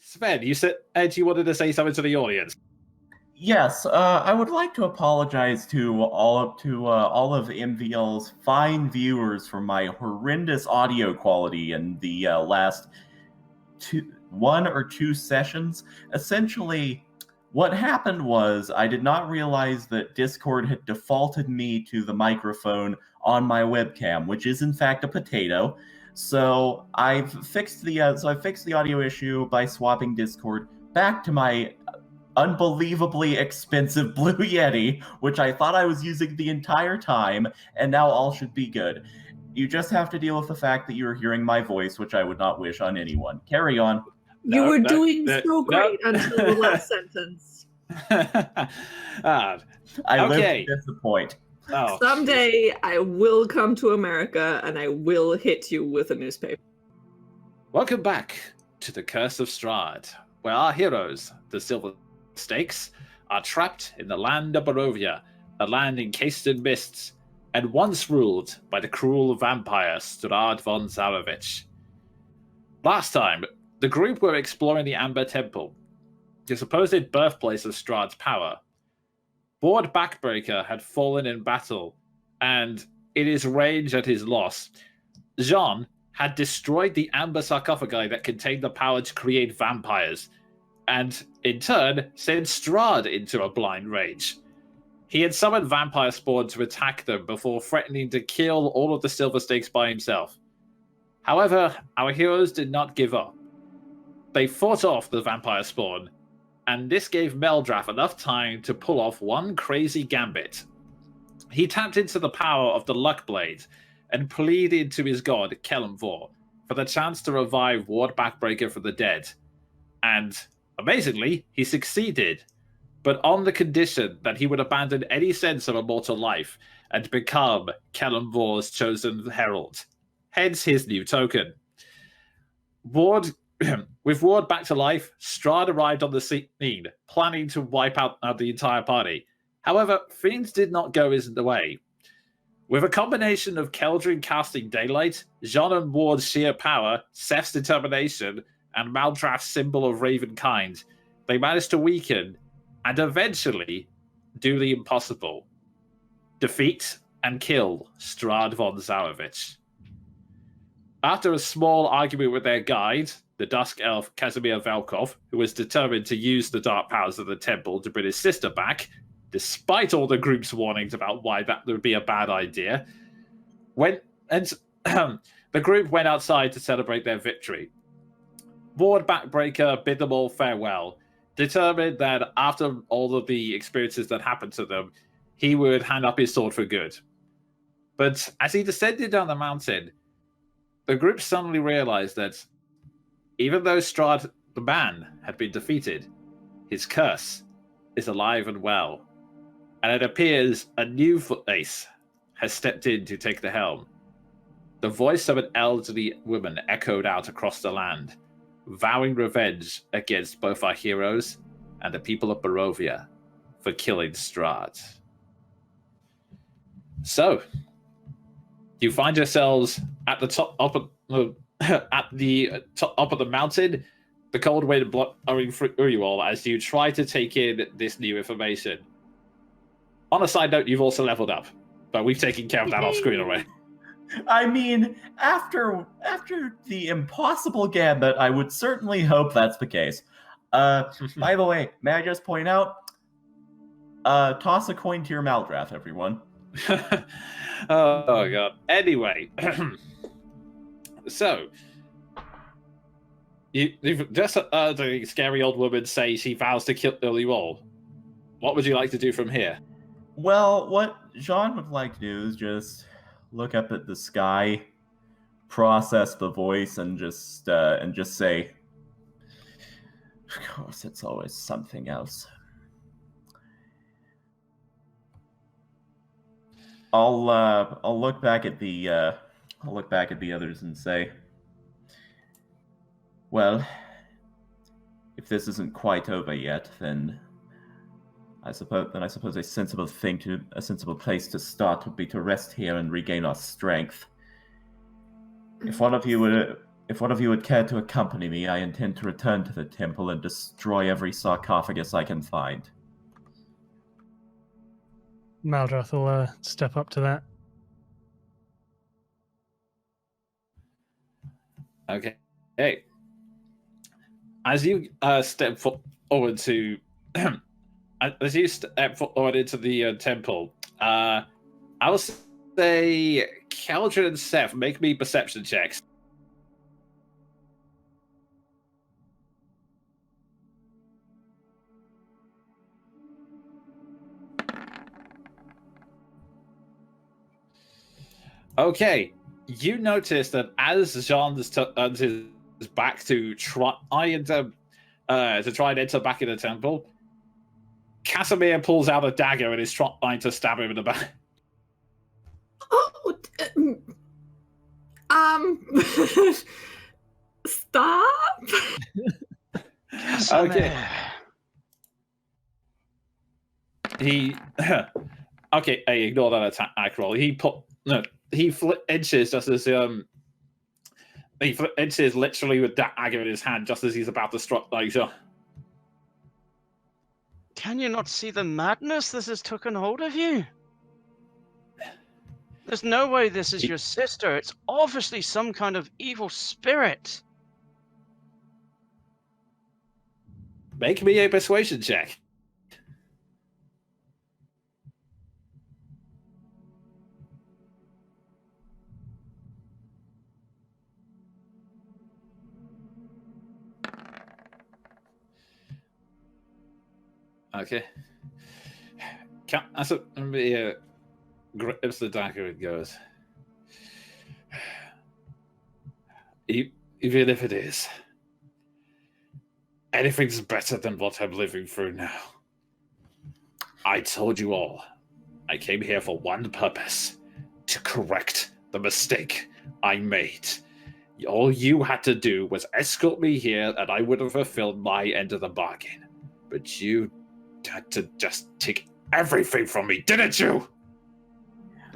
Sven, you said Ed, you wanted to say something to the audience. Yes, I would like to apologize to all of MVL's fine viewers for my horrendous audio quality in the last one or two sessions. Essentially, what happened was I did not realize that Discord had defaulted me to the microphone on my webcam, which is in fact a potato. So I've fixed the audio issue by swapping Discord back to my unbelievably expensive Blue Yeti, which I thought I was using the entire time, and now all should be good. You just have to deal with the fact that you're hearing my voice, which I would not wish on anyone. Carry on. You were doing so great until the last sentence. I live to disappoint. Oh, someday I will come to America and I will hit you with a newspaper. Welcome back to the Curse of Strahd, where our heroes, the Silver Stakes, are trapped in the land of Barovia, a land encased in mists, and once ruled by the cruel vampire Strahd von Zarovich. Last time, the group were exploring the Amber Temple, the supposed birthplace of Strahd's power. Ward Backbreaker had fallen in battle, and in his rage at his loss, Jean had destroyed the amber sarcophagi that contained the power to create vampires, and in turn sent Strahd into a blind rage. He had summoned vampire spawn to attack them before threatening to kill all of the Silver Stakes by himself. However, our heroes did not give up. They fought off the vampire spawn, and this gave Meldraff enough time to pull off one crazy gambit. He tapped into the power of the Luck Blade and pleaded to his god, Kelemvor, for the chance to revive Ward Backbreaker from the dead. And, amazingly, he succeeded, but on the condition that he would abandon any sense of immortal life and become Kelemvor's chosen herald. Hence his new token. With Ward back to life, Strahd arrived on the scene, planning to wipe out the entire party. However, things did not go his way. With a combination of Keldrin casting Daylight, Jean and Ward's sheer power, Seth's determination, and Maldraff's symbol of Ravenkind, they managed to weaken and eventually do the impossible. Defeat and kill Strahd von Zarovich. After a small argument with their guide, the Dusk Elf Casimir Velkov, who was determined to use the dark powers of the temple to bring his sister back, despite all the group's warnings about why that would be a bad idea, the group went outside to celebrate their victory. Ward Backbreaker bid them all farewell, determined that after all of the experiences that happened to them, he would hang up his sword for good. But as he descended down the mountain, the group suddenly realized that even though Strahd the man had been defeated, his curse is alive and well. And it appears a new face has stepped in to take the helm. The voice of an elderly woman echoed out across the land, vowing revenge against both our heroes and the people of Barovia for killing Strahd. So, you find yourselves at the top of the mountain, the cold wind blowing through you all as you try to take in this new information. On a side note, you've also leveled up, but we've taken care of that off screen already. I mean, after the impossible gambit, I would certainly hope that's the case. By the way, may I just point out, toss a coin to your Maldraff, everyone. Oh god. Anyway, so you've just the scary old woman say she vows to kill you all. What would you like to do from here? Well, what Jean would like to do is just look up at the sky, process the voice, and just say, "Of course, it's always something else." I'll look back at the others and say, "Well, if this isn't quite over yet, then I suppose a sensible place to start would be to rest here and regain our strength. If one of you if one of you would care to accompany me, I intend to return to the temple and destroy every sarcophagus I can find. Maldroth will step up to that. Okay. Hey. As you step forward to, as you step forward into the temple, I will say, Keldrin and Seth, make me perception checks. Okay, you notice that as Jean turns his back to try and enter back in the temple, Casimir pulls out a dagger and is trying to stab him in the back. Oh, stop. Okay. He okay. Ignore that attack roll. He flinches just as he flinches literally with that dagger in his hand just as he's about to strike Elijah. Can you not see the madness this has taken hold of you? There's no way this is your sister. It's obviously some kind of evil spirit. Make me a persuasion check. Okay. That's grips the dagger and goes, even if it is, anything's better than what I'm living through now. I told you all, I came here for one purpose, to correct the mistake I made. All you had to do was escort me here and I would have fulfilled my end of the bargain. But you had to just take everything from me, didn't you?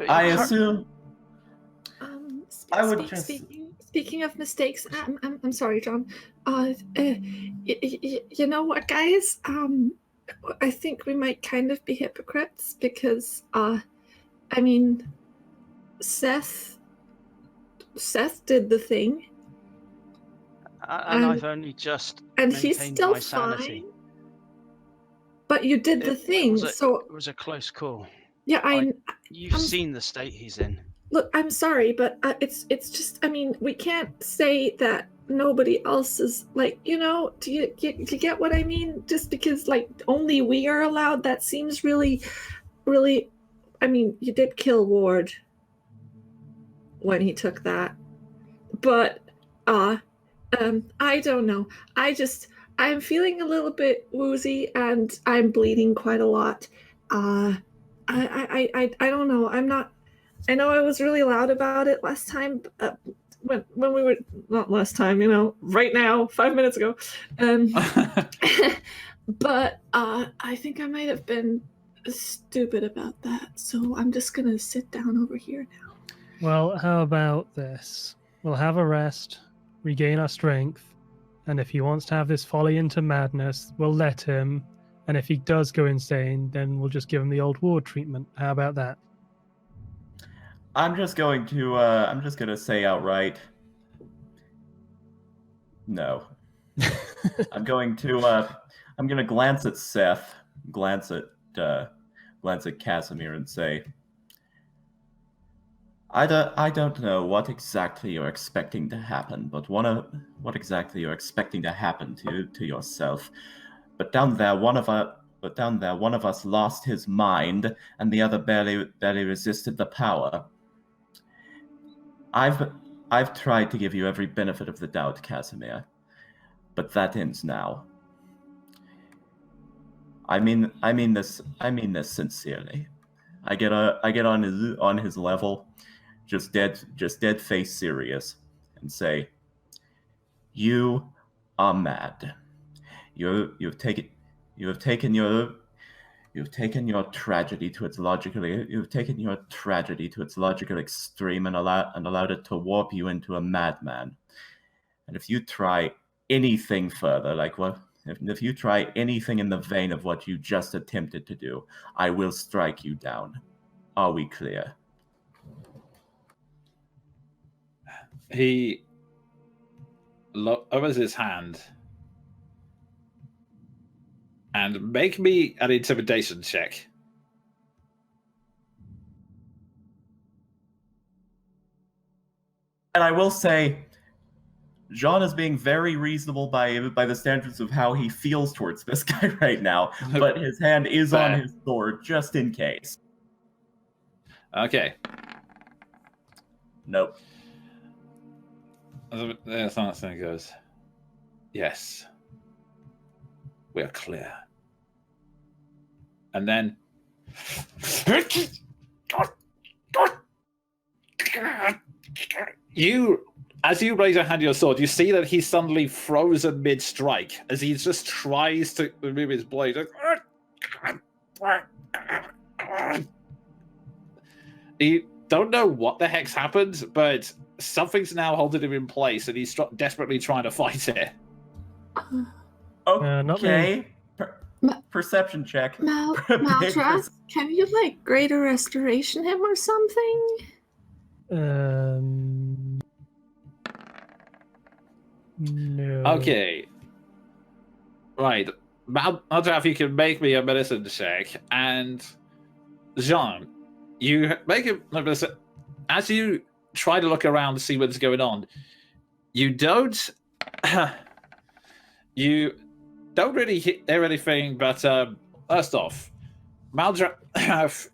I assume. I would Speaking of mistakes, I'm sorry, John. You know what, guys? I think we might kind of be hypocrites because, I mean, Seth did the thing, and I've only just and he's maintained still my sanity. fine. But you did the thing, so it was a close call. Yeah, You've seen the state he's in. Look, I'm sorry, but it's just. I mean, we can't say that nobody else is like. Do you get what I mean? Just because like only we are allowed, that seems really, really. I mean, you did kill Ward when he took that, but I don't know. I'm feeling a little bit woozy and I'm bleeding quite a lot. I don't know. I'm not. I know I was really loud about it last time, when we were not last time. Right now, 5 minutes ago. But I think I might have been stupid about that. So I'm just gonna sit down over here now. Well, how about this? We'll have a rest, regain our strength, and if he wants to have this folly into madness, we'll let him. And if he does go insane, then we'll just give him the old Ward treatment. How about that? I'm just going to say outright, no. I'm going to glance at Seth, glance at Casimir, and say, I don't know what exactly you're expecting to happen, but what exactly you're expecting to happen to yourself. But down there, one of us lost his mind, and the other barely resisted the power. I've tried to give you every benefit of the doubt, Casimir, but that ends now. I mean this sincerely. I get on his level, just dead face serious, and say, you are mad. You've taken your tragedy to its logical extreme and allowed it to warp you into a madman. And if you try anything further, like what, if you try anything in the vein of what you just attempted to do, I will strike you down. Are we clear? He lowers his hand and make me an intimidation check. And I will say, Jean is being very reasonable by the standards of how he feels towards this guy right now, but his hand is on his sword just in case. Okay. Nope. The thing goes, yes, we're clear. And then as you raise your hand to your sword, you see that he's suddenly frozen mid-strike as he just tries to remove his blade. You don't know what the heck's happened, but something's now holding him in place, and he's desperately trying to fight it. Okay. Perception check. Maltras, can you like greater restoration him or something? No. Okay. Right. Maltras, you can make me a medicine check, and Jean, you make a medicine. As you try to look around to see what's going on, you don't really hear anything, but first off, Maldraff,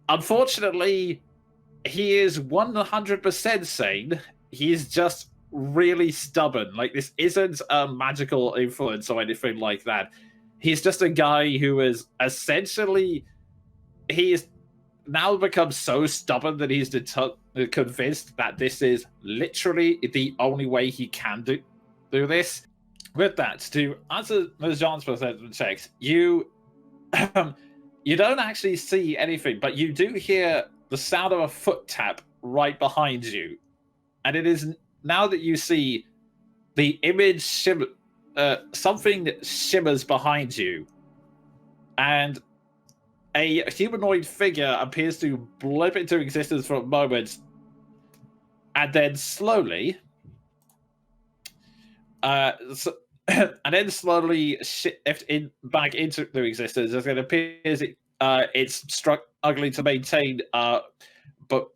unfortunately, he is 100% sane. He's just really stubborn. Like, this isn't a magical influence or anything like that. He's just a guy who is essentially, he's now become so stubborn that he's convinced that this is literally the only way he can do this. With that, to answer Ms. John's perception checks, you don't actually see anything, but you do hear the sound of a foot tap right behind you. And it is now that you see the image something that shimmers behind you, and a humanoid figure appears to blip into existence for a moment, and then slowly shift back into existence. As it appears it's struggling to maintain but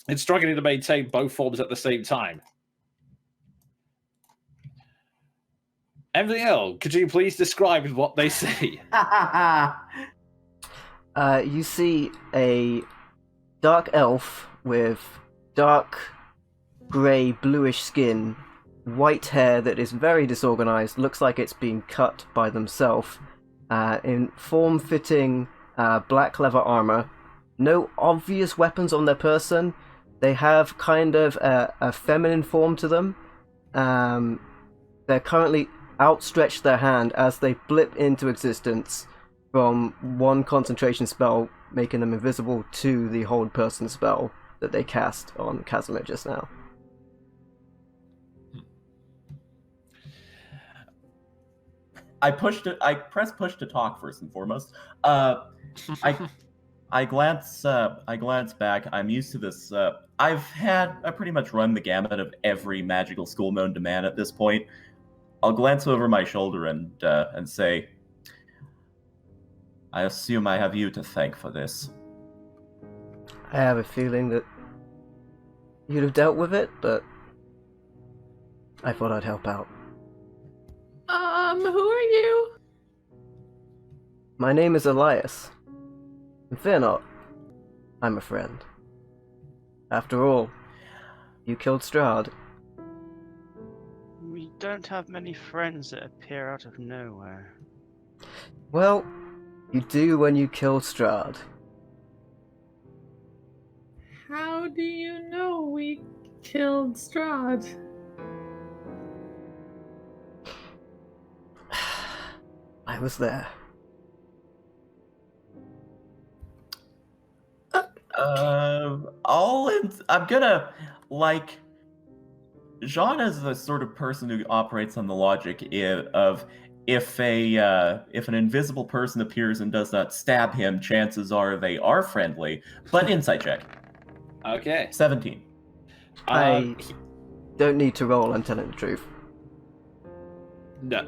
it's struggling to maintain both forms at the same time. MVL, could you please describe what they see? You see a dark elf with dark grey bluish skin, white hair that is very disorganized, looks like it's been cut by themselves, in form-fitting black leather armor. No obvious weapons on their person. They have kind of a feminine form to them. They're currently outstretched their hand as they blip into existence from one concentration spell, making them invisible, to the hold person spell that they cast on Casimir just now. I press push to talk first and foremost. I glance back. I'm used to this. I pretty much run the gamut of every magical school known to man at this point. I'll glance over my shoulder and say, I assume I have you to thank for this. I have a feeling that you'd have dealt with it, but I thought I'd help out. Who are you? My name is Elias. And fear not, I'm a friend. After all, you killed Strahd. We don't have many friends that appear out of nowhere. Well, you do when you kill Strahd. How do you know we killed Strahd? I was there. I'm gonna, like, Jean is the sort of person who operates on the logic of if an invisible person appears and does not stab him, chances are they are friendly. But insight check. Okay. 17. I don't need to roll, I'm telling the truth. No,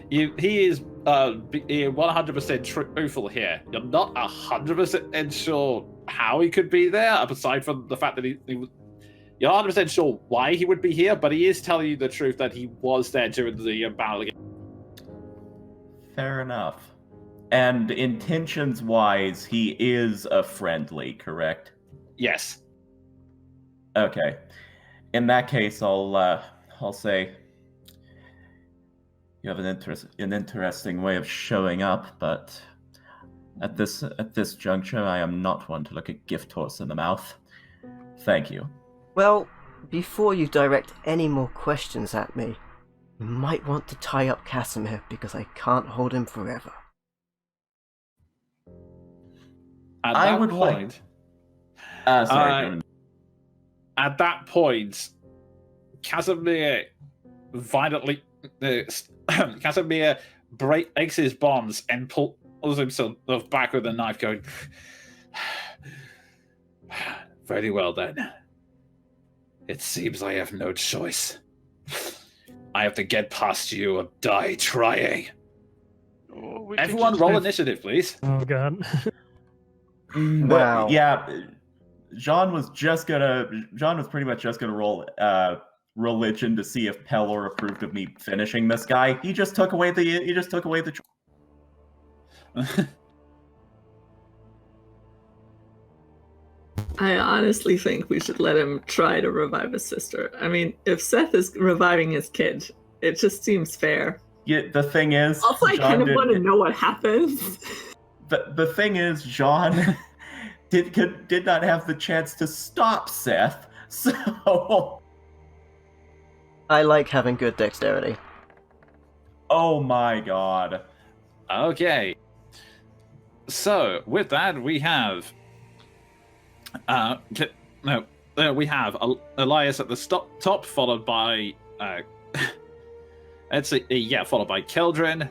he is 100% truthful here. You're not 100% sure how he could be there, aside from the fact that you're 100% sure why he would be here, but he is telling you the truth that he was there during the battle against. Fair enough. And intentions-wise, he is a friendly, correct? Yes. Okay. In that case, I'll say you have an interesting way of showing up, but at this juncture, I am not one to look a gift horse in the mouth. Thank you. Well, before you direct any more questions at me, you might want to tie up Casimir because I can't hold him forever. At that point, Casimir violently Casimir breaks his bonds and pulls himself back with a knife, going, "Very well then. It seems I have no choice. I have to get past you or die trying." Everyone roll initiative, please. Oh god. Wow. Yeah, Jean was pretty much just gonna roll religion to see if Pelor approved of me finishing this guy. He just took away the I honestly think we should let him try to revive his sister. I mean, if Seth is reviving his kid, it just seems fair. Yeah, the thing is, Also, I kind of want to know what happens. The thing is, Jean did not have the chance to stop Seth, so. I like having good dexterity. Oh my god. Okay. So, with that, we have we have Elias at the top, followed by followed by Keldrin.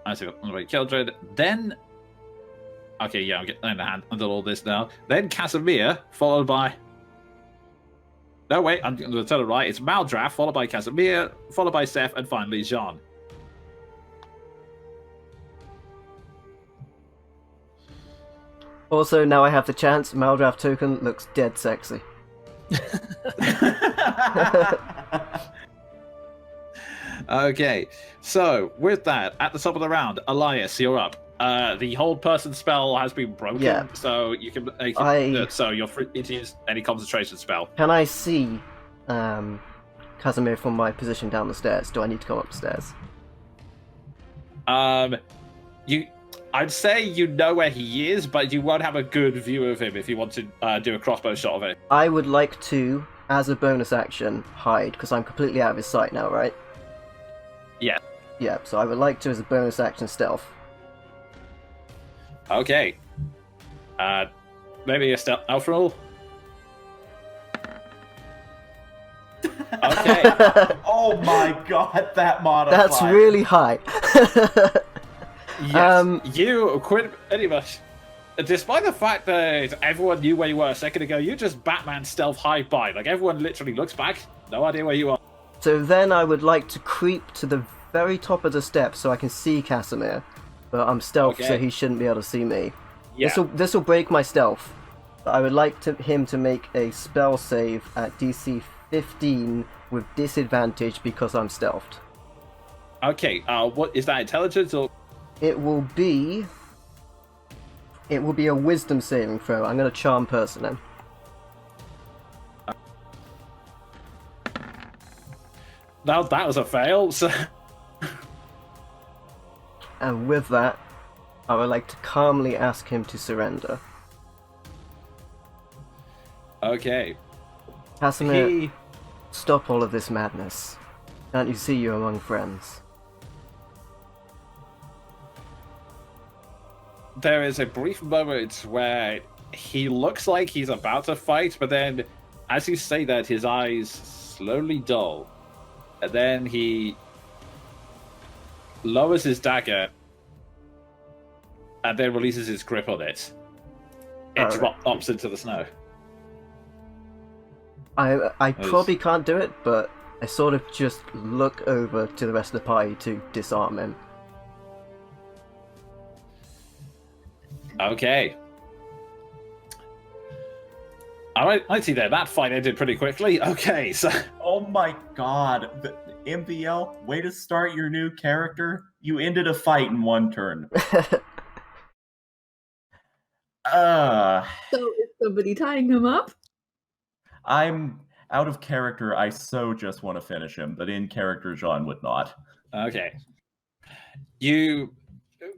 I see, wait, Keldrin. Then, okay, yeah, I'm getting a hand under all this now. Then Casimir, followed by. No, wait, I'm going to tell it right. It's Maldraff, followed by Casimir, followed by Seth, and finally Jean. Also, now I have the chance, Maldraff token looks dead sexy. Okay, so with that, at the top of the round, Elias, you're up. The hold person spell has been broken, so you can make it, so you're free to use any concentration spell. Can I see Casimir from my position down the stairs? Do I need to come upstairs? I'd say you know where he is, but you won't have a good view of him if you want to do a crossbow shot of it. I would like to, as a bonus action, hide, because I'm completely out of his sight now, right? Yeah. Yeah, so I would like to, as a bonus action, stealth. Okay. Maybe a stealth roll? Okay. Oh my god, that modifier. That's really high. Yes, you quit pretty much. Despite the fact that everyone knew where you were a second ago, you just Batman stealth hide by. Like, everyone literally looks back, no idea where you are. So then I would like to creep to the very top of the steps so I can see Casimir. But I'm stealth, so he shouldn't be able to see me. Yeah. This will break my stealth. But I would like him to make a spell save at DC 15 with disadvantage because I'm stealthed. Okay, what is that, intelligence or? It will be a wisdom saving throw. I'm going to charm person him. Now that was a fail, so. And with that, I would like to calmly ask him to surrender. Okay. Casimir, stop all of this madness. Can't you see you're among friends? There is a brief moment where he looks like he's about to fight, but then as you say that, his eyes slowly dull. And then he lowers his dagger and then releases his grip on it. It drops into the snow. I probably can't do it, but I sort of just look over to the rest of the party to disarm him. Okay. All right, I see there. That fight ended pretty quickly. Okay, so... Oh my god. The MVL, way to start your new character. You ended a fight in one turn. So is somebody tying him up? I'm out of character. I so just want to finish him, but in character, Jean would not. Okay. You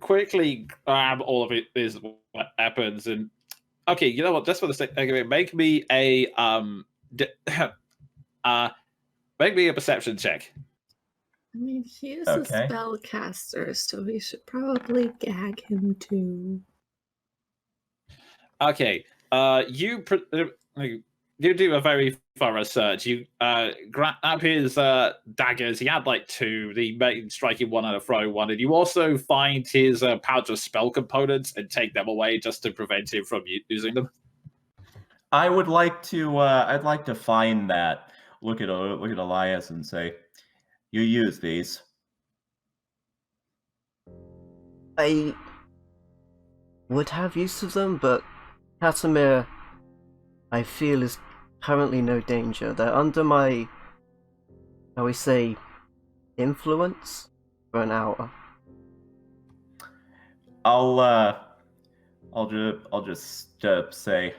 quickly grab all of his weapons and... Okay, you know what? Just for the sake of it, make me a make me a perception check. I mean, he is Okay. a spellcaster, so we should probably gag him too. Okay. You do a very thorough search. You grab his daggers. He had like two. The main striking one and a throwing one, and you also find his pouch of spell components and take them away just to prevent him from using them. I would like to. I'd like to find that. Look at Elias and say, "You use these." I would have use of them, but Casimir, I feel, is currently no danger. They're under my, how we say, influence for an hour. I'll just say,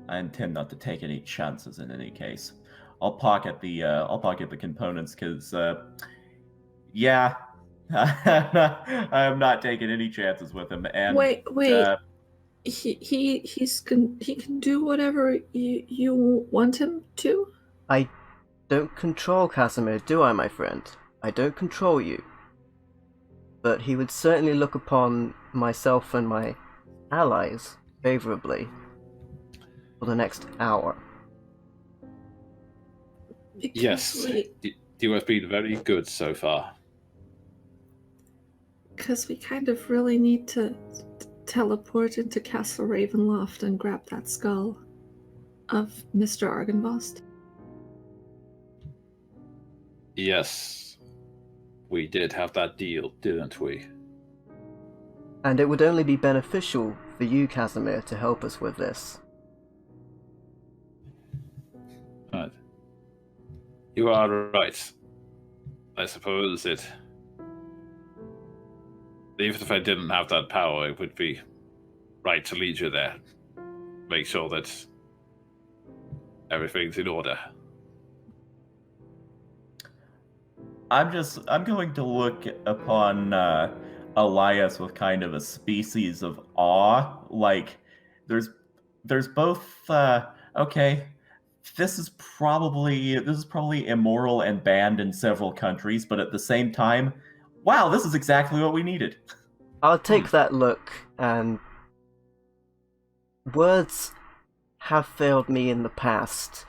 I intend not to take any chances in any case. I'll pocket the components because, yeah, I'm not taking any chances with him. And Wait. He can do whatever you want him to? I don't control Casimir, do I, my friend? I don't control you. But he would certainly look upon myself and my allies favorably for the next hour. Because Yes, you have been very good so far. Because we kind of really need to teleport into Castle Ravenloft and grab that skull of Mr. Argynvost. Yes, we did have that deal, didn't we? And it would only be beneficial for you, Casimir, to help us with this. Right. You are right. I suppose it... Even if I didn't have that power, it would be right to lead you there. Make sure that everything's in order. I'm going to look upon Elias with kind of a species of awe. Like, there's both okay, this is probably immoral and banned in several countries, but at the same time, wow, this is exactly what we needed. I'll take that look, and words have failed me in the past.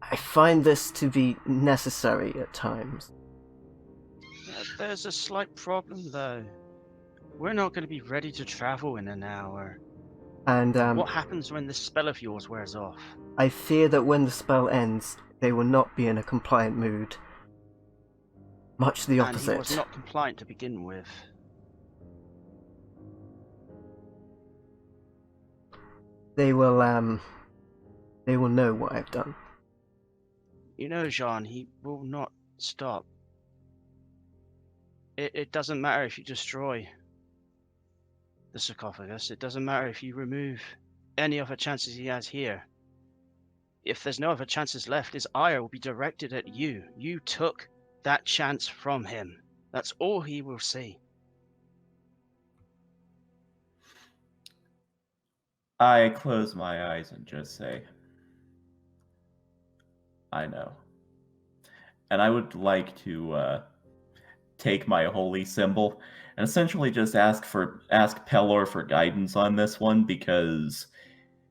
I find this to be necessary at times. There's a slight problem, though. We're not going to be ready to travel in an hour. And what happens when this spell of yours wears off? I fear that when the spell ends, they will not be in a compliant mood. Much the opposite. And he was not compliant to begin with. They will know what I've done. You know, Jean, he will not stop. It doesn't matter if you destroy the sarcophagus. It doesn't matter if you remove any other chances he has here. If there's no other chances left, his ire will be directed at you. You took that chance from him. That's all he will see. I close my eyes and just say, I know. And I would like to take my holy symbol and essentially just ask Pelor for guidance on this one, because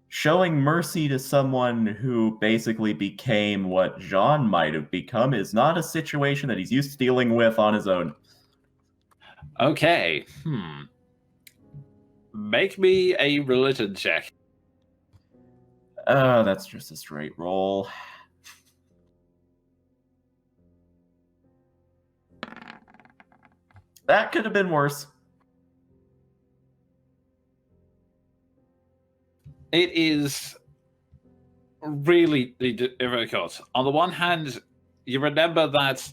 showing mercy to someone who basically became what Jean might have become is not a situation that he's used to dealing with on his own. Okay. Make me a religion check. That's just a straight roll. That could have been worse. It is really difficult. On the one hand, you remember that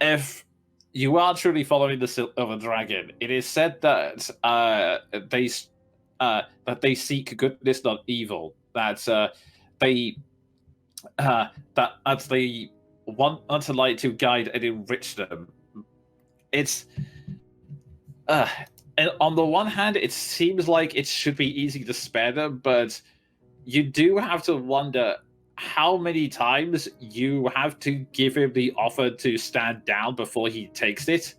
if you are truly following the Silver Dragon, it is said that they seek goodness, not evil. That they want to light to guide and enrich them. It's and on the one hand, it seems like it should be easy to spare them, but you do have to wonder how many times you have to give him the offer to stand down before he takes it.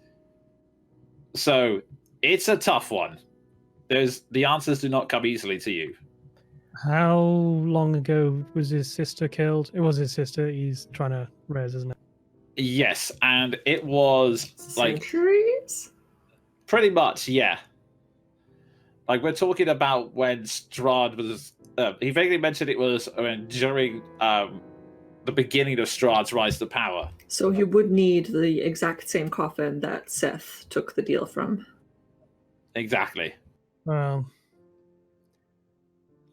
So it's a tough one. The answers do not come easily to you. How long ago was his sister killed? It was his sister he's trying to res, isn't it? Yes, and it was like Centuries? pretty much, yeah. Like, we're talking about when Strahd was... he vaguely mentioned it was during the beginning of Strahd's rise to power. So he would need the exact same coffin that Seth took the deal from. Exactly. Well,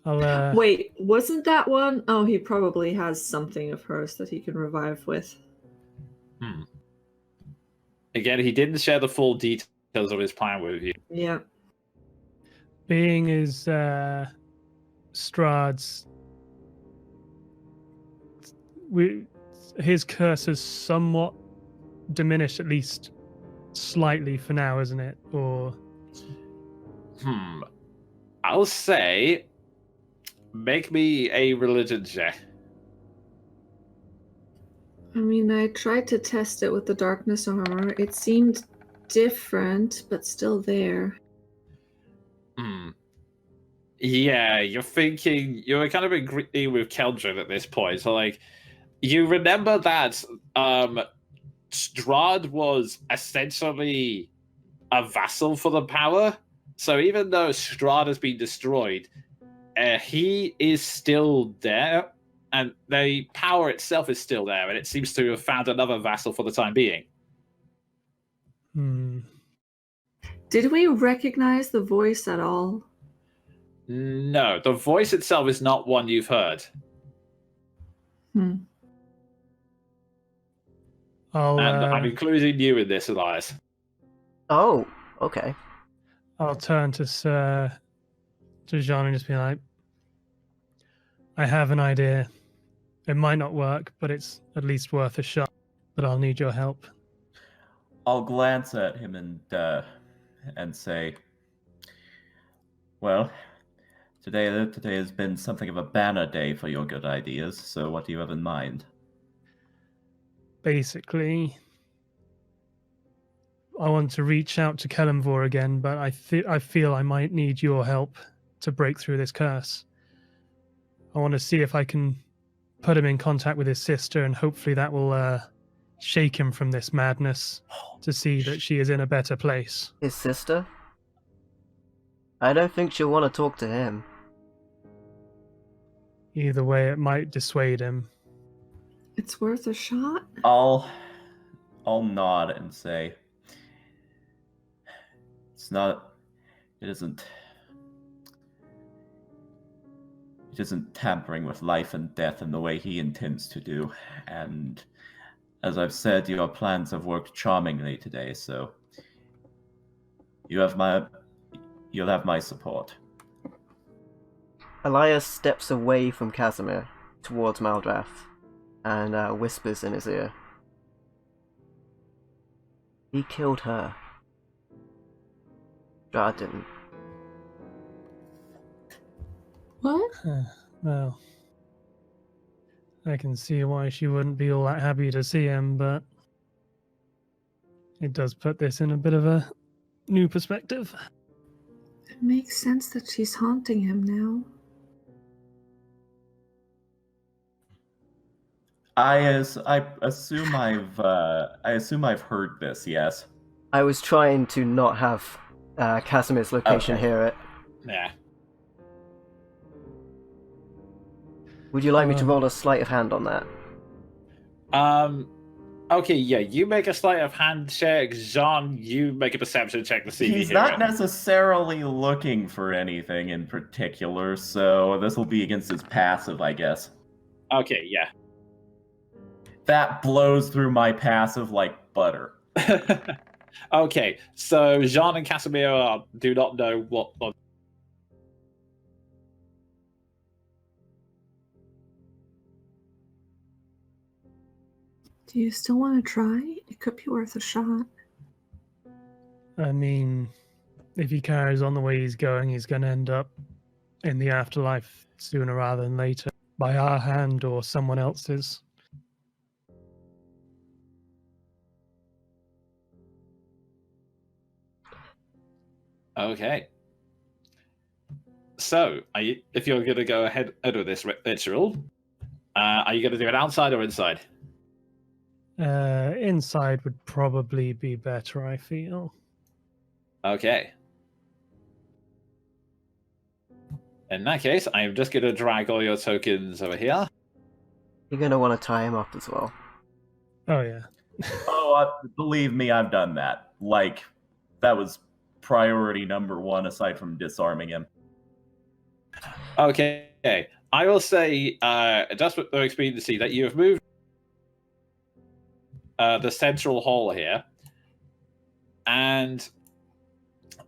I'll, Wait, wasn't that one? Oh, he probably has something of hers that he can revive with. Again, he didn't share the full details of his plan with you. Yeah. being as Strahd's, his curse is somewhat diminished, at least slightly for now, isn't it? Or I'll say, make me a religion check. I mean, I tried to test it with the darkness armor. It seemed different, but still there. Yeah, you're kind of agreeing with Keldrin at this point. So, like, you remember that Strahd was essentially a vassal for the power. So even though Strahd has been destroyed, he is still there, and the power itself is still there, and it seems to have found another vassal for the time being. Did we recognize the voice at all? No, the voice itself is not one you've heard. Hmm. I'm including you in this, Elias. Oh, okay. I'll turn to Jean and just be like, I have an idea. It might not work, but it's at least worth a shot. But I'll need your help. I'll glance at him and say, well, today has been something of a banner day for your good ideas, so what do you have in mind? Basically, I want to reach out to Kelemvor again, but I feel I might need your help to break through this curse. I want to see if I can put him in contact with his sister, and hopefully that will shake him from this madness to see that she is in a better place. His sister? I don't think she'll want to talk to him. Either way, it might dissuade him. It's worth a shot? I'll nod and say, it isn't tampering with life and death in the way he intends to do. And as I've said, your plans have worked charmingly today, so you'll have my support. Elias steps away from Casimir towards Maldrath and whispers in his ear. He killed her. Strahd didn't. What? Well, I can see why she wouldn't be all that happy to see him, but It does put this in a bit of a new perspective. It makes sense that she's haunting him now. I assume I've heard this. Yes. I was trying to not have Casimir's location Okay. hear it. Yeah. Would you like me to roll a sleight of hand on that? Okay, yeah, you make a sleight of hand check. Jean, you make a perception check to see if He's you hear not it. necessarily looking for anything in particular, so this will be against his passive, I guess. Okay, yeah. That blows through my passive like butter. Okay, so Jean and Casimir do not know what. Do you still want to try? It could be worth a shot. I mean, if he carries on the way he's going, he's going to end up in the afterlife sooner rather than later by our hand or someone else's. Okay. So, if you're going to go ahead with this ritual, are you going to do it outside or inside? Inside would probably be better, I feel. Okay. In that case, I'm just going to drag all your tokens over here. You're going to want to tie him up as well. Oh, yeah. Believe me, I've done that. Like, that was priority number one aside from disarming him. Okay. I will say, just with the expediency, that you have moved the central hall here. And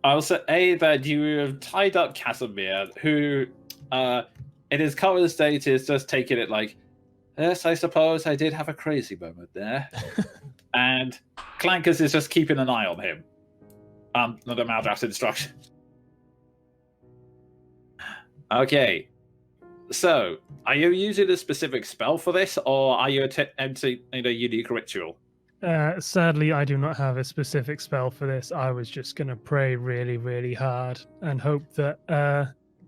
I will say that you have tied up Casimir, who, in his current state, is just taking it like, yes, I suppose I did have a crazy moment there. And Clankers is just keeping an eye on him. Not a Maldraft's instruction. Okay. So, are you using a specific spell for this, or are you attempting a unique ritual? Sadly, I do not have a specific spell for this. I was just going to pray really, really hard and hope that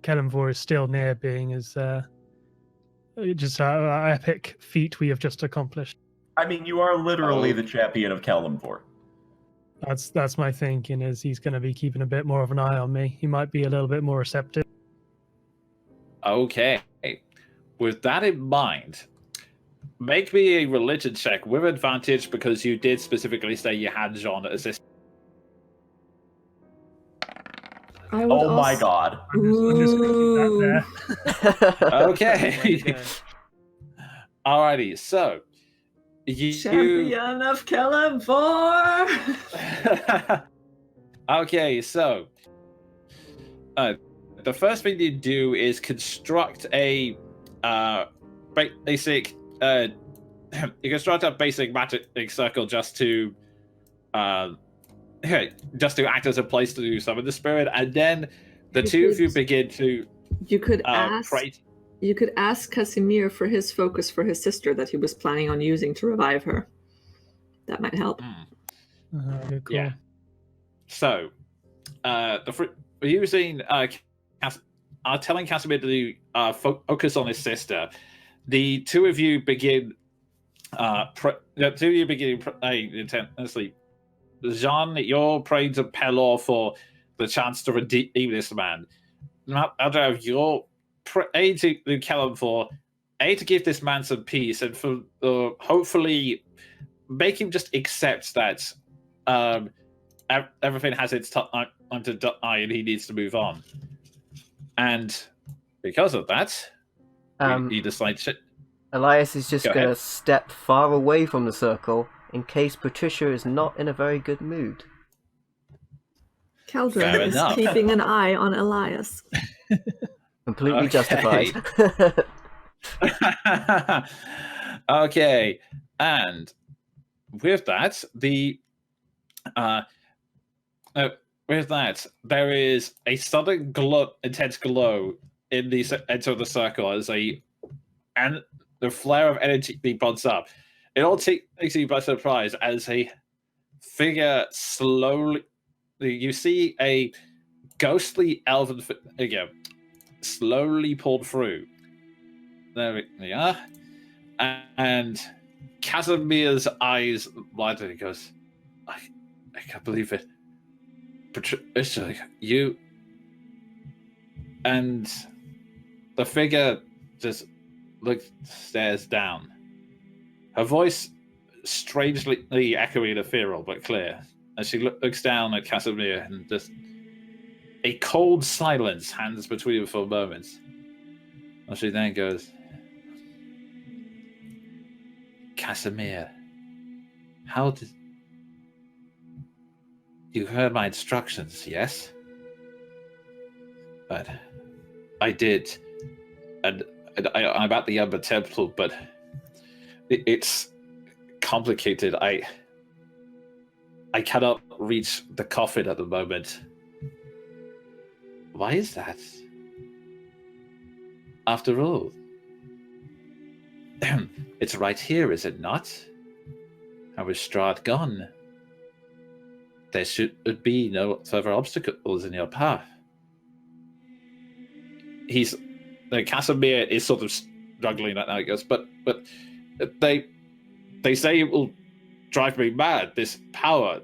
Kelemvor is still near being as just our epic feat we have just accomplished. I mean, you are literally the champion of Kelemvor. That's my thinking, is he's going to be keeping a bit more of an eye on me. He might be a little bit more receptive. Okay. With that in mind, make me a religion check with advantage because you did specifically say you had Jean assist. Oh my god. I'm just going to keep that there. Okay. Alrighty, so Champion of Kelemvor! Okay, so the first thing you do is construct a basic you construct a basic magic circle just to act as a place to summon the spirit, and then the two of you begin to You could ask. pray. You could ask Casimir for his focus for his sister that he was planning on using to revive her. That might help. Okay, cool. Yeah. So, using telling Casimir to focus on his sister, the two of you begin. Intensely. Jean, you're praying to Pelor for the chance to redeem this man. Maldrav, you're praying to Kelemvor, to give this man some peace, and for hopefully make him just accept that everything has its time to die and he needs to move on. And because of that, you decide to... Elias is just Go going to ahead. step far away from the circle in case Patricia is not in a very good mood. Caldron Fair is enough. keeping an eye on Elias. Completely Okay. justified. Okay, and with that, there is a sudden intense glow in the center of the circle as and the flare of energy builds up. It all takes you by surprise as a figure slowly. You see a ghostly elven figure slowly pulled through. There we are. And Casimir's eyes widen. He goes, I can't believe it. Patricia, you. And the figure just stares down. Her voice strangely echoing ethereal but clear. As she looks down at Casimir and just a cold silence hangs between them for a moment. And she then goes, Casimir, how did... You heard my instructions, yes? But I did. And I'm at the Umber Temple, but it's complicated. I cannot reach the coffin at the moment. Why is that? After all, it's right here, is it not? How is Strahd gone? There should be no further obstacles in your path. Casimir is sort of struggling right now. He goes, but they say it will drive me mad. This power,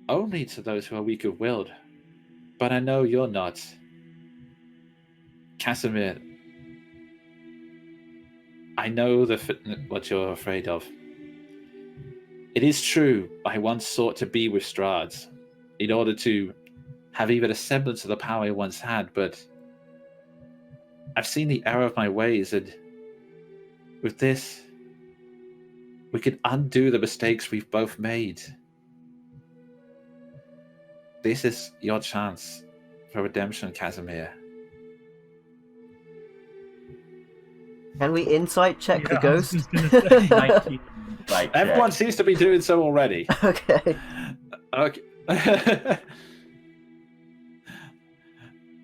only to those who are weak of willed. But I know you're not, Casimir. I know what you're afraid of. It is true, I once sought to be with Strahd in order to have even a semblance of the power I once had, but I've seen the error of my ways, and with this, we can undo the mistakes we've both made. This is your chance for redemption, Casimir. Can we insight check the Yeah, I was ghost? just gonna say. 19 insight Everyone check. seems to be doing so already. Okay. Okay.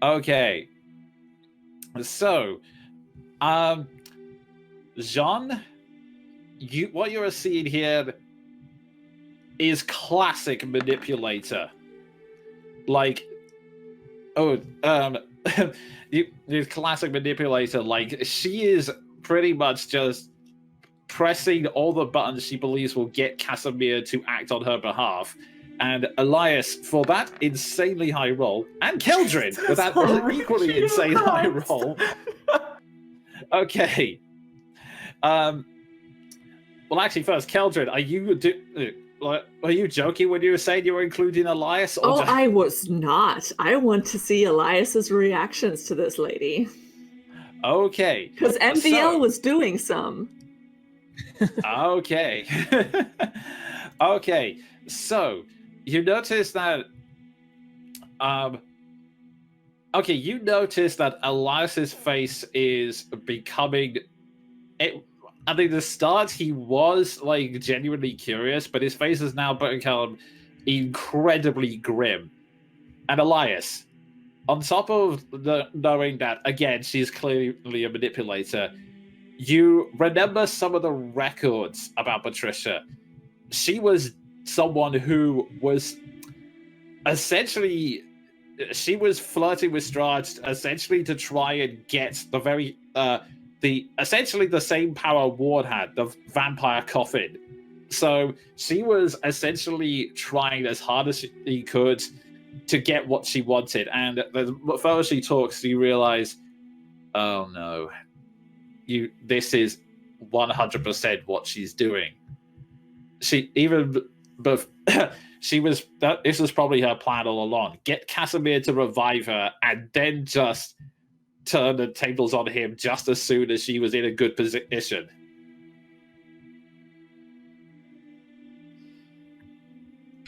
Okay. So, Jean, what you're seeing here is classic manipulator. Like, you classic manipulator. Like, she is pretty much just pressing all the buttons she believes will get Casimir to act on her behalf. And Elias, for that insanely high roll, and Keldrin, with that equally insane high roll. Okay. Well, actually, first, Keldrin, are you joking when you were saying you were including Elias? Or Oh, I was not. I want to see Elias's reactions to this lady. Okay. Because MVL was doing some. Okay. Okay. So, you notice that you notice that Elias's face is becoming I think the start he was like genuinely curious, but his face has now become incredibly grim. And Elias, on top of knowing that again she's clearly a manipulator, you remember some of the records about Patricia. She was someone who was essentially flirting with Strahd essentially to try and get essentially the same power Ward had, the vampire coffin. So she was essentially trying as hard as she could to get what she wanted. And the further she talks, you realize, oh no, this is 100% what she's doing. This was probably her plan all along. Get Casimir to revive her and then just turn the tables on him just as soon as she was in a good position.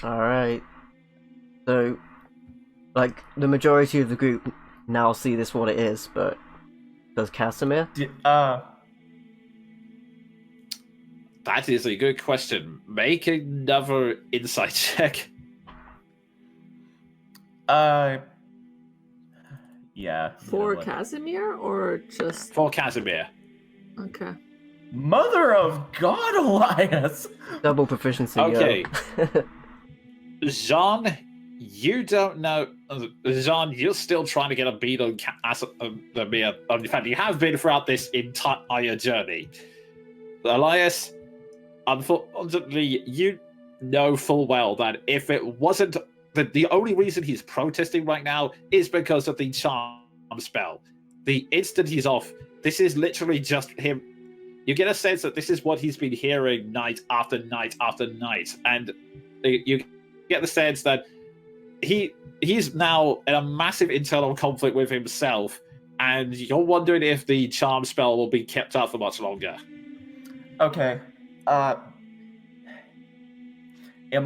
Alright. So, like, the majority of the group now see this what it is, but does Casimir? That is a good question. Make another insight check. Yeah. For Casimir or just... For Casimir. Okay. Mother of God, Elias! Double proficiency. Okay. Yo. Jean, you don't know. Jean, you're still trying to get a beat on Casimir. In fact, you have been throughout this entire journey. Elias, unfortunately, you know full well that if it wasn't the only reason he's protesting right now is because of the charm spell. The instant he's off, this is literally just him. You get a sense that this is what he's been hearing night after night after night, and you get the sense that he's now in a massive internal conflict with himself, and you're wondering if the charm spell will be kept up for much longer. Okay. Am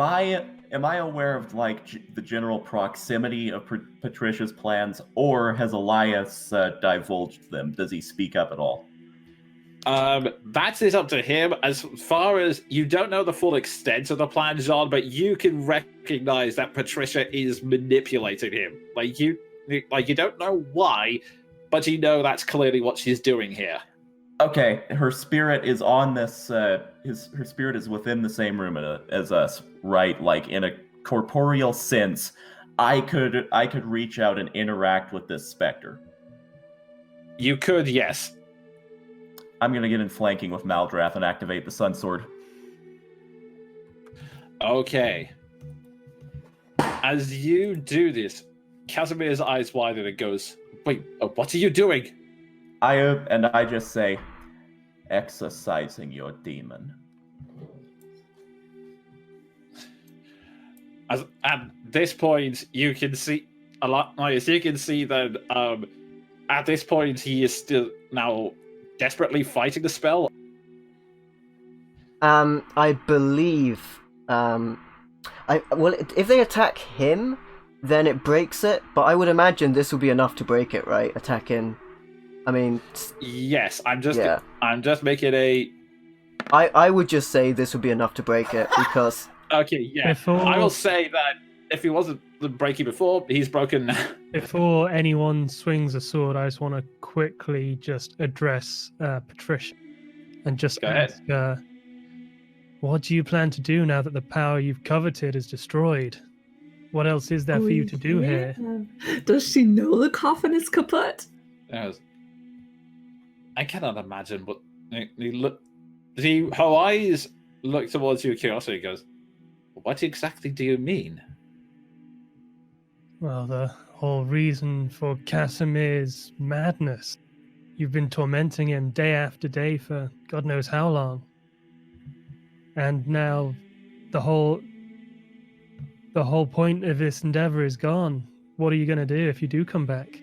I aware of like the general proximity of Patricia's plans, or has Elias divulged them? Does he speak up at all? That is up to him. As far as you don't know the full extent of the plan, Jean, but you can recognize that Patricia is manipulating him. Like you don't know why, but you know that's clearly what she's doing here. Okay, her spirit is on this. Her spirit is within the same room as us, right? Like in a corporeal sense, I could reach out and interact with this specter. You could, yes. I'm gonna get in flanking with Maldrath and activate the Sun Sword. Okay. As you do this, Casimir's eyes widen and goes, "Wait, what are you doing?" I just say, exercising your demon. At this point, you can see a lot. You can see that at this point he is still now desperately fighting the spell. I believe. If they attack him, then it breaks it. But I would imagine this will be enough to break it, right? Attacking. I mean. Yes, I'm just making a. I would just say this would be enough to break it because. Okay, yeah. I will say that if he wasn't breaking before, he's broken now. Before anyone swings a sword, I just want to quickly just address Patricia and just ask her, what do you plan to do now that the power you've coveted is destroyed? What else is there for you to do here? Does she know the coffin is kaput? I cannot imagine what her eyes look towards you with curiosity and goes, what exactly do you mean? Well, the whole reason for Casimir's madness. You've been tormenting him day after day for God knows how long. And now the whole point of this endeavor is gone. What are you going to do if you do come back?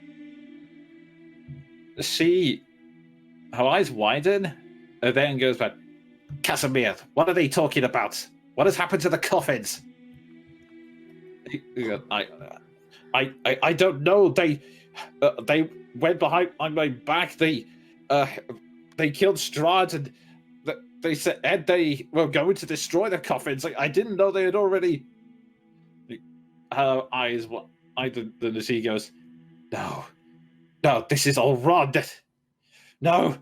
Her eyes widen, and then goes back, Casimir, what are they talking about? What has happened to the coffins? I don't know. They went behind on my back. They killed Strahd, and they said they were going to destroy the coffins. I didn't know they had already. Her eyes widened, and she goes, "No, this is all wrong. No."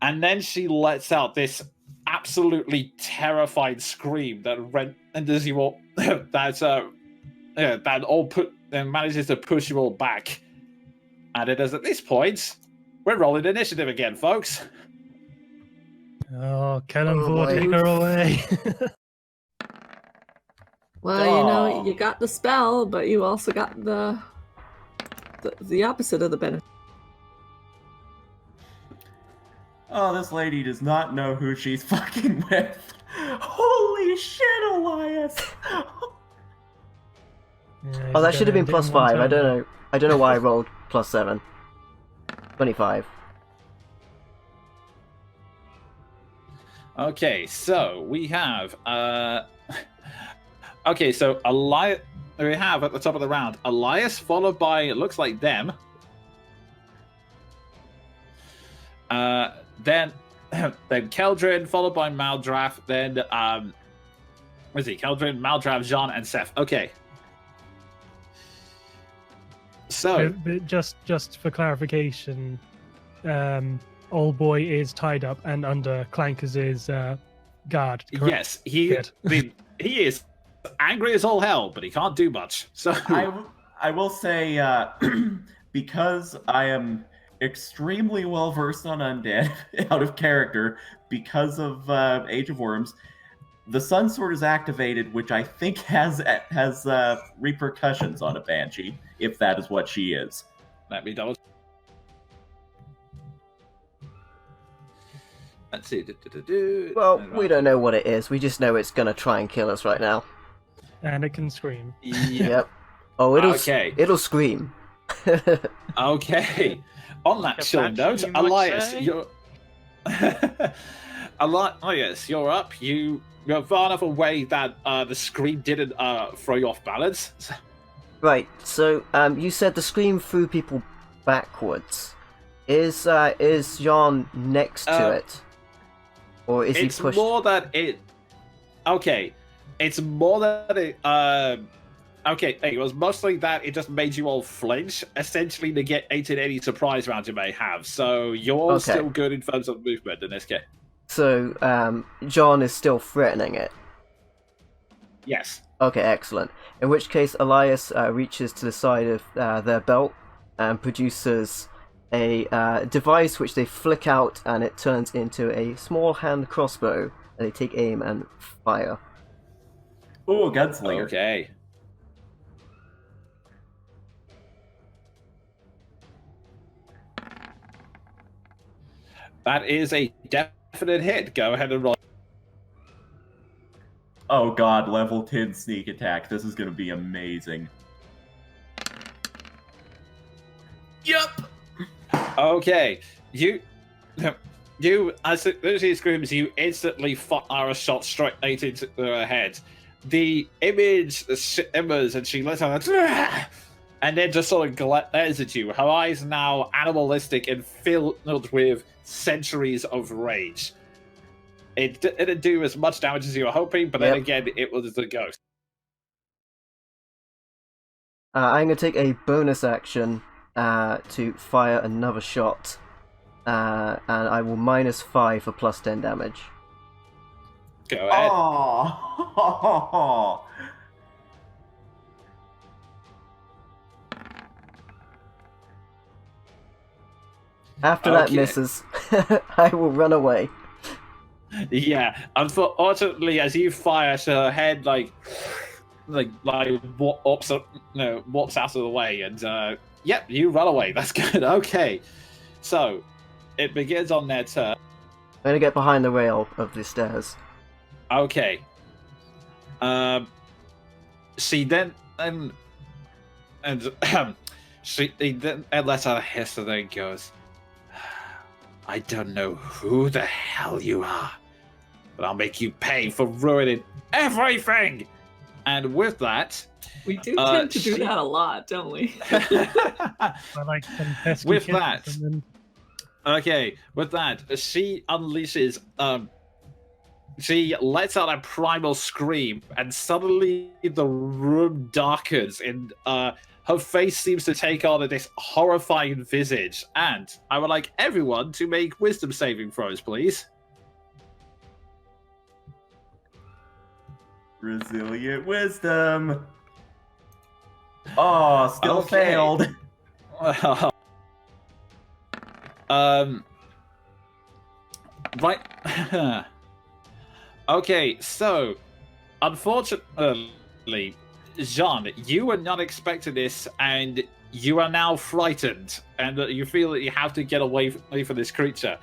And then she lets out this absolutely terrified scream that renders you all that manages to push you all back. And it is at this point we're rolling initiative again, folks. Oh, Kellenvor, take her away. Well, you got the spell, but you also got the opposite of the benefit. Oh, this lady does not know who she's fucking with. Holy shit, Elias! Oh, that should have been +5. I don't know why I rolled +7. 25. Okay, so we have okay, so Elias, we have at the top of the round Elias, followed by, it looks like them. Then Keldrin, followed by Maldrath, then where's he? Keldrin, Maldrath, Jean, and Seth. Okay. So But just for clarification, old boy is tied up and under Clankers' guard. Correct? Yes, he Good. he is angry as all hell, but he can't do much. So I will say, because I am extremely well versed on undead, out of character, because of Age of Worms, the Sun Sword is activated, which I think has repercussions on a Banshee, if that is what she is. let me double. Let's see. Well, we don't know what it is. We just know it's gonna try and kill us right now. And it can scream. Yeah. Yep. Oh, Okay. it'll scream. Okay. On that A chilling note, banshee, you might Elias, say? you're Elias, you're up. You're far enough away that the scream didn't throw you off balance. Right. So, you said the scream threw people backwards. Is Jean next to it, or is he It's pushed? more that it. Okay, it's more that it. Okay, it was mostly that it just made you all flinch, essentially negating any surprise round you may have. So you're all Okay. still good in terms of movement in this case. So, John is still threatening it. Yes. Okay, excellent. In which case, Elias reaches to the side of their belt and produces a device which they flick out, and it turns into a small hand crossbow. And they take aim and fire. Ooh, Gunslinger. Okay. That is a definite hit. Go ahead and roll. Oh god, level 10 sneak attack. This is gonna be amazing. Yup. Okay. You, as soon as he screams, you instantly fire a shot straight into her head. The image shimmers and she lets out a and then just sort of glares at you. Her eyes now animalistic and filled with centuries of rage. It didn't do as much damage as you were hoping, but then Yep. again, it was the ghost. I'm going to take a bonus action to fire another shot, and I will -5 for +10 damage. Go ahead. Oh. After that Okay. misses, I will run away. Yeah, unfortunately, as you fire, her head walks out of the way, and yep, you run away. That's good. Okay, so it begins on their turn. I'm going to get behind the rail of the stairs. Okay. She then she then lets out a hiss and then goes, "I don't know who the hell you are, but I'll make you pay for ruining everything." And with that, We do tend to do she- that a lot, don't we? I like some pesky With kisses that- and then- okay, with that, she unleashes she lets out a primal scream, and suddenly the room darkens, and her face seems to take on this horrifying visage. And I would like everyone to make wisdom saving throws, please. Resilient wisdom. Oh, still Okay. failed. Right. Okay, so unfortunately, Jean, you were not expecting this, and you are now frightened, and you feel that you have to get away from this creature.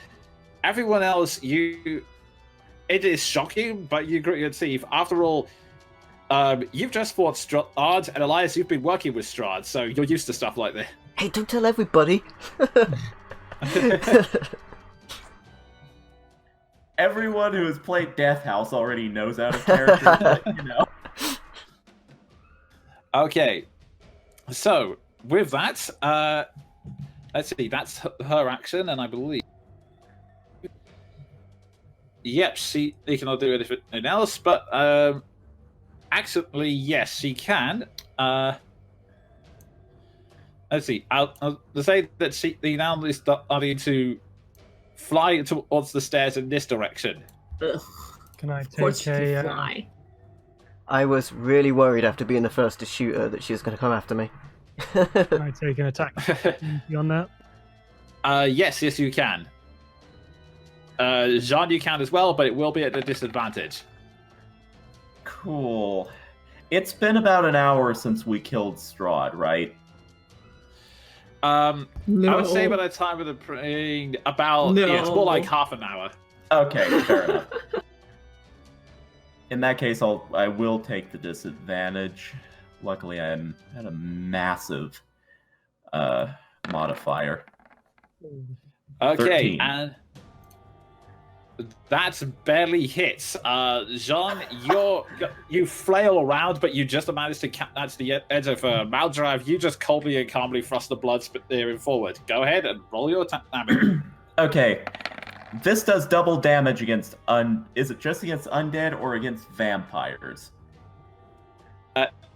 Everyone else, it is shocking, but you grit your teeth. After all, you've just fought Strahd, and Elias, you've been working with Strahd, so you're used to stuff like this. Hey, don't tell everybody! Everyone who has played Death House already knows out of character, but, you know. Okay, so with that, let's see, that's her action, and I believe, yep, she cannot do anything else, but actually, yes, she can. Let's see, I'll say that they now is starting to fly towards the stairs in this direction. Ugh. Can I Of course take you a? can fly. I was really worried after being the first to shoot her that she was going to come after me. Can I take an attack on that? Yes, you can. Jean, you can as well, but it will be at a disadvantage. Cool. It's been about an hour since we killed Strahd, right? I No. would say by the time of the praying, about No. yeah, it's more like half an hour. Okay, fair enough. In that case, I will take the disadvantage. Luckily, I'm at a massive modifier. Okay, 13. and that barely hits. Jean, you flail around, but you just managed to catch the edge of Maldrav. You just coldly and calmly thrust the blood spearing forward. Go ahead and roll your damage. Okay, this does double damage against Is it just against undead or against vampires?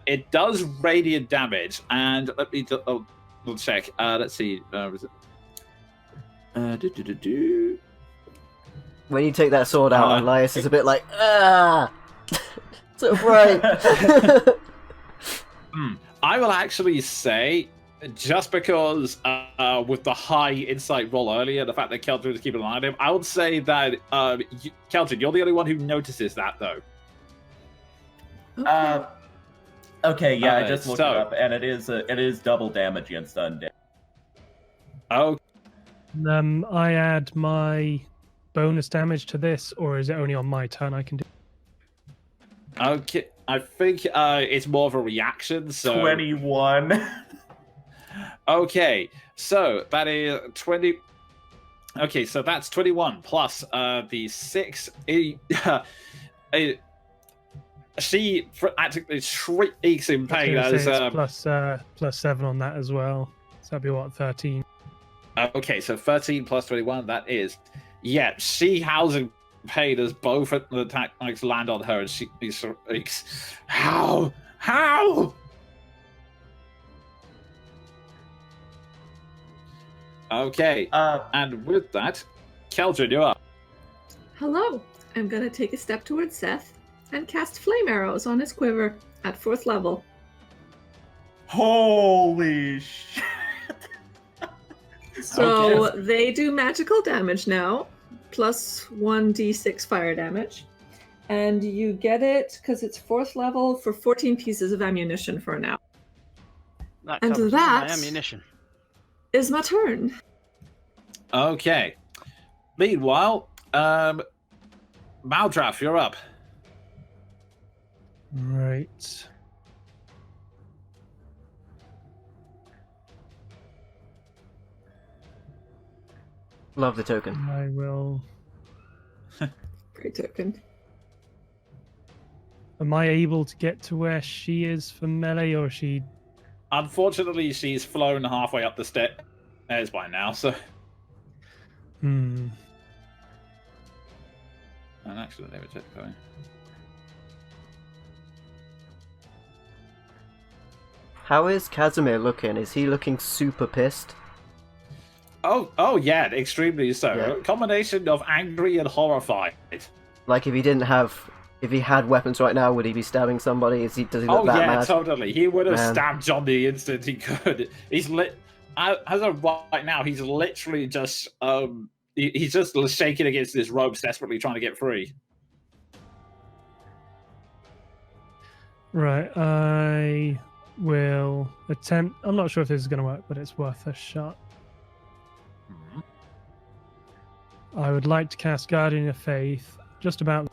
It does radiant damage, and let me we'll check. Let's see. Was it? When you take that sword out, Elias is a bit like, so bright. I will actually say, just because with the high insight roll earlier, the fact that Keldrin is keeping an eye on him, I would say that Keldrin, you're the only one who notices that, though. Okay, yeah, I just looked so- it up, and it is double damage against undead. Oh, I add my bonus damage to this, or is it only on my turn I can do? okay. I think it's more of a reaction. So 21. Okay, so that is 20. Okay, so that's 21 plus the 6. She practically shrieks in pain as. Plus 7 on that as well. So that'd be what, 13? Okay, so 13 plus 21, that is. Yeah, she howls in pain as both of the attacks land on her, and she shrieks, How? How? Okay, and with that, Keldrin, you're up. Hello. I'm gonna take a step towards Seth and cast flame arrows on his quiver at 4th level. Holy shit. So they do magical damage now, plus 1d6 fire damage. And you get it, because it's 4th level, for 14 pieces of ammunition for an hour. That And covers that- my ammunition. Is my turn. Okay. Meanwhile, Maldraff, you're up. Right. Love the token. I will. Great token. Am I able to get to where she is for melee, or is she? Unfortunately, she's flown halfway up the stairs by now, so. Hmm. And actually, they were just going. How is Casimir looking? Is he looking super pissed? Oh yeah, extremely so. Yeah. A combination of angry and horrified. Like if he had weapons right now, would he be stabbing somebody? Does he look Oh that yeah, mad? totally. He would have Man. stabbed John the instant he could. He's as of right now, he's literally just he's just shaking against his ropes, desperately trying to get free. Right. I will attempt. I'm not sure if this is going to work, but it's worth a shot. I would like to cast Guardian of Faith just about.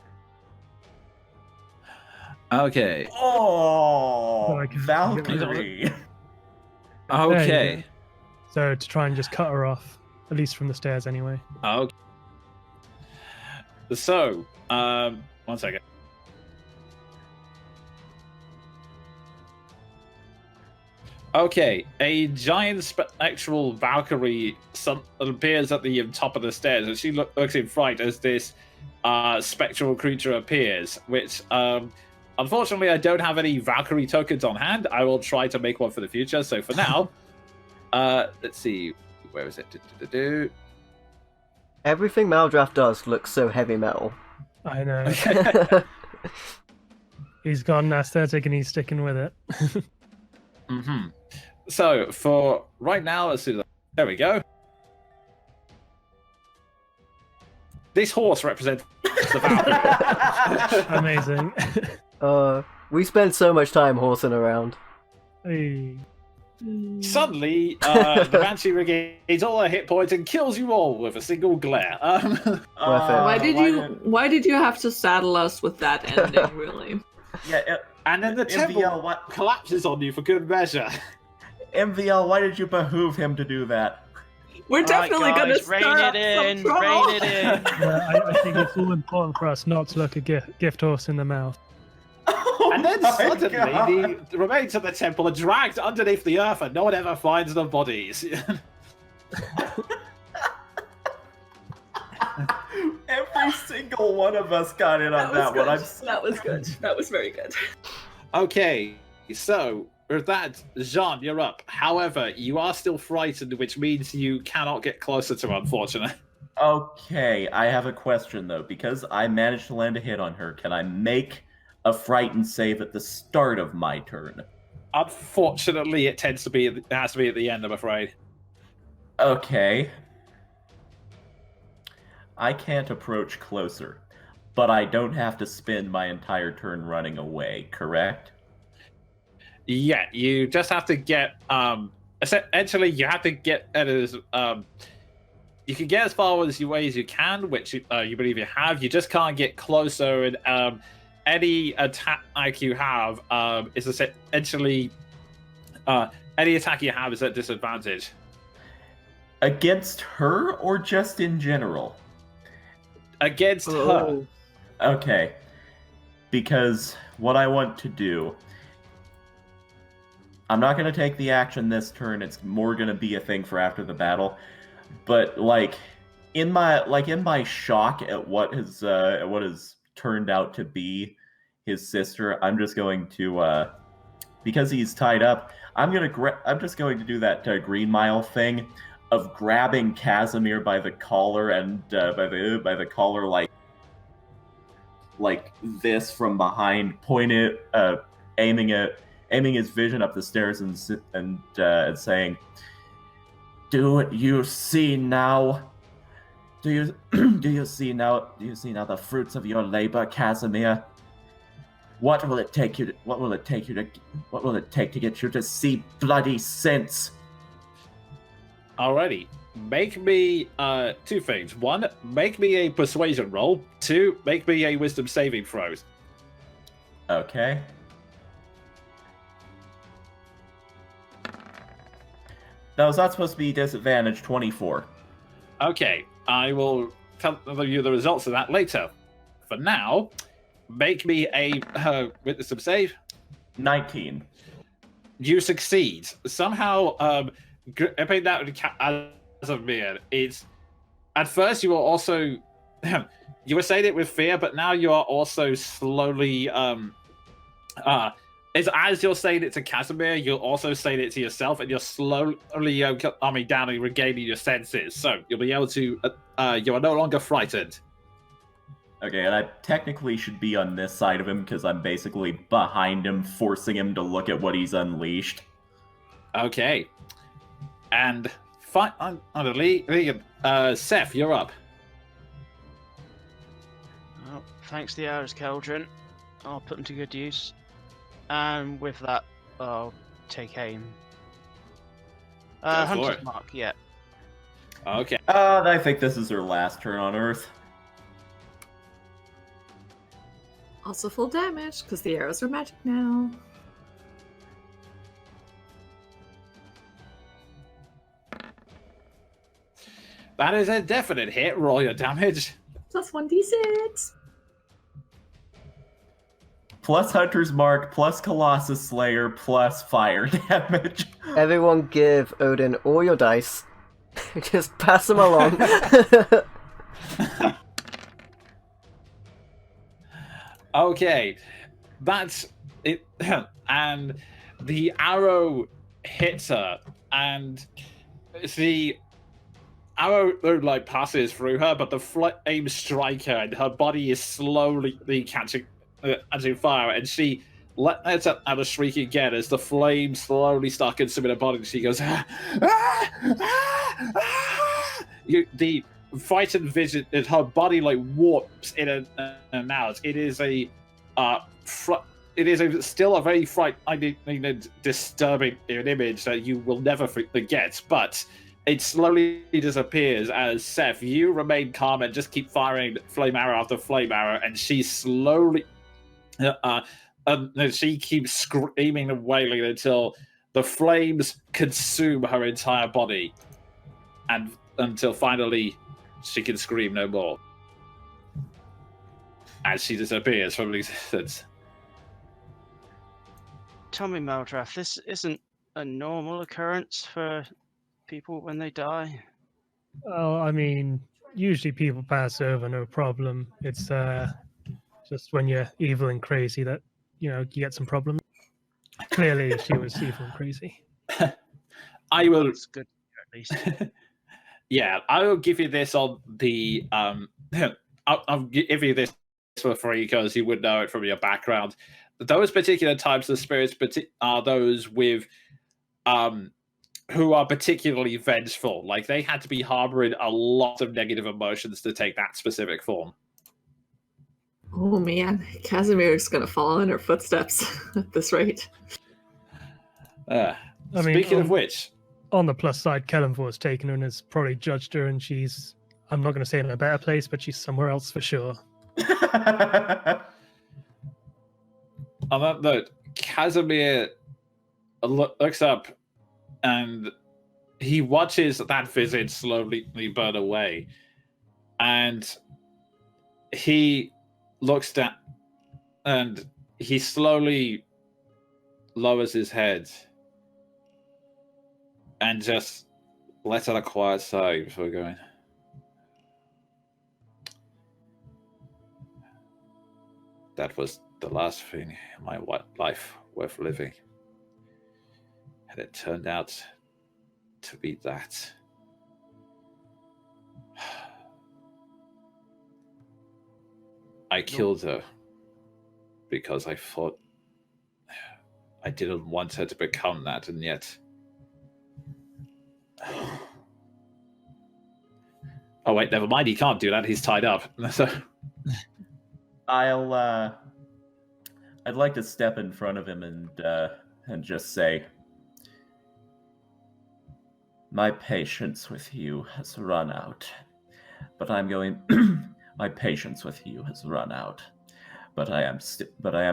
Okay. Oh, Well, I can- Valkyrie. Okay. So to try and just cut her off, at least from the stairs anyway. Okay. So, 1 second. Okay, a giant spectral Valkyrie appears at the top of the stairs, and she looks in fright as this spectral creature appears, which, unfortunately, I don't have any Valkyrie tokens on hand. I will try to make one for the future, so for now, let's see, where is it? Everything Maldrath does looks so heavy metal. I know. He's got an aesthetic and he's sticking with it. Mm-hmm. So for right now, let's do that. There we go. This horse represents the Valkyrie. Amazing. We spend so much time horsing around. Hey. Suddenly, the Banshee regains all her hit points and kills you all with a single glare. Why did you have to saddle us with that ending, really? Yeah, and then the temple collapses on you for good measure. MVL, why did you behoove him to do that? We're definitely All right, gonna guys, rein start it in, some trouble. rein it in. Yeah, I think it's all important for us not to look a gift horse in the mouth. Oh And then my suddenly, God. the remains of the temple are dragged underneath the earth, and no one ever finds the bodies. Every single one of us got in on that one. That was good. That was very good. Okay, so with that, Jean, you're up. However, you are still frightened, which means you cannot get closer to her, unfortunately. Okay, I have a question though. Because I managed to land a hit on her, can I make a frightened save at the start of my turn? Unfortunately, it has to be at the end, I'm afraid. Okay. I can't approach closer, but I don't have to spend my entire turn running away, correct? Yeah, you just have to get essentially you have to get as you can get as far as you can, which you believe you have. You just can't get closer, and any attack you have is essentially any attack you have is at disadvantage. Against her or just in general? Against her. Okay. Because what I want to do, I'm not going to take the action this turn. It's more going to be a thing for after the battle. But in my shock at what has turned out to be his sister, I'm just going to because he's tied up, I'm just going to do that Green Mile thing of grabbing Casimir by the collar and by the collar like this from behind, aiming his vision up the stairs and saying, "Do you see now? Do you see now the fruits of your labor, Casimir? What will it take to get you to see bloody sense?" Alrighty. Make me two things. One, make me a persuasion roll. Two, make me a wisdom saving throw. Okay. Now, is that supposed to be disadvantage 24? Okay, I will tell you the results of that later. For now, make me a wisdom save. 19. You succeed. Somehow, gripping that as a man, it's at first you were also you were saying it with fear, but now you are also slowly it's as you're saying it to Casimir, you're also saying it to yourself, and you're slowly calming down and regaining your senses. So you'll be able to you are no longer frightened. Okay, and I technically should be on this side of him because I'm basically behind him, forcing him to look at what he's unleashed. Okay. And finally, Seth, you're up. Well, thanks to the Hours Cauldron, I'll put them to good use. And with that, I'll take aim. Go for Hunter's it. Mark, yeah. Okay. I think this is her last turn on Earth. Also full damage, because the arrows are magic now. That is a definite hit. Roll your damage. Plus 1d6. Plus Hunter's Mark, plus Colossus Slayer, plus fire damage. Everyone give Odin all your dice. Just pass them along. Okay, that's it. And the arrow hits her, and arrow like passes through her, but the flame strike her, and her body is slowly catching fire, and she lets out a shriek again as the flames slowly start consuming her body. And she goes, the frightened vision, her body like warps in and out. It is still a very frightening, disturbing image that you will never forget, but it slowly disappears as Seth, you remain calm and just keep firing flame arrow after flame arrow, and she slowly she keeps screaming and wailing until the flames consume her entire body, and until finally she can scream no more as she disappears from existence. Tell me, Maldrath, this isn't a normal occurrence for people when they die? Well, I mean, usually people pass over, no problem. It's just when you're evil and crazy that, you get some problems. Clearly, she was evil and crazy. I will. It's good, at least. Yeah, I will give you this on the. I'll give you this for free because you would know it from your background. Those particular types of spirits are those with, who are particularly vengeful. Like they had to be harboring a lot of negative emotions to take that specific form. Oh man, Casimir's gonna follow in her footsteps at this rate. Speaking of which, on the plus side, Kellenvor's taken her and has probably judged her, and she's, I'm not going to say in a better place, but she's somewhere else for sure. On that note, Casimir looks up and he watches that visage slowly burn away, and he looks down and he slowly lowers his head and just lets out a quiet sigh before going, that was the last thing in my life worth living. And it turned out to be that. I killed her because I thought I didn't want her to become that, and yet... Oh wait, never mind, he can't do that, he's tied up. So... I'd like to step in front of him and just say, my patience with you has run out, but I'm going. My patience with you has run out, but I am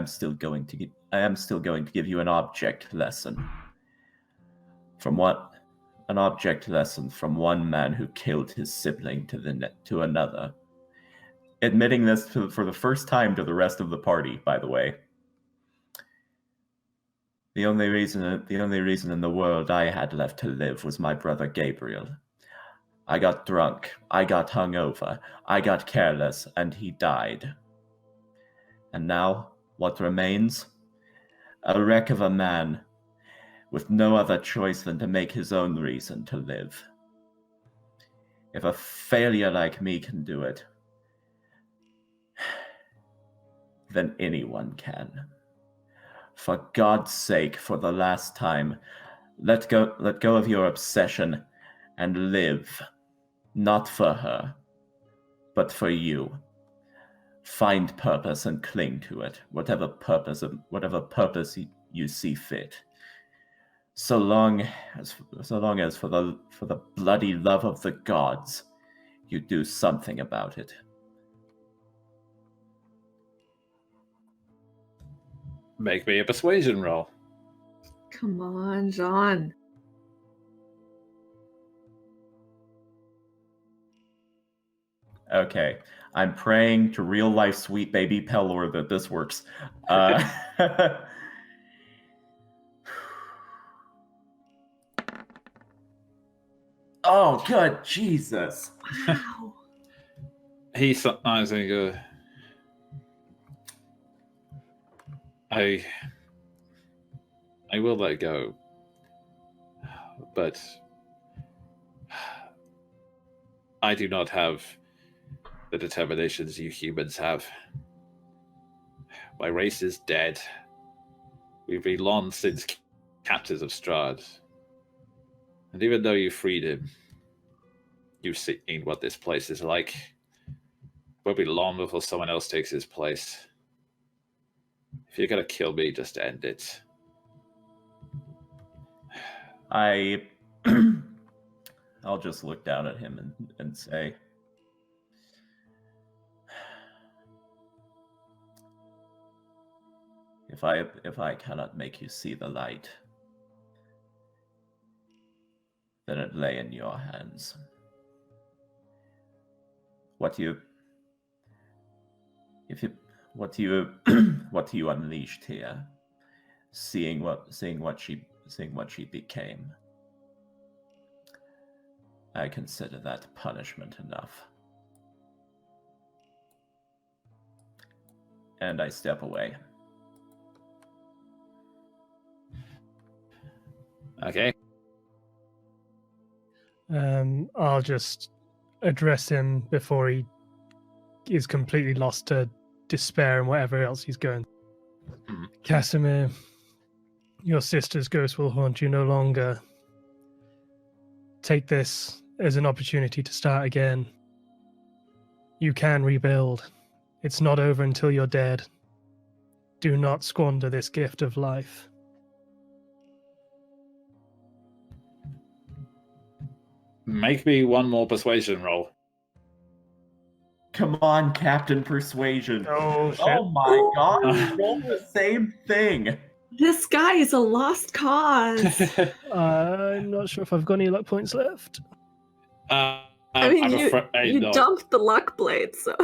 still going to give you an object lesson. An object lesson from one man who killed his sibling to another. Admitting this for the first time to the rest of the party, by the way. The only reason in the world I had left to live was my brother Gabriel. I got drunk, I got hungover, I got careless, and he died. And now, what remains? A wreck of a man with no other choice than to make his own reason to live. If a failure like me can do it, then anyone can. For God's sake, for the last time, let go of your obsession and live, not for her, but for you. Find purpose and cling to it, whatever purpose you see fit. So long as for the bloody love of the gods, you do something about it. Make me a persuasion roll. Come on, John. Okay, I'm praying to real life sweet baby Pelor that this works. Oh, good Jesus! Wow. He's something good. I will let go, but I do not have the determinations you humans have. My race is dead. We've been long since captives of Strahd. And even though you freed him, you've seen what this place is like. It will be long before someone else takes his place. If you're gonna kill me, just end it. I'll just look down at him and say, if I cannot make you see the light, then it lay in your hands. What you unleashed here, seeing what she became, I consider that punishment enough. And I step away. Okay. I'll just address him before he is completely lost to despair and whatever else he's going. Casimir, your sister's ghost will haunt you no longer. Take this as an opportunity to start again. You can rebuild. It's not over until you're dead. Do not squander this gift of life. Make me one more persuasion roll. Come on, Captain Persuasion. Oh, shit. Oh my god, you rolled the same thing. This guy is a lost cause. I'm not sure if I've got any luck points left. I mean, you not. dumped the luck blade, so.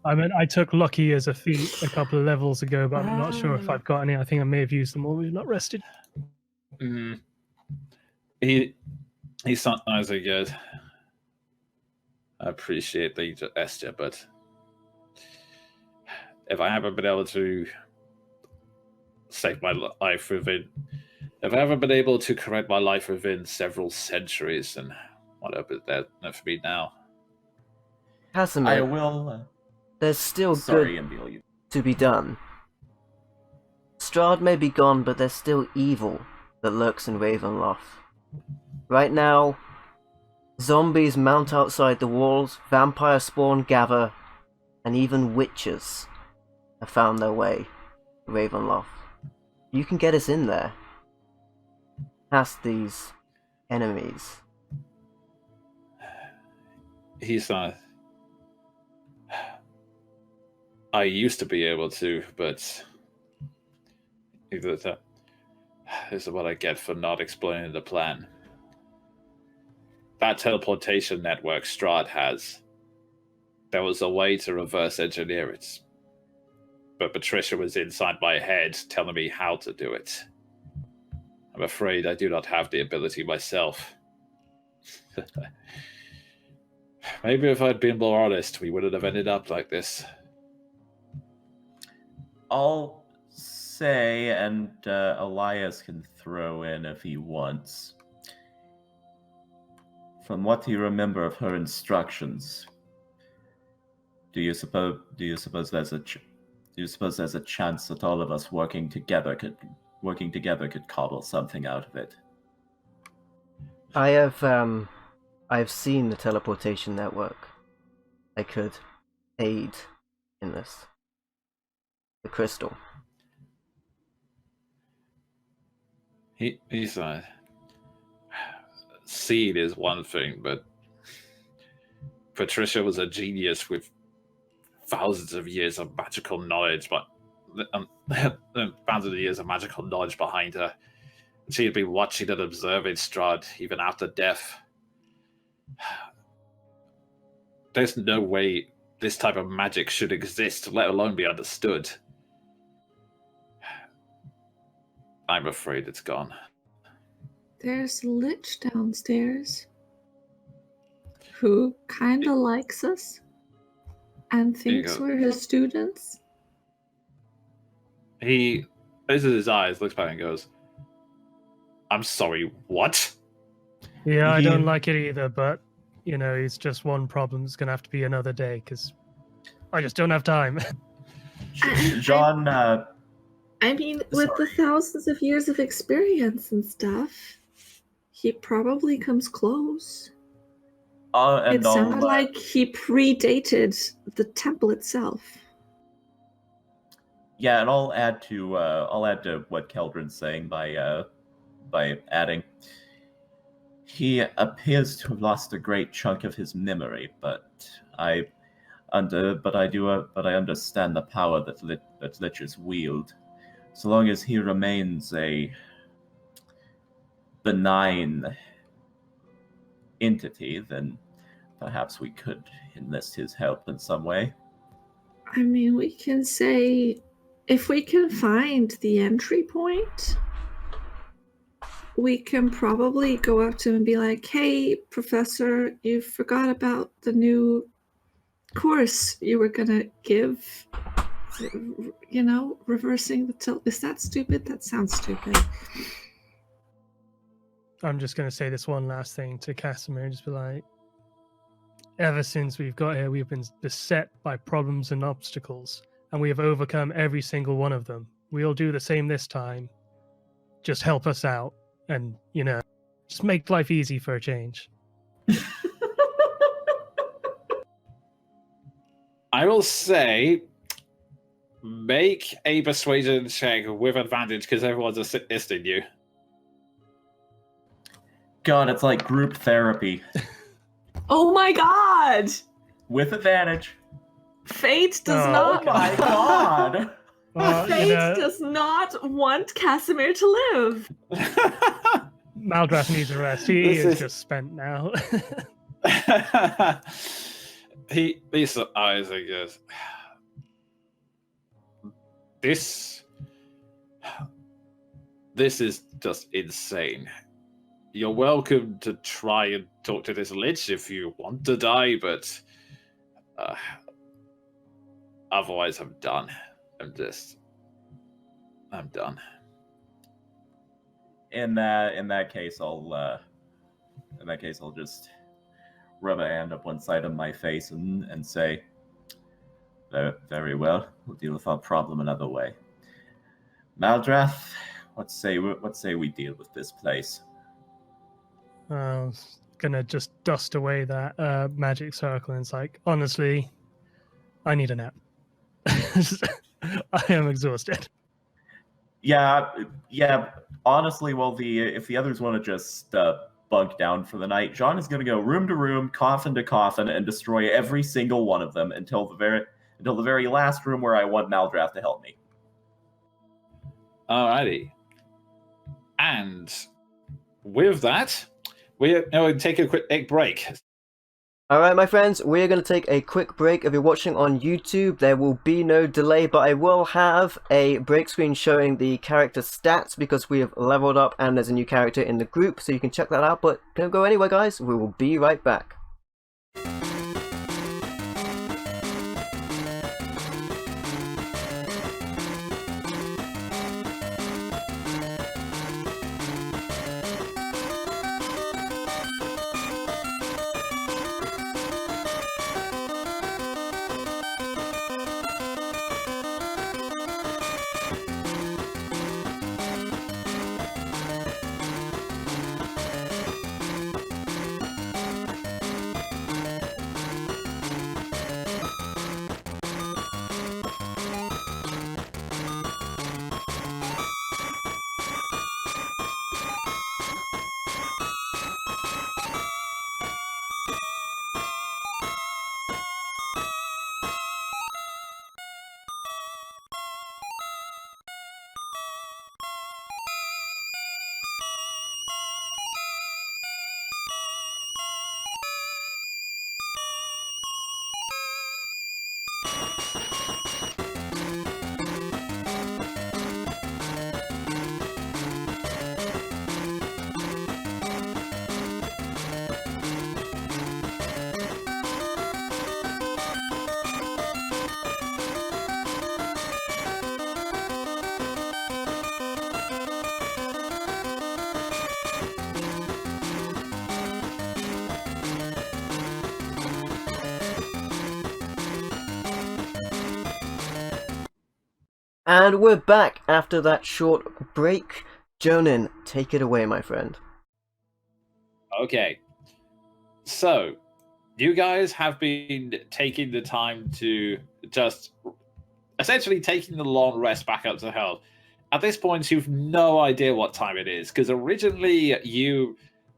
I mean, I took lucky as a feat a couple of levels ago, but I'm not sure if I've got any. I think I may have used them all. We've not rested. He's not nice or good. I appreciate the gesture, but if I haven't been able to save my life within, if I haven't been able to correct my life within several centuries, then what hope is there for me now? Casimir, I will. there's still Sorry, good Emil. to be done. Strahd may be gone, but there's still evil that lurks in Ravenloft. Right now, zombies mount outside the walls, vampire spawn gather, and even witches have found their way to Ravenloft. You can get us in there, past these enemies. He's not. I used to be able to, but this is what I get for not explaining the plan. That teleportation network Strahd has, there was a way to reverse engineer it. But Patricia was inside my head telling me how to do it. I'm afraid I do not have the ability myself. Maybe if I'd been more honest, we wouldn't have ended up like this. I'll say, and Elias can throw in if he wants. From what you remember of her instructions, do you suppose there's a chance that all of us working together could cobble something out of it? I've seen the teleportation network. I could aid in this. The crystal. He's not. Seed is one thing, but Patricia was a genius with thousands of years of magical knowledge, but thousands of years of magical knowledge behind her. She had been watching and observing Strahd even after death. There's no way this type of magic should exist, let alone be understood. I'm afraid it's gone. There's Lich downstairs who kind of likes us and thinks we're his students. He raises his eyes, looks back and goes, I'm sorry, what? Yeah, I don't like it either, but you know, it's just one problem. It's going to have to be another day because I just don't have time. John, I mean, with the thousands of years of experience and stuff, he probably comes close. and It sounded like he predated the temple itself. yeah, and I'll add to what Keldrin's saying by adding, he appears to have lost a great chunk of his memory, but I understand the power that lichers wield. So long as he remains a benign entity, then perhaps we could enlist his help in some way. I mean, we can say, if we can find the entry point, we can probably go up to him and be like, hey, Professor, you forgot about the new course you were going to give. You know, reversing the tilt. Is that stupid? That sounds stupid. I'm just going to say this one last thing to Casimir. Just be like, ever since we've got here, we've been beset by problems and obstacles, and we have overcome every single one of them. We'll do the same this time. Just help us out, and, you know, just make life easy for a change. I will say, make a persuasion check with advantage because everyone's assisting you. God, it's like group therapy. Oh my god! With advantage. Fate does Oh not. my god! Fate does not want Casimir to live. Maldrath needs a rest. He is just spent now. He eyes, I guess. This is just insane. You're welcome to try and talk to this lich if you want to die, but otherwise I'm done. I'm done. In that case, I'll just rub a hand up one side of my face and say, very well, we'll deal with our problem another way. Maldrath, what say we deal with this place? I was gonna just dust away that magic circle, and it's like, honestly, I need a nap. I am exhausted. Yeah. Honestly, well, if the others want to just bunk down for the night, John is going to go room to room, coffin to coffin, and destroy every single one of them until the very last room where I want Maldrath to help me. Alrighty. And with that, we're going to take a quick break. Alright, my friends, we're going to take a quick break. If you're watching on YouTube, there will be no delay, but I will have a break screen showing the character stats because we have leveled up and there's a new character in the group, so you can check that out. But don't go anywhere, guys. We will be right back. And we're back after that short break. Jonan, take it away, my friend. Okay. So, you guys have been taking the time to just essentially taking the long rest back up to health. At this point, you've no idea what time it is because originally you,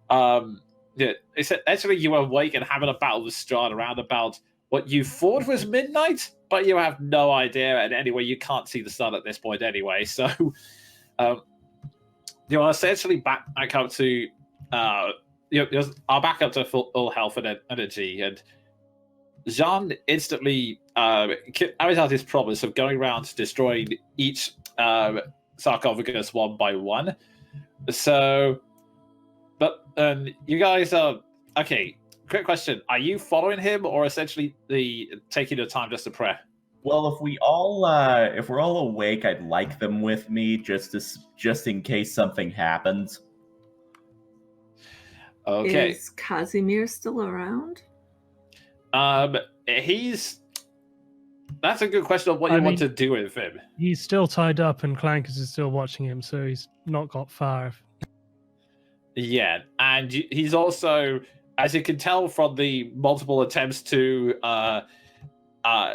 actually you were awake and having a battle with Strahd around about what you thought was midnight, but you have no idea. And anyway, you can't see the sun at this point anyway. So, you are essentially back up to you are back up to full health and energy, and Jean instantly carries out his promise of going around destroying each sarcophagus one by one. So, but you guys are okay. Quick question: are you following him, or essentially taking the time just to pray? Well, if we're all awake, I'd like them with me just in case something happens. Okay. Is Casimir still around? That's a good question of what you want to do with him. He's still tied up, and Clankers is still watching him, so he's not got far. Yeah, and he's also, as you can tell from the multiple attempts to try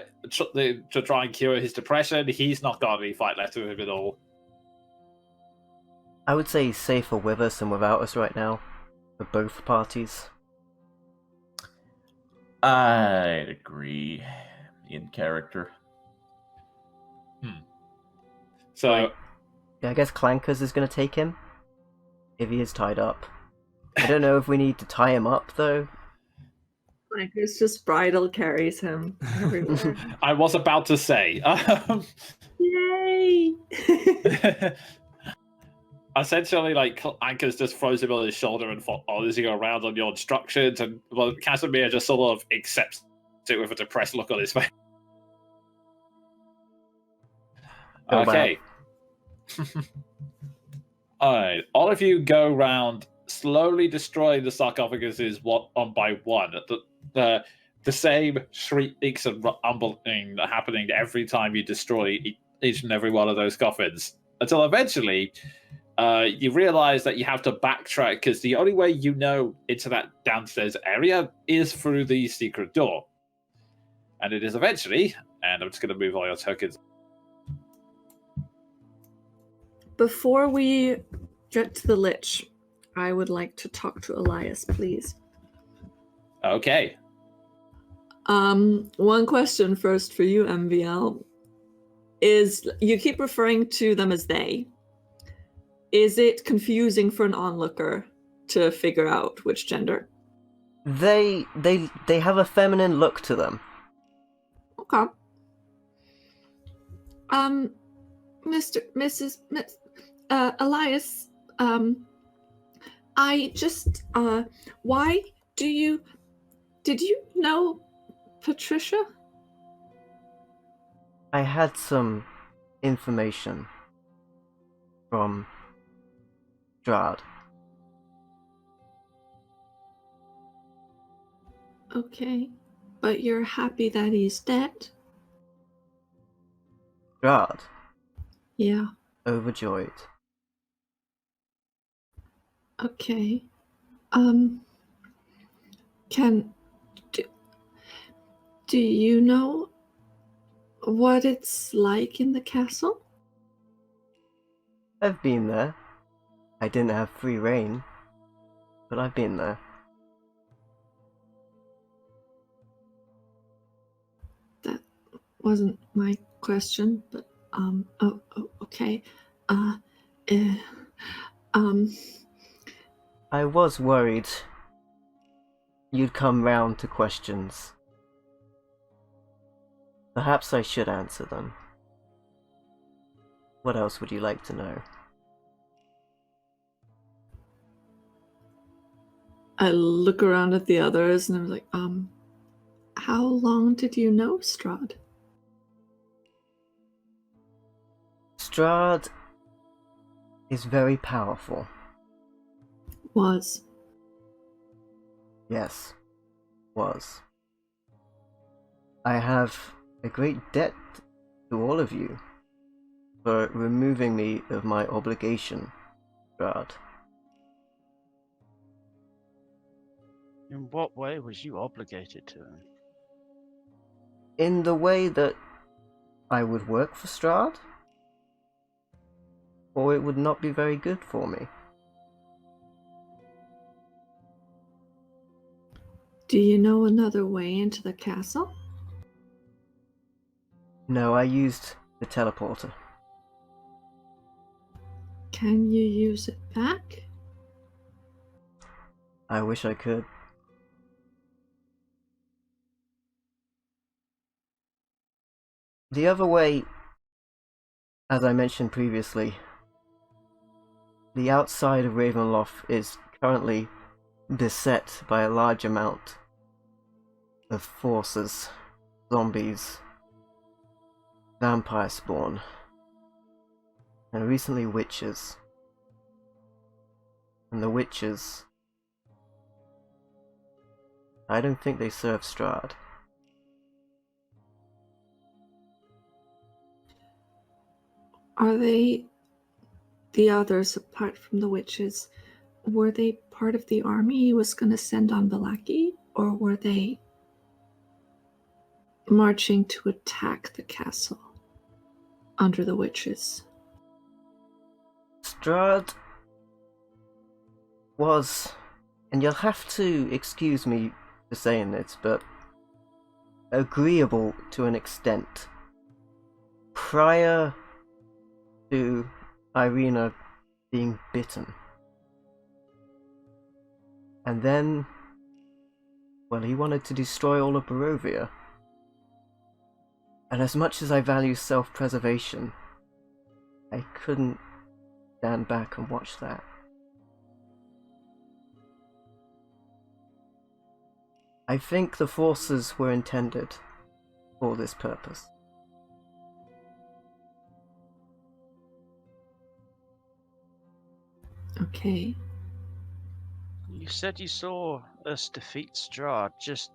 and cure his depression, he's not got any fight left in him at all. I would say he's safer with us than without us right now, for both parties. I'd agree. In character. So, yeah, I guess Clankers is going to take him if he is tied up. I don't know if we need to tie him up though. Like it's just bridal carries him everywhere. I was about to say. Yay! Essentially, like Anchors just throws him on his shoulder and follows you around on your instructions, and well, Casimir just sort of accepts it with a depressed look on his face. Okay. Alright, all of you go round, slowly destroying the sarcophaguses one by one. The same shrieks and rumbling happening every time you destroy each and every one of those coffins. Until eventually, you realize that you have to backtrack because the only way you know into that downstairs area is through the secret door. And it is eventually, and I'm just going to move all your tokens. Before we get to the Lich, I would like to talk to Elias, please. Okay. One question first for you, MVL. Is you keep referring to them as they. Is it confusing for an onlooker to figure out which gender? They have a feminine look to them. Okay. Elias, I just, why did you know Patricia? I had some information from Strahd. Okay, but you're happy that he's dead? Strahd, Yeah. overjoyed. Okay. Do you know what it's like in the castle? I've been there. I didn't have free reign, but I've been there. That wasn't my question, but okay. I was worried you'd come round to questions. Perhaps I should answer them. What else would you like to know? I look around at the others and I'm like, how long did you know Strahd? Strahd is very powerful. Was. Yes, was. I have a great debt to all of you. for removing me of my obligation, Strahd. In what way was you obligated to him? In the way that I would work for Strahd, or it would not be very good for me. Do you know another way into the castle? No, I used the teleporter. Can you use it back? I wish I could. The other way, as I mentioned previously, the outside of Ravenloft is currently beset by a large amount of forces, zombies, vampire spawn, and recently witches. And the witches, I don't think they serve Strahd. Are they the others, apart from the witches, were they part of the army he was going to send on Balaki, or were they marching to attack the castle under the witches? Strahd was, and you'll have to excuse me for saying this, but agreeable to an extent. Prior to Irina being bitten. And then, well, he wanted to destroy all of Barovia. And as much as I value self-preservation, I couldn't stand back and watch that. I think the forces were intended for this purpose. Okay. You said you saw us defeat Strahd. Just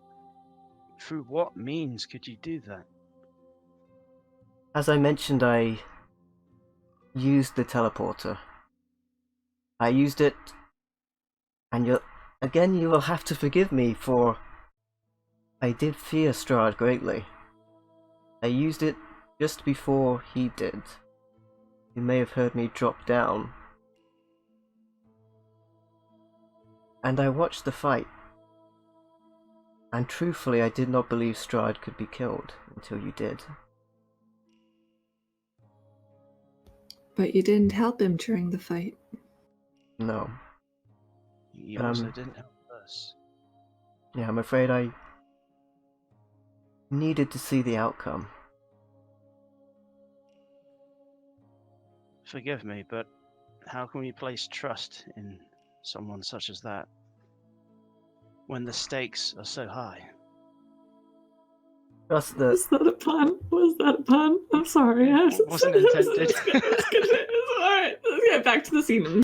through what means could you do that? As I mentioned, I used the teleporter. I used it, and you will have to forgive me for I did fear Strahd greatly. I used it just before he did. You may have heard me drop down. And I watched the fight. And truthfully, I did not believe Strahd could be killed until you did. But you didn't help him during the fight. No. You also didn't help us. Yeah, I'm afraid I needed to see the outcome. Forgive me, but how can we place trust in someone such as that when the stakes are so high? Trust that Was that a pun? Was that a pun? I'm sorry. It wasn't intended. Alright, let's get back to the scene.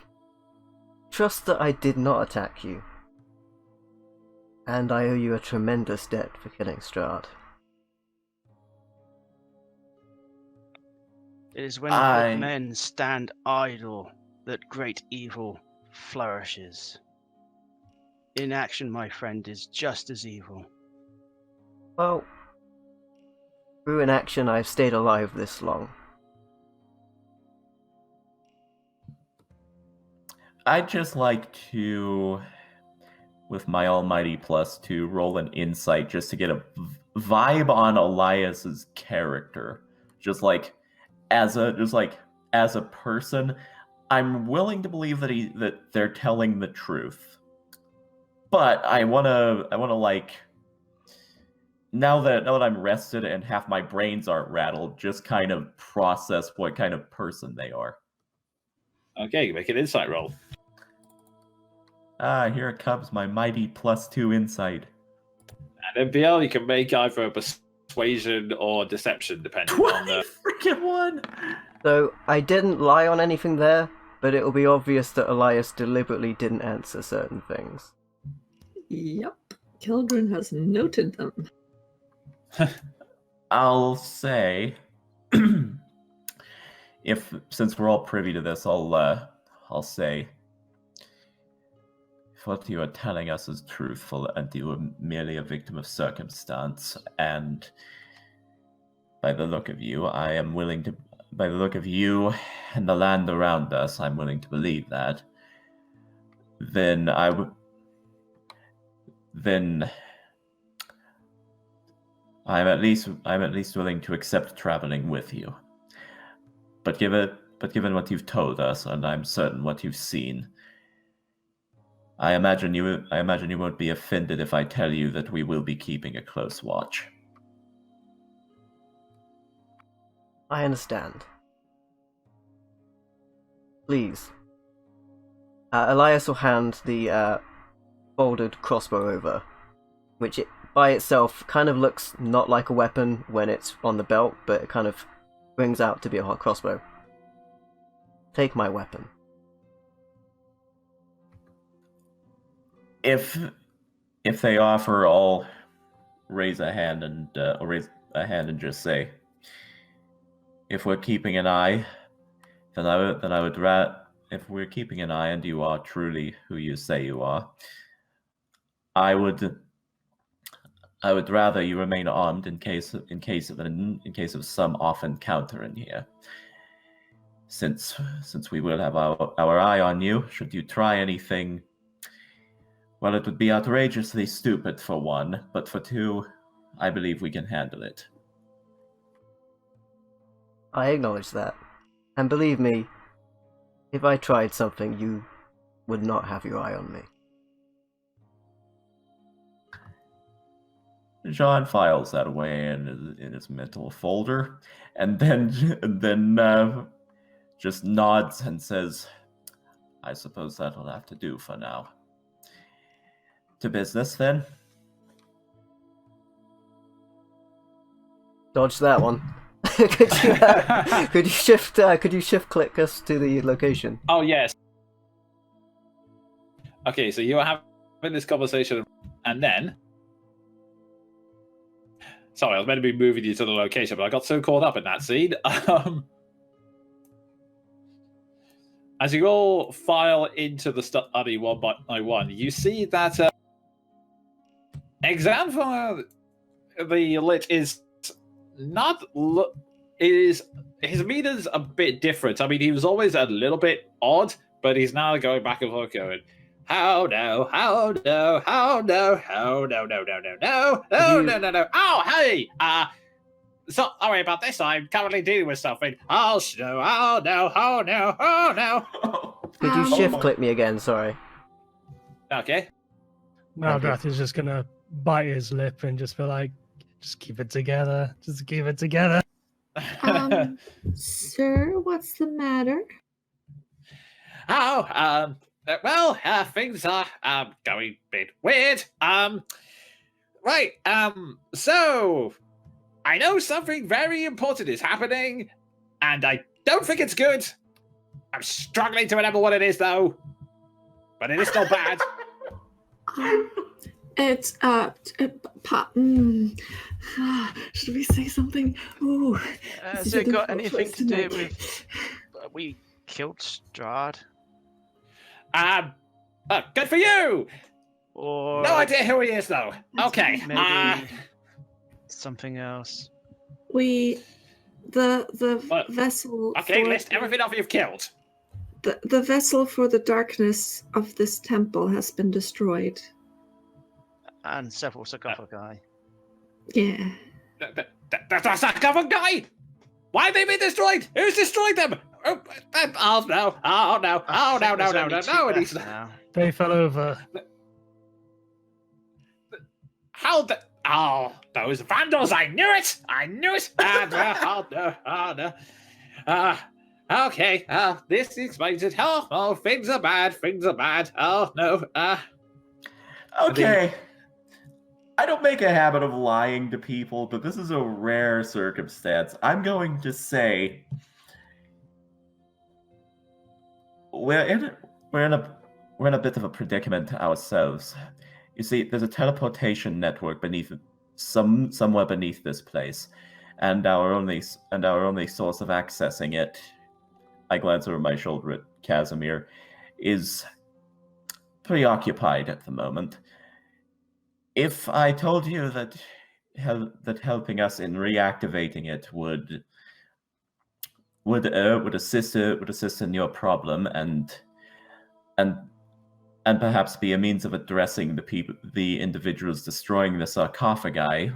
Trust that I did not attack you. And I owe you a tremendous debt for killing Strahd. It is when good men stand idle that great evil flourishes. Inaction, my friend, is just as evil. Well, through inaction I've stayed alive this long. I'd just like to, with my almighty +2, roll an insight just to get a vibe on Elias's character. As a person, I'm willing to believe that they're telling the truth. But I wanna now that I'm rested and half my brains aren't rattled, just kind of process what kind of person they are. Okay, make an insight roll. Here it comes, my mighty +2 insight. And MPL, you can make either a persuasion or deception, depending on the freaking one. So I didn't lie on anything there, but it'll be obvious that Elias deliberately didn't answer certain things. Yep. Kildren has noted them. I'll say since we're all privy to this, I'll say, if what you are telling us is truthful and you are merely a victim of circumstance, and by the look of you, by the look of you and the land around us, I'm willing to believe that, then I'm at least willing to accept traveling with you. But given what you've told us, and I'm certain what you've seen, I imagine you won't be offended if I tell you that we will be keeping a close watch. I understand. Please. Elias will hand the folded crossbow over, which by itself kind of looks not like a weapon when it's on the belt, but it kind of brings out to be a hot crossbow. Take my weapon. If they offer, I'll raise a hand and just say, if we're keeping an eye, then I would rather, if we're keeping an eye and you are truly who you say you are, I would rather you remain armed in case of some off encounter in here. Since we will have our eye on you, should you try anything, well, it would be outrageously stupid for one, but for two, I believe we can handle it. I acknowledge that. And believe me, if I tried something, you would not have your eye on me. John files that away in his mental folder, and then just nods and says, I suppose that'll have to do for now. To business, then? Dodge that one. Could you shift click us to the location? Oh, yes. Okay, so you are having this conversation, and then... Sorry, I was meant to be moving you to the location, but I got so caught up in that scene. As you all file into the study one by one, you see that exam for the lit is not... his meter's a bit different. I mean, he was always a little bit odd, but he's now going back and forth going, how no, no. Oh, hey! Sorry about this. I'm currently dealing with something. Oh no. Could you shift click me again? Sorry. Okay. Maldrath is just gonna bite his lip and just be like, just keep it together. Just keep it together. Sir, what's the matter? Oh, well, things are going a bit weird. Right, so I know something very important is happening, and I don't think it's good. I'm struggling to remember what it is, though. But it is still bad. It's should we say something? Ooh. Has it got anything to do with we killed Strahd? Good for you. Or No idea who he is, though. Okay. maybe something else. The vessel. Okay, for list everything off you've killed. The vessel for the darkness of this temple has been destroyed. And several sarcophagi. Yeah. The sarcophagi? Why have they been destroyed? Who's destroyed them? Oh no. They fell over. How the... Oh, those vandals! I knew it! No. Okay. This explains it. Oh, things are bad. Oh, no. Okay. I don't make a habit of lying to people, but this is a rare circumstance. I'm going to say we're in a bit of a predicament ourselves. You see, there's a teleportation network somewhere beneath this place, and our only source of accessing it I glance over my shoulder at Casimir, is preoccupied at the moment. If I told you that helping us in reactivating it would assist in your problem and perhaps be a means of addressing the individuals destroying the sarcophagi,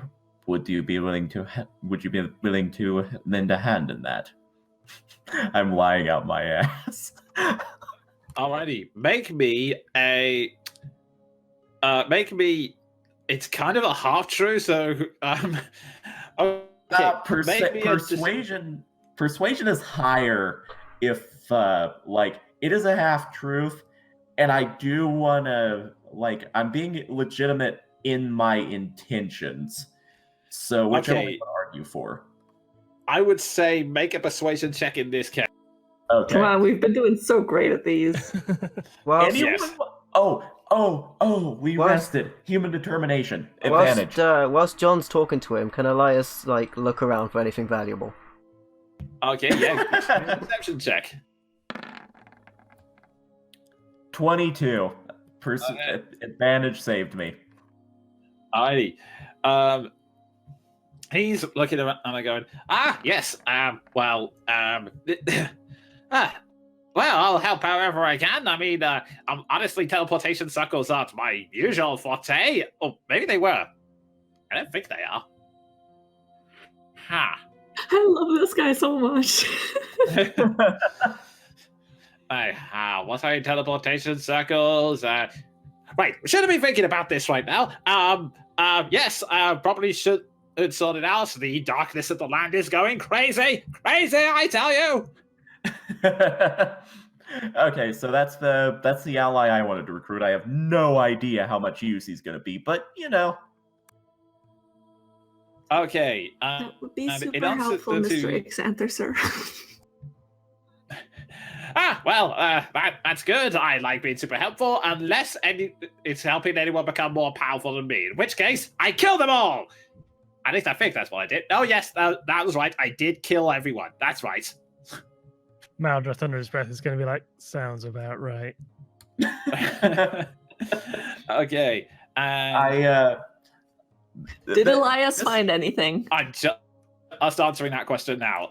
would you be willing to lend a hand in that? I'm lying out my ass. Alrighty, make me. It's kind of a half true, so okay. Persuasion is higher if it is a half truth, and I do want to I'm being legitimate in my intentions. So whichever one to argue for. I would say make a persuasion check in this case. Okay. Come on, we've been doing so great at these. Well, Yes. We rested. Human determination. Advantage. Whilst John's talking to him, can Elias look around for anything valuable? Okay, yeah. Perception check. 22. Advantage saved me. Alrighty. He's looking around and going, yes, well, I'll help however I can. I mean, honestly, teleportation circles aren't my usual forte. Or maybe they were. I don't think they are. I love this guy so much. What are teleportation circles? Right, we shouldn't be thinking about this right now. Yes, probably should sort it out. The darkness of the land is going crazy. Crazy, I tell you. Okay, so that's the ally I wanted to recruit. I have no idea how much use he's going to be, but Okay. That would be super helpful, Mr. Xanther, sir. That's good. I like being super helpful, unless it's helping anyone become more powerful than me. In which case, I kill them all. At least I think that's what I did. Oh yes, that was right. I did kill everyone. That's right. Maldroth under his breath is going to be like, sounds about right. Okay. Did Elias find anything? I'm just answering that question now.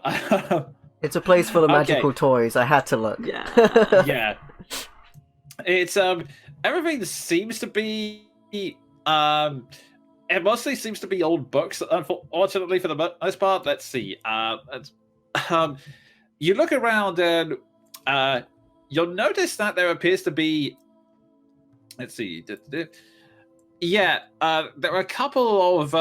It's a place full of magical toys. I had to look. Yeah. Yeah. It's everything seems to be it mostly seems to be old books, unfortunately, for the most part. Let's see. You look around and you'll notice that there appears to be. Let's see. Yeah, there are a couple of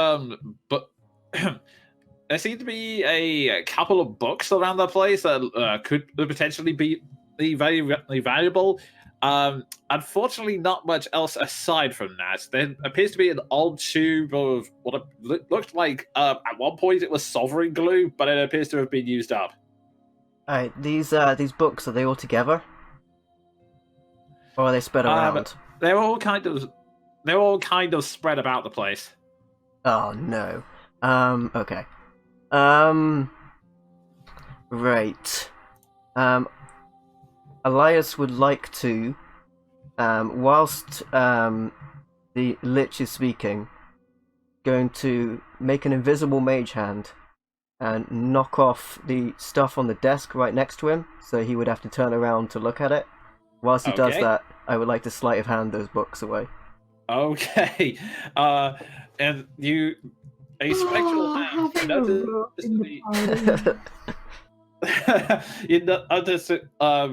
there seem to be a couple of books around the place that could potentially be very valuable. Unfortunately, not much else aside from that. There appears to be an old tube of what looked like at one point it was sovereign glue, but it appears to have been used up. Alright, these books, are they all together? Or are they spread around? They're all kind of spread about the place. Oh no. Okay. Right. Elias would like to, whilst the Lich is speaking, going to make an invisible mage hand and knock off the stuff on the desk right next to him, so he would have to turn around to look at it. Whilst he does that, I would like to sleight of hand those books away. Okay. And you... A spectral hand. You notice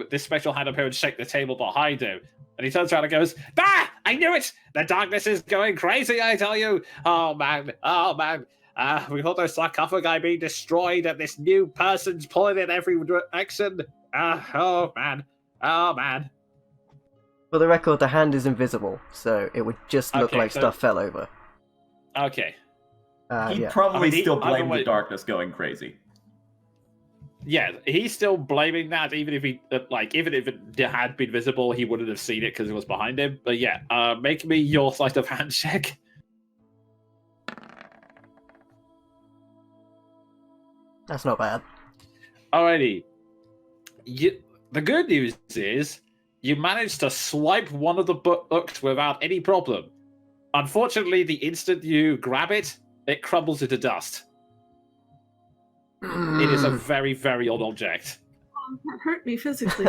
this spectral hand appear and shake the table behind him. And he turns around and goes, I knew it! The darkness is going crazy, I tell you! Oh, man. We thought those sarcophagi being destroyed and this new person's pulling in every direction. Oh, man. For the record, the hand is invisible, so it would just look like stuff fell over. Okay. He'd probably still blame the darkness going crazy. Yeah, he's still blaming that, even if it had been visible, he wouldn't have seen it because it was behind him. But yeah, make me your sleight of hand check. That's not bad. Alrighty. the good news is you managed to swipe one of the books without any problem. Unfortunately, the instant you grab it, it crumbles into dust. It is a very, very old object. That hurt me physically.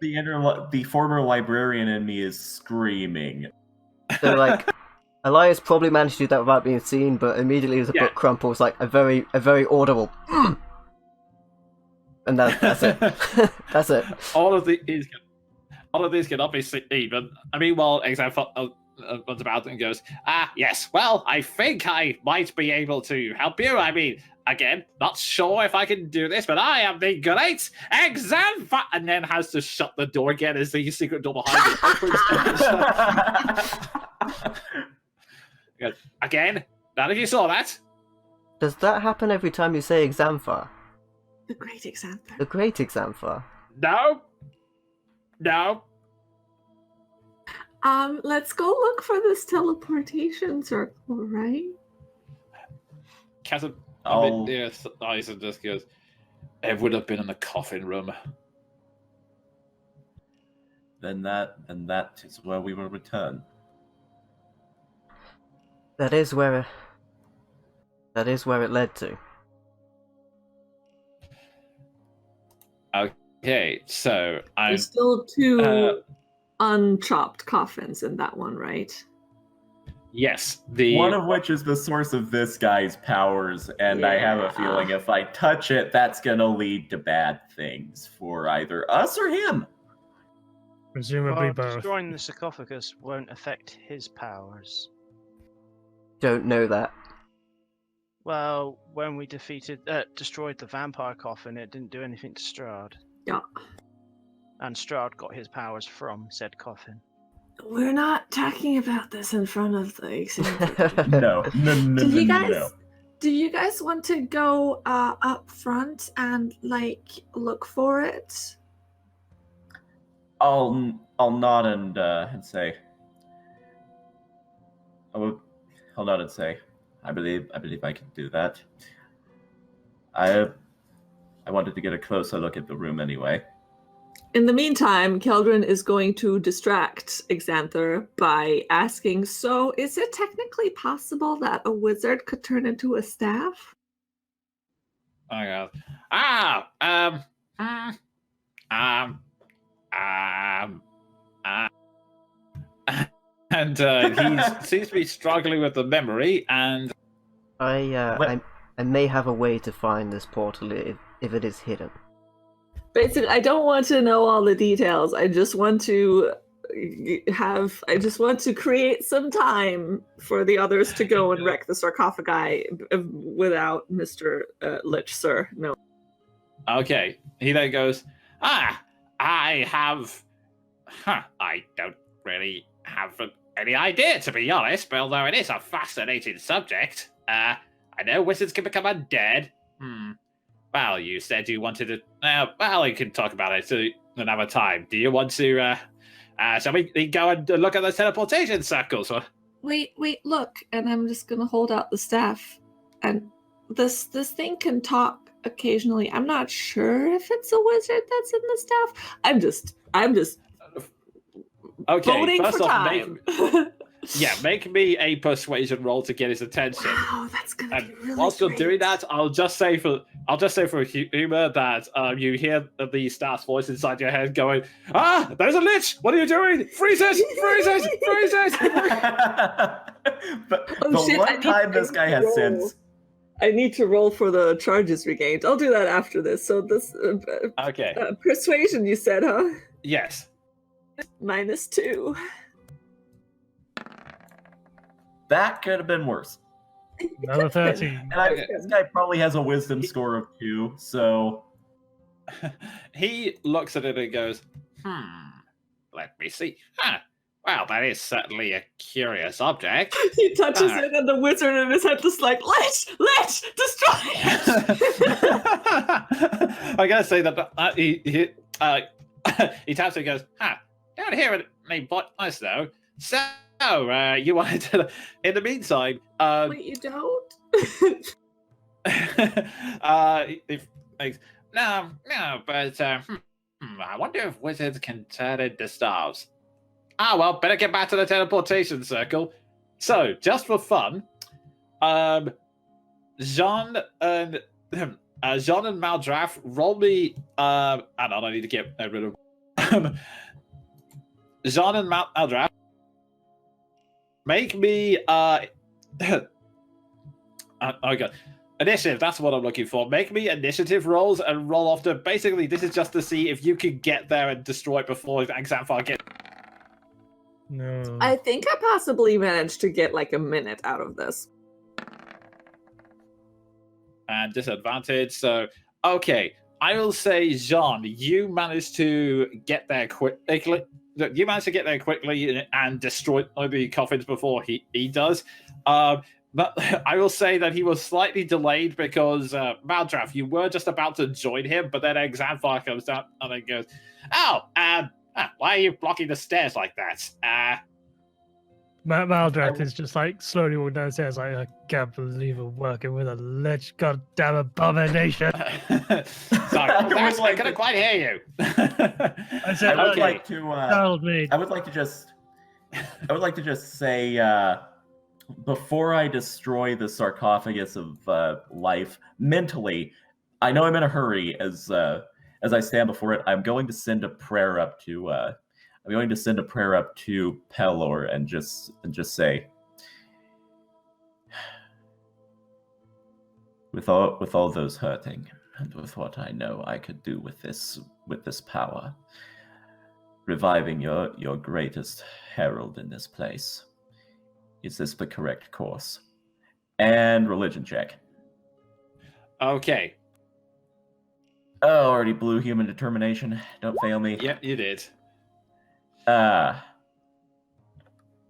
The former librarian in me is screaming. So, like, Elias probably managed to do that without being seen, but immediately as the book crumples, like a very audible. And that's it. That's it. All of these cannot be seen. But meanwhile, example runs about and goes, yes. Well, I think I might be able to help you. I mean, again, not sure if I can do this, but I am the great exam. And then has to shut the door again as the secret door behind it opens. Again, none of you saw that. Does that happen every time you say Examphar? The great Examphar. The great Examphar. No. Let's go look for this teleportation circle, right? Captain Oh. Isaac just goes, it would have been in the coffin room. Then that is where we will return. That is where it led to. Okay, so There's still two unchopped coffins in that one, right? Yes, one of which is the source of this guy's powers, and I have a feeling if I touch it, that's gonna lead to bad things for either us or him. Presumably both. Destroying the sarcophagus won't affect his powers. Don't know that. Well, when we destroyed the vampire coffin, it didn't do anything to Strahd. Yeah. And Strahd got his powers from said coffin. We're not talking about this in front of the exam. No. Do you guys want to go up front and look for it? I'll nod and say. I'll nod and say, I believe I can do that. I wanted to get a closer look at the room anyway. In the meantime, Keldrin is going to distract Exanther by asking, so is it technically possible that a wizard could turn into a staff? Oh my god. And he seems to be struggling with the memory, and I may have a way to find this portal if it is hidden. Basically, I don't want to know all the details. I just want to create some time for the others to go and wreck the sarcophagi without Mr. Lich, sir. No. Okay. He then goes, I don't really have any idea, to be honest, but although it is a fascinating subject, I know wizards can become undead. Well, you said you wanted to... well, we can talk about it another time. Do you want to... shall we go and look at the teleportation circles? Or... Wait, look. And I'm just going to hold out the staff. And this thing can talk occasionally. I'm not sure if it's a wizard that's in the staff. I'm just okay, voting first for off, time. make me a persuasion roll to get his attention. Wow, that's gonna be really whilst great. you're doing that, I'll just say for humor that you hear the staff's voice inside your head going, there's a lich! What are you doing? Freeze it! Freeze it! Freeze it! But the one time this guy has sense. I need to roll for the charges regained. I'll do that after this. So this okay. Persuasion, you said, huh? Yes. -2. That could have been worse. Another 13. And this guy probably has a wisdom score of 2, so... He looks at it and goes, let me see. Well, that is certainly a curious object. He touches it and the wizard in his head just like, Lich! Destroy it! I gotta say that he taps it and goes, don't hear it named nice though. So, you wanted to... In the meantime... Wait, you don't? No, but I wonder if wizards can turn into stars. Ah, well, better get back to the teleportation circle. So, just for fun, Jean and Maldraff, roll me. I need to get rid of. Jean and Maldraff, make me. Oh god. Initiative, that's what I'm looking for. Make me initiative rolls and roll off to. Basically, this is just to see if you can get there and destroy it before Xanthar gets. No. I think I possibly managed to get like a minute out of this. And disadvantage. So, okay, I will say, Jean, you managed to get there quickly. You managed to get there quickly and destroy the coffins before he does. But I will say that he was slightly delayed because Maldraff, you were just about to join him, but then Xanthar comes down and then goes, why are you blocking the stairs like that? Maldrath is just like slowly walking downstairs, like, I can't believe we're working with a lich goddamn abomination. Sorry, I couldn't quite hear you. I said, I would like to just say, before I destroy the sarcophagus of life, mentally, I know I'm in a hurry. As I stand before it, I'm going to send a prayer up to. I'm going to send a prayer up to Pelor and just say, with all those hurting, and with what I know I could do with this power, reviving your greatest herald in this place. Is this the correct course? And religion check. Okay. Oh, already blew human determination. Don't fail me. Yep, you did.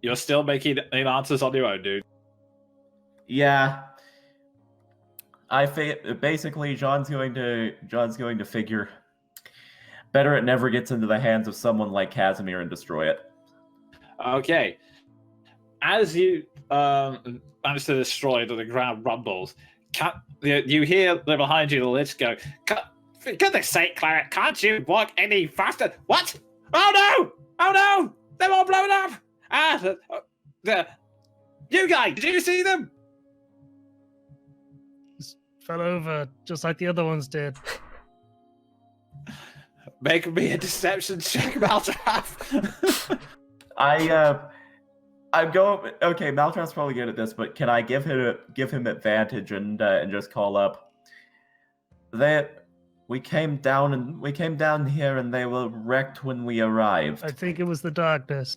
You're still making answers on your own, dude. Yeah. Basically, John's going to figure better it never gets into the hands of someone like Casimir and destroy it. Okay. As you manage to destroy it, the ground rumbles. You hear behind you the lich go, for goodness sake, Cleric, can't you walk any faster? What? Oh no! Oh no! They're all blown up! You guys, did you see them? Just fell over, just like the other ones did. Make me a deception check, Maldraff. I'm going. Okay, Maltra's probably good at this, but can I give him advantage and just call up? We came down here and they were wrecked when we arrived. I think it was the darkness.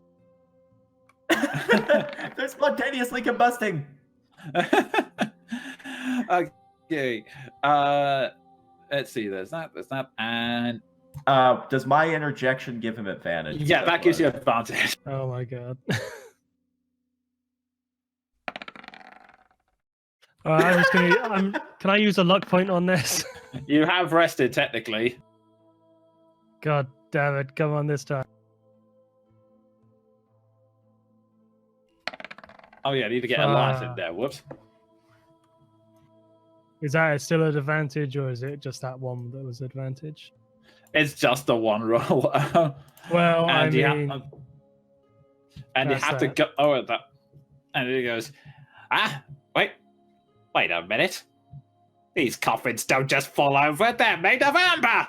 They're spontaneously combusting. Okay. Let's see. There's that, and does my interjection give him advantage? Yeah, that gives you advantage. Oh my god. Can I use a luck point on this? You have rested, technically. God damn it, come on this time. Oh yeah, I need to get a light in there, whoops. Is that still an advantage, or is it just that one that was advantage? It's just the one roll. Well, and you have to go over that. And he goes, wait a minute. These coffins don't just fall over, they're made of amber!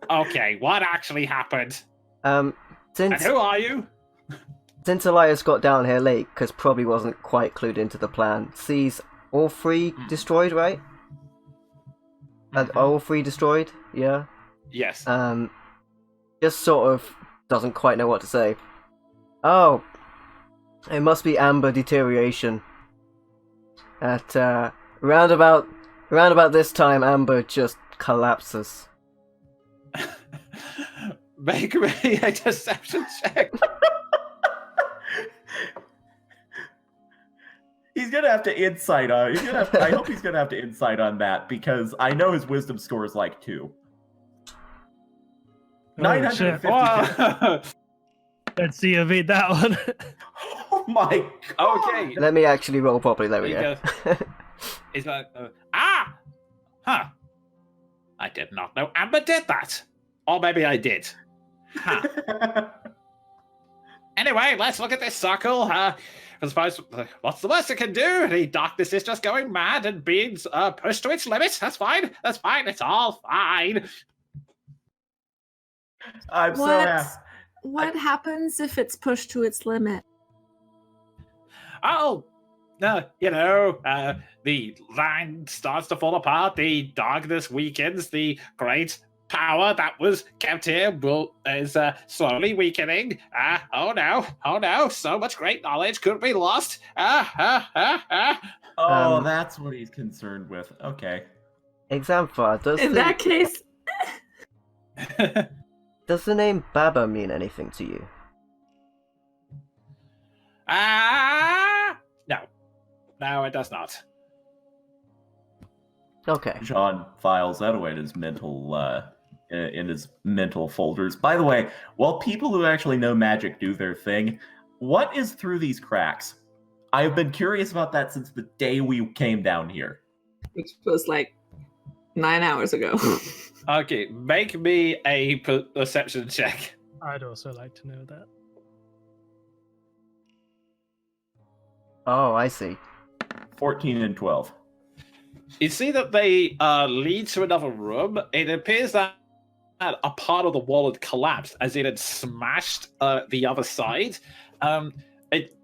Okay, what actually happened? And who are you? Since Elias got down here late, because probably wasn't quite clued into the plan, sees all three destroyed, right? Are all three destroyed? Yeah? Yes. Just sort of doesn't quite know what to say. Oh, it must be amber deterioration. At round about this time, amber just collapses. Make me a deception check. He's gonna have to insight on. I hope he's gonna have to insight on that because I know his wisdom score is like 2. 950. Let's see you beat that one. Oh my god. Okay. Let me actually roll properly. There we go. It's like, Huh. I did not know Amber did that. Or maybe I did. Huh. Anyway, let's look at this circle. I suppose, what's the worst it can do? The darkness is just going mad and being pushed to its limit. That's fine. That's fine. It's all fine. I'm so happy. What happens if it's pushed to its limit? Oh, the line starts to fall apart. The darkness weakens. The great power that was kept here is slowly weakening. Oh no, so much great knowledge could be lost. Oh, that's what he's concerned with. Okay. Examfar, That case... does the name Baba mean anything to you? No, it does not. Okay. John files that away in his mental folders. By the way, while people who actually know magic do their thing, what is through these cracks? I've been curious about that since the day we came down here. Which was like 9 hours ago. Okay, make me a perception check. I'd also like to know that. Oh, I see. 14 and 12. You see that they lead to another room. It appears that a part of the wall had collapsed as it had smashed the other side. It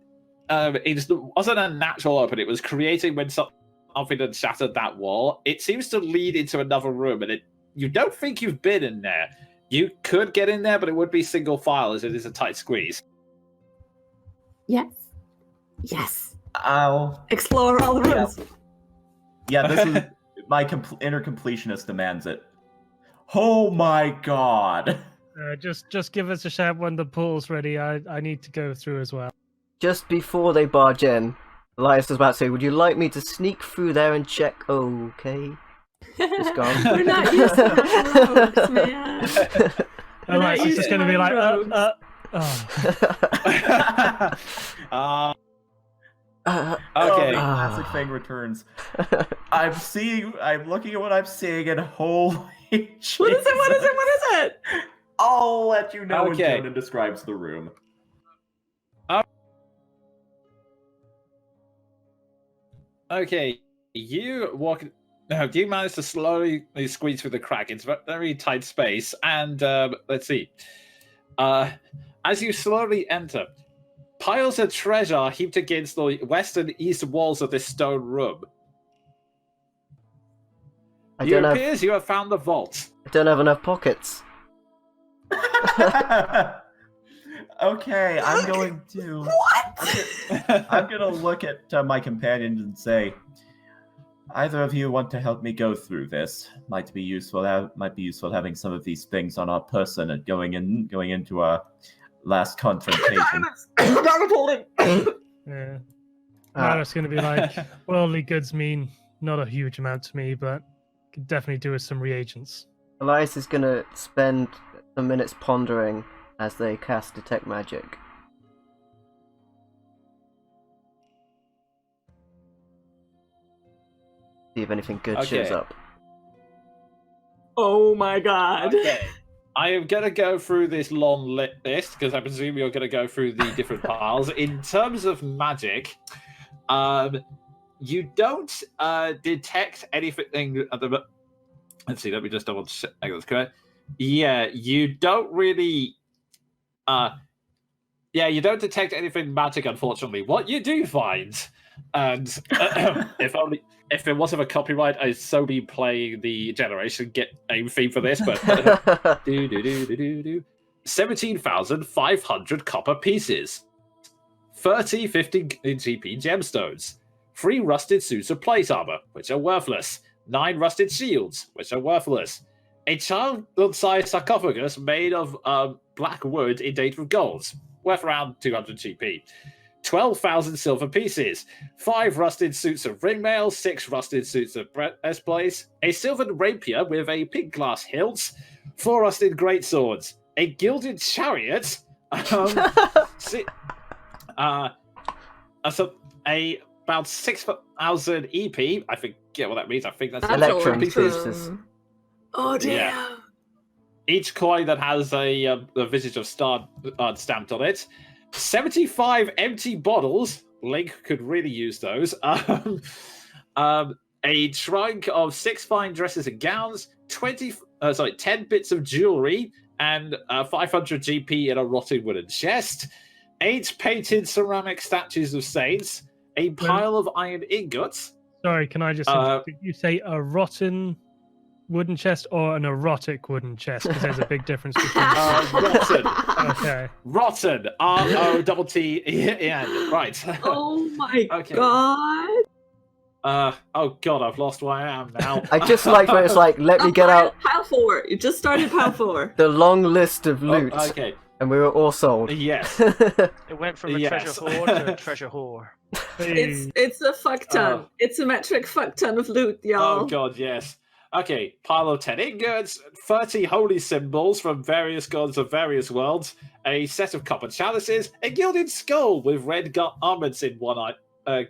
wasn't a natural open. It was creating when something had shattered that wall. It seems to lead into another room, and you don't think you've been in there. You could get in there, but it would be single file as it is a tight squeeze. Yes. Yes. I'll Explore all the rooms. Yeah, this is my inner completionist demands it. Oh my god! Just give us a shout when the pool's ready. I need to go through as well. Just before they barge in, Elias was about to say, would you like me to sneak through there and check? Okay. It's gone. We're not used to high roads, man. Elias is just going to be like, Okay. Classic thing returns. I'm looking at what I'm seeing, and holy Jesus. What is it? I'll let you know when Okay. Jonah describes the room. Okay, you manage to slowly squeeze through the crack. It's a very tight space, and let's see. As you slowly enter, piles of treasure are heaped against the west and east walls of this stone room. It appears you have found the vault. I don't have enough pockets. Okay, I'm going to. What? I'm gonna look at my companions and say, either of you want to help me go through this? Might be useful having some of these things on our person and going into our last confrontation. Yeah. Mara's going to be like, worldly goods mean not a huge amount to me, but could definitely do with some reagents. Elias is going to spend some minutes pondering as they cast Detect Magic. See if anything good shows up. Oh my god. Okay. I am going to go through this long list because I presume you're going to go through the different piles. In terms of magic, you don't detect anything at the... Let's see, let me just double check that's correct. Yeah, you don't really... you don't detect anything magic, unfortunately. What you do find, and if it wasn't a copyright, I'd so be playing the Generation Get Aim theme for this, but 17,500 copper pieces, 50 GP gemstones, 3 rusted suits of plate armor, which are worthless, 9 rusted shields, which are worthless, a child-sized sarcophagus made of black wood indented with gold, worth around 200 GP. 12,000 silver pieces, 5 rusted suits of ringmail, 6 rusted suits of breastplates, a silver rapier with a pink glass hilt, 4 rusted greatswords, a gilded chariot, a about 6,000 EP. I forget what that means. I think that's Electrum pieces. pieces. Oh damn! Yeah. Each coin that has a visage of Strahd stamped on it. 75 empty bottles. Link could really use those. A trunk of 6 fine dresses and gowns. 10 bits of jewelry and 500 GP in a rotting wooden chest. 8 painted ceramic statues of saints. A pile of iron ingots. Sorry, can I just... did you say a rotten wooden chest or an erotic wooden chest? Because there's a big difference between... Rotten. Okay. Rotten. R-O-T-T-E-N. Right. Oh my Okay. god! Oh god, I've lost where I am now. I just like where it's like, let me get out Pile 4. You just started pile 4. the long list of loot, Okay. and we were all sold. Yes. It went from a Yes. treasure hoard to a treasure whore. It's a fuck ton. It's a metric fuck ton of loot, y'all. Oh god, yes. Okay, pile of 10 ingots, 30 holy symbols from various gods of various worlds, a set of copper chalices, a gilded skull with red garments in one eye.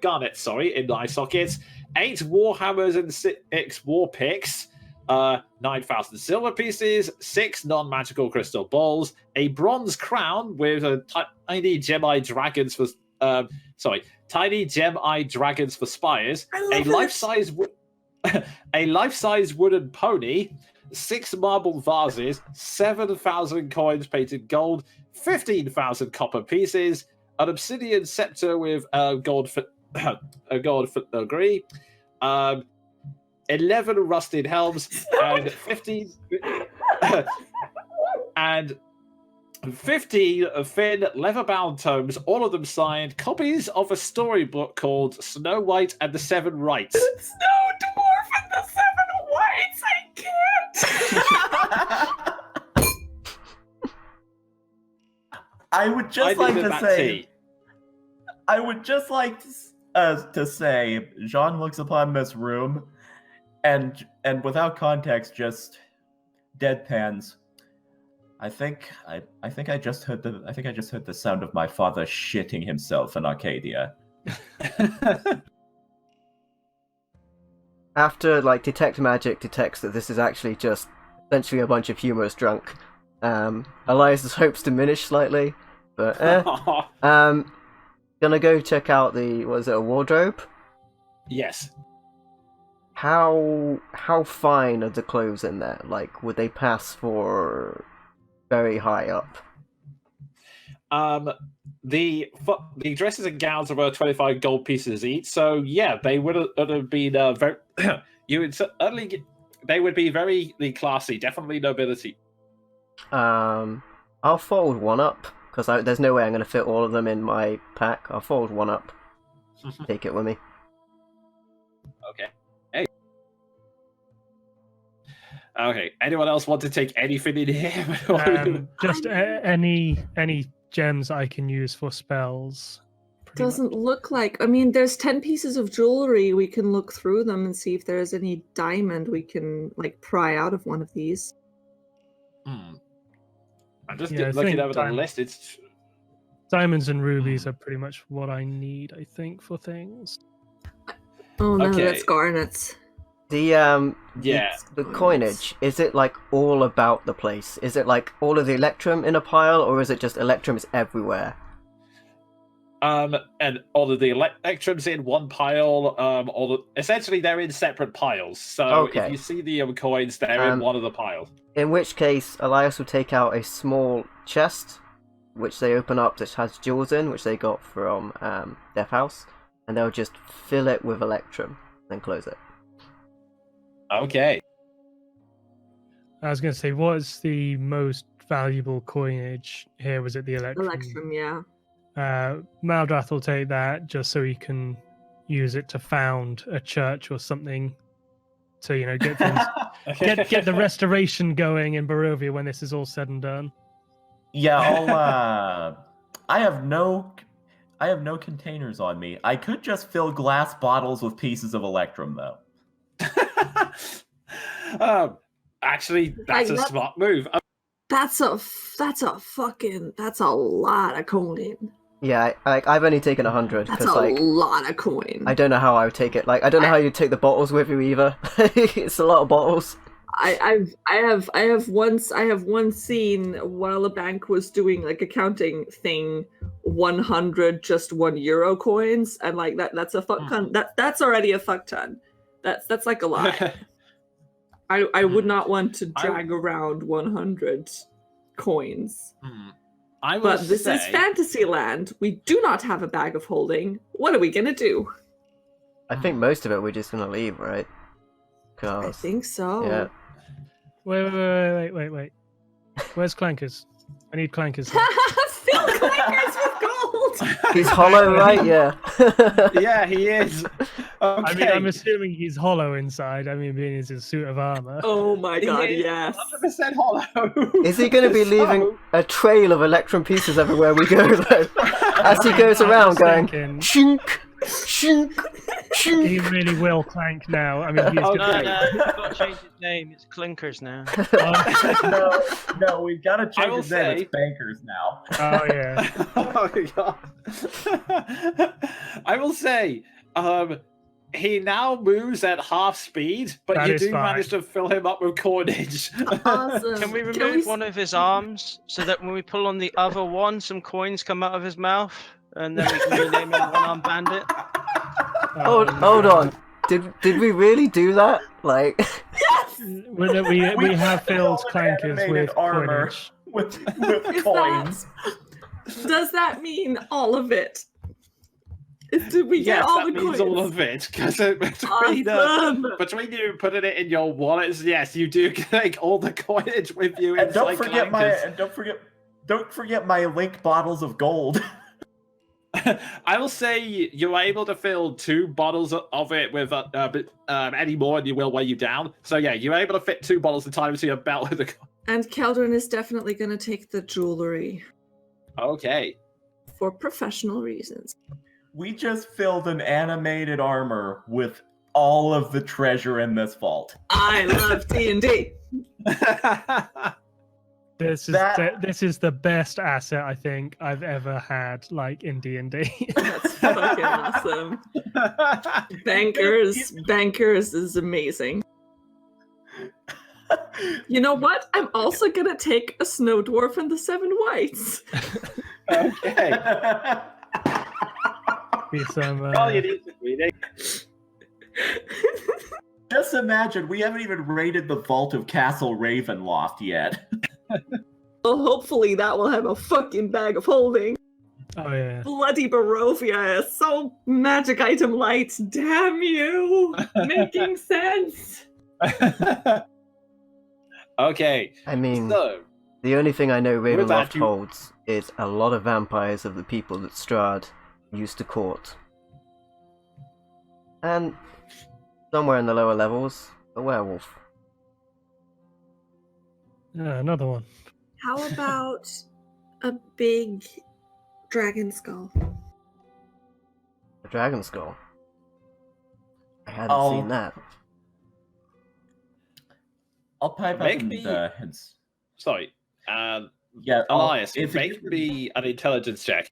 Garnets, in eye sockets, 8 war hammers and 6 war picks, 9,000 silver pieces, 6 non-magical crystal balls, a bronze crown with a tiny gem-eye dragons for tiny gem-eye dragons for spires, a life-size a life-size wooden pony, 6 marble vases, 7,000 coins painted gold, 15,000 copper pieces, an obsidian scepter with gold filigree, 11 rusted helms, and 15 thin leather-bound tomes, all of them signed, copies of a storybook called Snow White and the Seven Rights. Snow Dwarf and the 7 Whites! I can't! I would just like to say. I would just like to say, Jean looks upon this room, and without context, just deadpans. I think I just heard the sound of my father shitting himself in Arcadia. After detect magic detects that this is actually just essentially a bunch of humorous drunk, Elias's hopes diminish slightly, but gonna go check out a wardrobe? Yes. How fine are the clothes in there? Would they pass for very high up? The dresses and gowns are worth 25 gold pieces each, so yeah, they would have been very. You would certainly they would be very classy, definitely nobility. I'll fold one up because there's no way I'm going to fit all of them in my pack. I'll fold one up. Take it with me. Okay. Hey. Okay. Anyone else want to take anything in here? Just any gems I can use for spells. Doesn't look like. I mean, there's 10 pieces of jewelry. We can look through them and see if there's any diamond we can pry out of one of these. I'm just looking over the list. It's diamonds and rubies are pretty much what I need, I think, for things. Oh no, Okay. that's garnets. The It's coinage, is it all about the place? Is it all of the electrum in a pile, or is it just electrum is everywhere? and all of the electrums in one pile. Essentially they're in separate piles. So Okay. if you see the coins, they're in one of the piles. In which case, Elias will take out a small chest, which they open up, that has jewels in, which they got from Death House, and they'll just fill it with electrum, then close it. Okay. I was going to say, what's the most valuable coinage here? Was it the electrum? Electrum, yeah. Maldrath will take that just so he can use it to found a church or something to, get things, get the restoration going in Barovia when this is all said and done. Yeah, I have no containers on me. I could just fill glass bottles with pieces of electrum, though. Actually, that's a smart move. That's a lot of coin. Yeah, I've only taken 100 That's because a like lot of coin. I don't know how I would take it. Like I don't know how you take the bottles with you either. It's a lot of bottles. I have one scene while a bank was doing like a counting thing, 100 just €1 coins, and like that's a fuck ton. That's already a fuck ton. That's like a lot. I would not want to drag around 100 coins. I will But this say, is Fantasyland. We do not have a bag of holding. What are we gonna do? I think most of it we're just gonna leave, right? I 'Cause, think so. yeah. Wait. Where's Clankers? I need Clankers. Fill clankers with gold. He's hollow, right? Yeah. yeah, he is. Okay. I mean, I'm assuming he's hollow inside. I mean, being it's a suit of armor. Oh my god, He is yes. 100% hollow. Is he going to be leaving So- a trail of electrum pieces everywhere we go, though? As he goes around going, thinking- shink, shink, He shink. really will clank now. I mean, he is Oh, gonna no, he's got to change his name. It's Clinkers now. No, we've got to change will his name. say- It's Bankers now. Oh yeah. Oh my god. I will say, he now moves at half speed, but That you is do fine. manage to fill him up with coinage. Awesome. Can we remove one of his arms so that when we pull on the other one, some coins come out of his mouth, and then we can rename him One-Armed Bandit? Hold on. Did we really do that? Like, We have filled Clankers animated with armor coinage. with Is coins. Does that mean all of it? Did we get yes, all that the means coins? all of it. Because Awesome. between you putting it in your wallets, yes, you do take all the coinage with you. And don't inside forget Clankers. don't forget my link bottles of gold. I will say you were able to fill 2 bottles of it with any more, and you will weigh you down. So yeah, you're able to fit 2 bottles at a time into your belt with the. And Keldrin is definitely going to take the jewelry Okay. for professional reasons. We just filled an animated armor with all of the treasure in this vault. I love D&D. This is the best asset I think I've ever had, like in D&D. That's fucking awesome. Bankers is amazing. You know what? I'm also gonna take a snow dwarf and the 7 whites. Okay. Be some, All you need to read Just imagine, we haven't even raided the vault of Castle Ravenloft yet. Well, hopefully that will have a fucking bag of holding. oh yeah. Bloody Barovia is so magic item light. Damn you! Making sense. Okay. I mean, So the only thing I know With that, Ravenloft you- holds is a lot of vampires of the people that Strahd used to court. And somewhere in the lower levels, a werewolf. Another one. How about a big dragon skull? A dragon skull. I hadn't seen that. I'll pipe Make up me- and sorry. yeah, Elias, if it make gives me an intelligence check.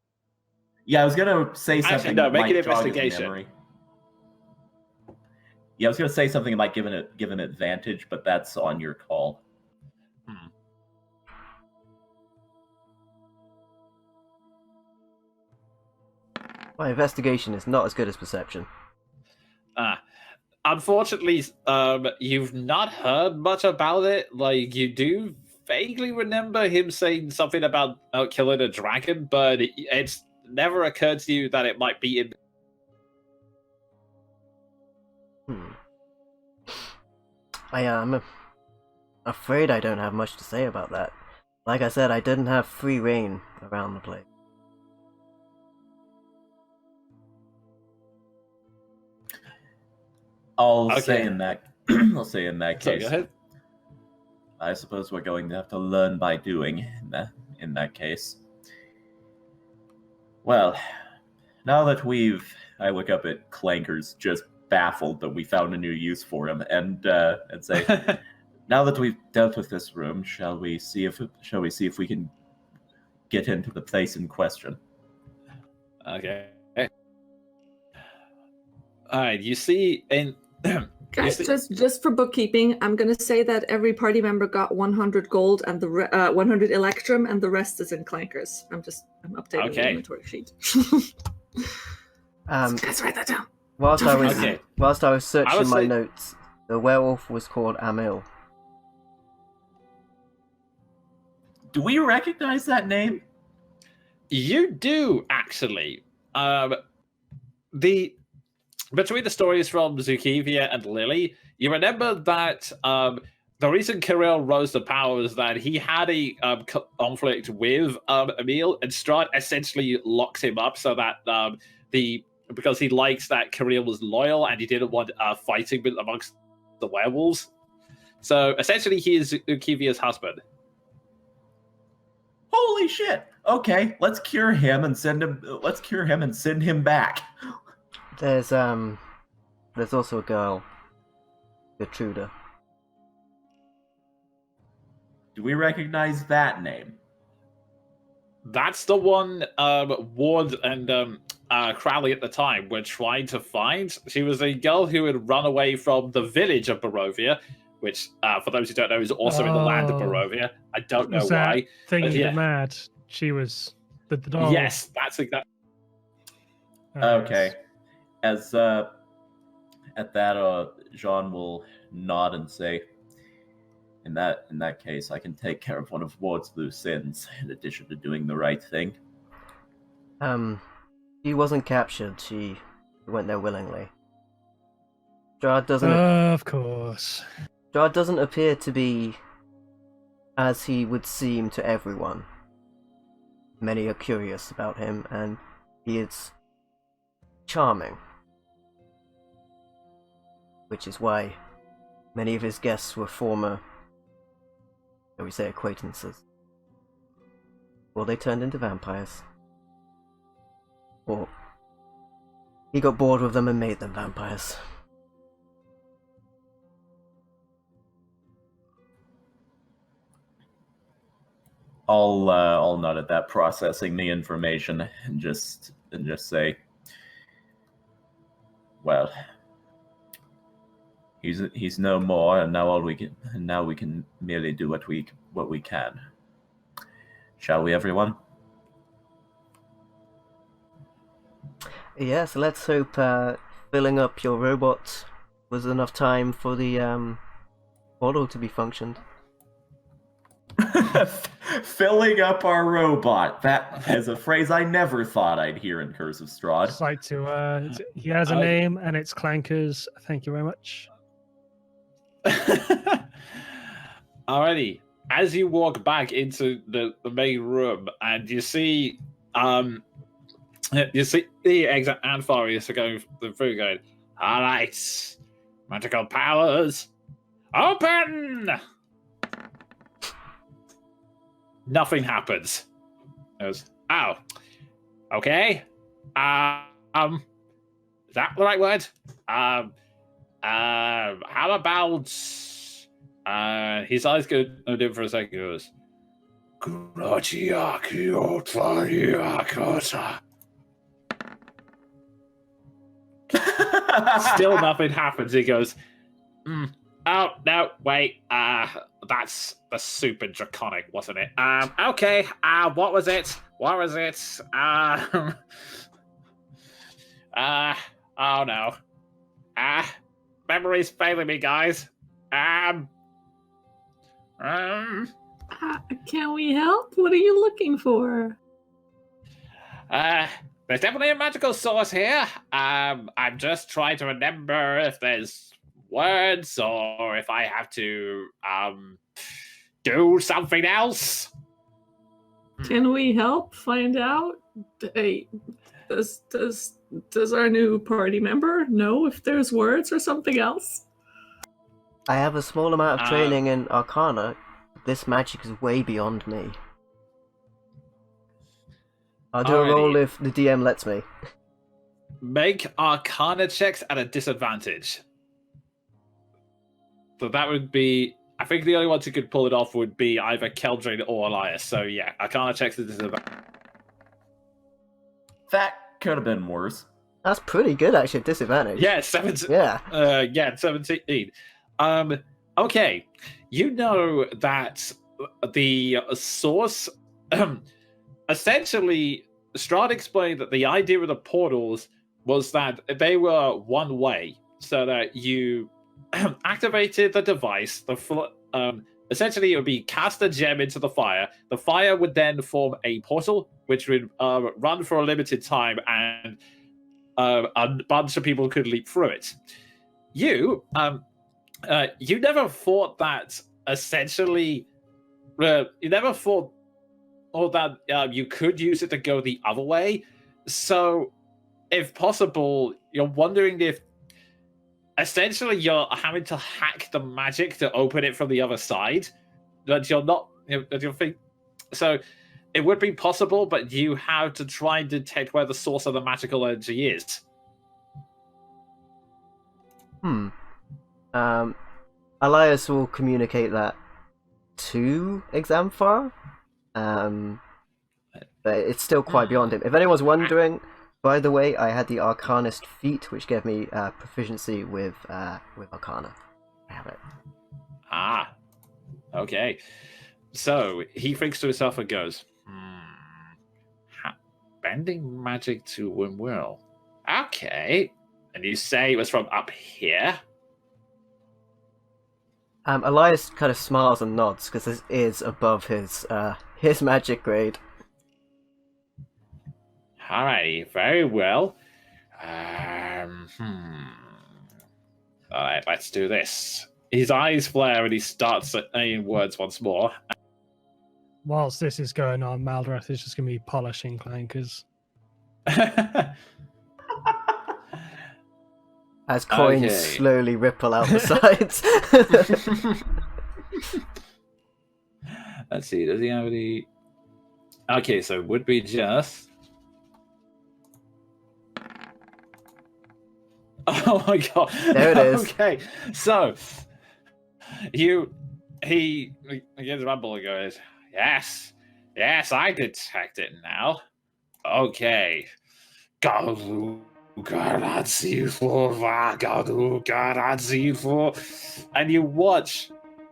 Yeah, I was gonna say Actually, something. no, that make might an jog his investigation. memory. Yeah, I was gonna say something that might give an advantage, but that's on your call. My investigation is not as good as perception. Unfortunately, you've not heard much about it. Like, you do vaguely remember him saying something about killing a dragon, but it's never occurred to you that it might be in. I am afraid I don't have much to say about that. Like I said, I didn't have free reign around the place. I'll Okay. say in that Sorry, case. go ahead. I suppose we're going to have to learn by doing in that case. Well, now that I look up at Clankers, just baffled that we found a new use for him, and say, now that we've dealt with this room, shall we see if we can get into the place in question? Okay. All right. You see, in Guys, just for bookkeeping, I'm gonna say that every party member got 100 gold and the 100 electrum, and the rest is in clankers. I'm updating the inventory sheet. Guys, write that down. Whilst I was Okay. searching my notes, the werewolf was called Amil. Do we recognize that name? You do actually. Between the stories from Zukivia and Lily, you remember that the reason Kirill rose to power was that he had a conflict with Emil, and Strahd essentially locked him up so that because he likes that Kirill was loyal and he didn't want fighting amongst the werewolves. So essentially, he is Zukivia's husband. Holy shit! Okay, let's cure him and send him. Let's cure him and send him back. There's also a girl, Gertruda. Do we recognize that name? That's the one Ward and Crowley at the time were trying to find. She was a girl who had run away from the village of Barovia, which, for those who don't know, is also in the land of Barovia. I don't know why. Thing in the mad. She was the doll. Yes, that's exactly. Okay. As at that, Jean will nod and say, "In that case, I can take care of one of Ward's loose ends, in addition to doing the right thing." She wasn't captured. She went there willingly. Strahd doesn't. Of course. Strahd doesn't appear to be as he would seem to everyone. Many are curious about him, and he is charming. Which is why many of his guests were former, shall we say, acquaintances. Or they turned into vampires. Or he got bored with them and made them vampires. I'll nod at that, processing the information, and just say, "Well, he's no more, and now we can merely do what we can. Shall we, everyone?" Yes, let's hope filling up your robot was enough time for the portal to be functioned. Filling up our robot. That is a phrase I never thought I'd hear in Curse of Strahd. Just like to. He has a name, and it's Clankers. Thank you very much. Alrighty. As you walk back into the main room, and you see the exit and Farius are going through, going, "All right, magical powers, open." Nothing happens. It goes, "Oh, okay. Is that the right word? How about?" His eyes go dim for a second. He goes, still nothing happens. He goes, "Oh no, wait. That's the super draconic, wasn't it? Okay. What was it? Oh no. Memory's failing me, guys. Can we help? What are you looking for? There's definitely a magical source here. I'm just trying to remember if there's words or if I have to do something else. Can we help find out? Hey, does our new party member know if there's words or something else? I have a small amount of training in Arcana. This magic is way beyond me. I'll do a roll if the DM lets me. Make Arcana checks at a disadvantage. So that would be... I think the only ones who could pull it off would be either Keldrin or Elias. So yeah, Arcana checks at disadvantage. That Could have been worse. That's pretty good, actually. Disadvantage. Yeah, 17. Yeah. 17. Okay. You know that the source, essentially, Strahd explained that the idea of the portals was that they were one way, so that you activated the device. Essentially, it would be cast a gem into the fire would then form a portal, which would run for a limited time, and a bunch of people could leap through it. You never thought that essentially, you never thought that you could use it to go the other way. So, if possible, you're wondering if essentially you're having to hack the magic to open it from the other side. That you're not, that you think. So, it would be possible, but you have to try and detect where the source of the magical energy is. Elias will communicate that to Examfar, but it's still quite beyond him. If anyone's wondering, by the way, I had the Arcanist feat, which gave me proficiency with Arcana. I have it. Ah, okay. So he thinks to himself and goes, bending magic to one will. Okay. And you say it was from up here? Elias kind of smiles and nods because this is above his magic grade. Alrighty, very well. Alright, let's do this. His eyes flare and he starts saying words once more. Whilst this is going on, Maldrath is just going to be polishing clankers. As coins slowly ripple out the sides. Let's see, does he have any... Okay, so it would be just... Oh my god. There it is. Okay, so... He begins to rumble and goes, yes, I detect it now. Okay. And you watch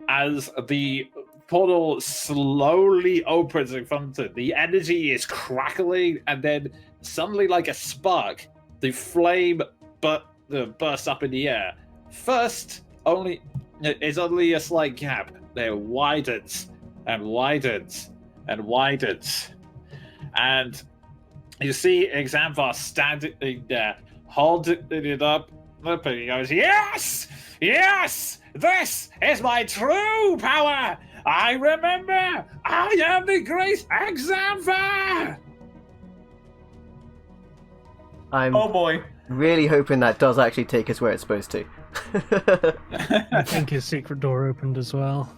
as the portal slowly opens in front of it. The energy is crackling, and then suddenly, like a spark, the flame bursts up in the air. First, it's only a slight gap. Then it widens and widens and widens. And you see Examvar standing there, holding it up, and he goes, yes! Yes! This is my true power! I remember! I am the great Examvar! I'm Oh boy. really hoping that does actually take us where it's supposed to. I think his secret door opened as well.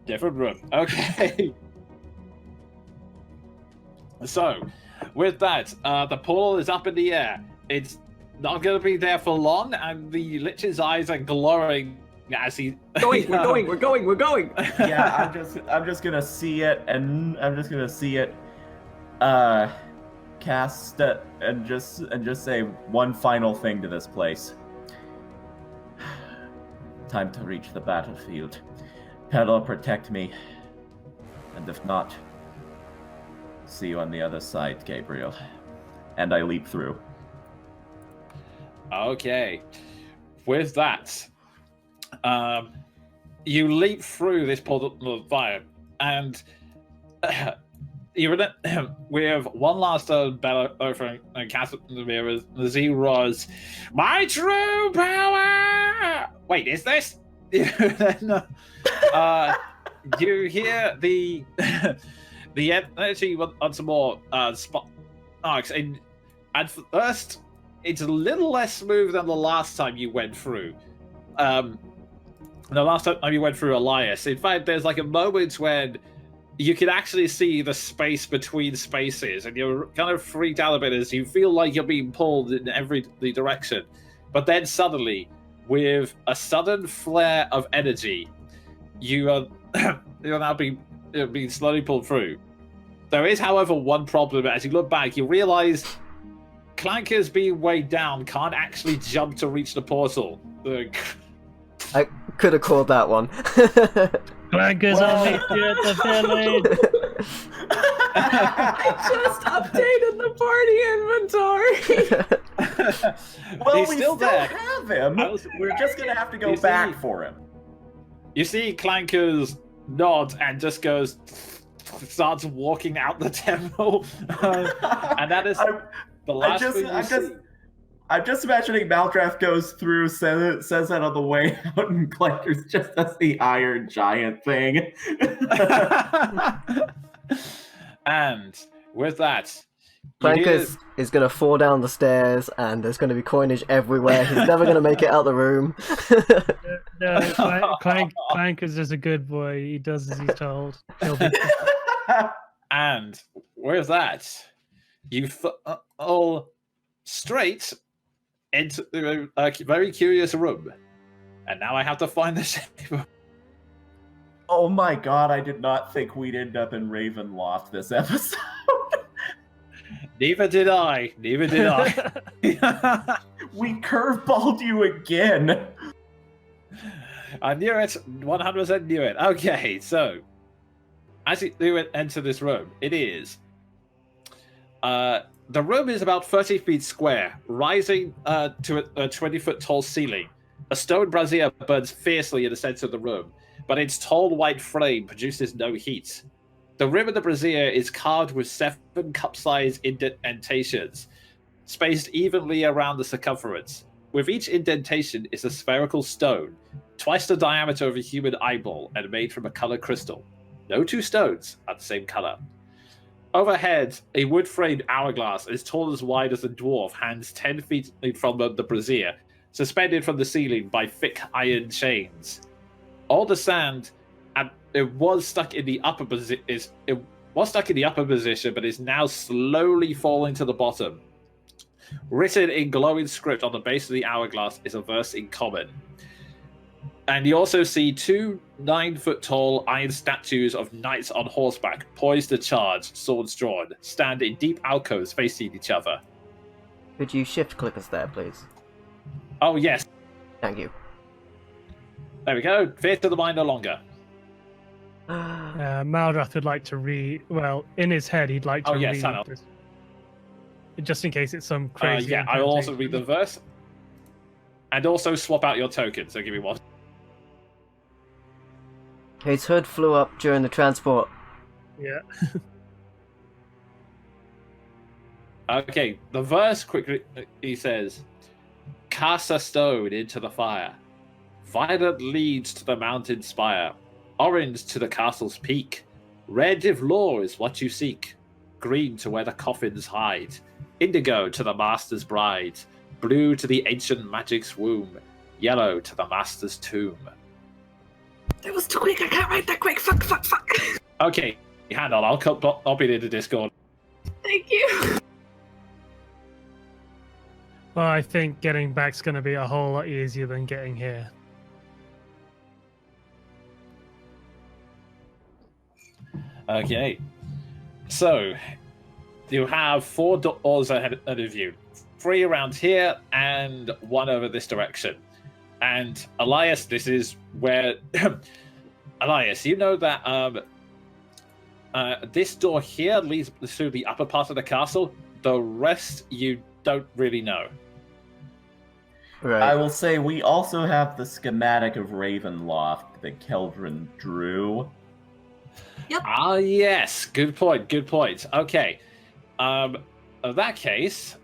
Different room. Okay. So, with that, the portal is up in the air. It's not going to be there for long, and the Lich's eyes are glowing as he... We're going! Yeah, I'm just gonna see it, and I'm just gonna see it, cast it, and just say one final thing to this place. Time to reach the battlefield. Pedal, protect me. And if not, see you on the other side, Gabriel. And I leap through. Okay. With that, you leap through this portal of fire, and we have one last battle over and cast the mirrors. The roars, my true power! Wait, is this? No. You hear the energy once more sparks, and at first it's a little less smooth than the last time you went through. The last time you went through Elias. In fact, there's like a moment when you can actually see the space between spaces, and you're kind of freaked out a bit as you feel like you're being pulled in every direction. But then suddenly, with a sudden flare of energy, you'll now be being slowly pulled through. There is, however, one problem. As you look back, you realize Clankers being weighed down can't actually jump to reach the portal. I could have called that one. Clankers on me at the village. I just updated the party inventory. Well, He's we still still there. have him. We're just gonna have to go You back see- for him. You see Clankers nod and just starts walking out the temple. And that is the last thing you see. I'm just imagining Maldrath goes through, says that on the way out, and Clanker's just does the Iron Giant thing. And with that, Clankers is going to fall down the stairs, and there's going to be coinage everywhere. He's never going to make it out the room. No, Clankers is a good boy. He does as he's told. He'll be and with that, you fall straight into a very curious room. And now I have to find the shape. Oh my god, I did not think we'd end up in Ravenloft this episode. Neither did I. Neither did I. We curveballed you again. I knew it. 100% knew it. Okay, so as you enter this room, it is. The room is about 30 feet square, rising to a 20-foot tall ceiling. A stone brazier burns fiercely in the center of the room, but its tall white frame produces no heat. The rim of the brazier is carved with 7 cup-sized indentations, spaced evenly around the circumference. With each indentation is a spherical stone, twice the diameter of a human eyeball and made from a colored crystal. No 2 stones are the same color. Overhead, a wood-framed hourglass as tall as wide as a dwarf hangs 10 feet from the brazier, suspended from the ceiling by thick iron chains. All the sand, it was stuck in the upper position, but is now slowly falling to the bottom. Written in glowing script on the base of the hourglass is a verse in common. And you also see 2 9-foot-tall iron statues of knights on horseback, poised to charge, swords drawn, stand in deep alcoves facing each other. Could you shift click us there, please? Oh, yes. Thank you. There we go. Fear to the mind no longer. Maldrath would like to read. Well, in his head, he'd like to Oh, yes, read. I know. This, just in case it's some crazy. Yeah, I will also incantation. read the verse. And also swap out your token, so give me one. His hood flew up during the transport. Yeah. Okay, the verse quickly, he says, cast a stone into the fire. Violet leads to the mountain spire. Orange to the castle's peak. Red if law is what you seek. Green to where the coffins hide. Indigo to the master's bride. Blue to the ancient magic's womb. Yellow to the master's tomb. That was too quick. I can't write that quick. Fuck. Okay, hang on. I'll copy it into Discord. Thank you. Well, I think getting back's going to be a whole lot easier than getting here. Okay, so you have 4 doors ahead of you, 3 around here and 1 over this direction. And Elias, this is where Elias, you know that this door here leads to the upper part of the castle. The rest you don't really know. Right. I will say we also have the schematic of Ravenloft that Keldrin drew. Ah, yes. Good point. Okay. In that case,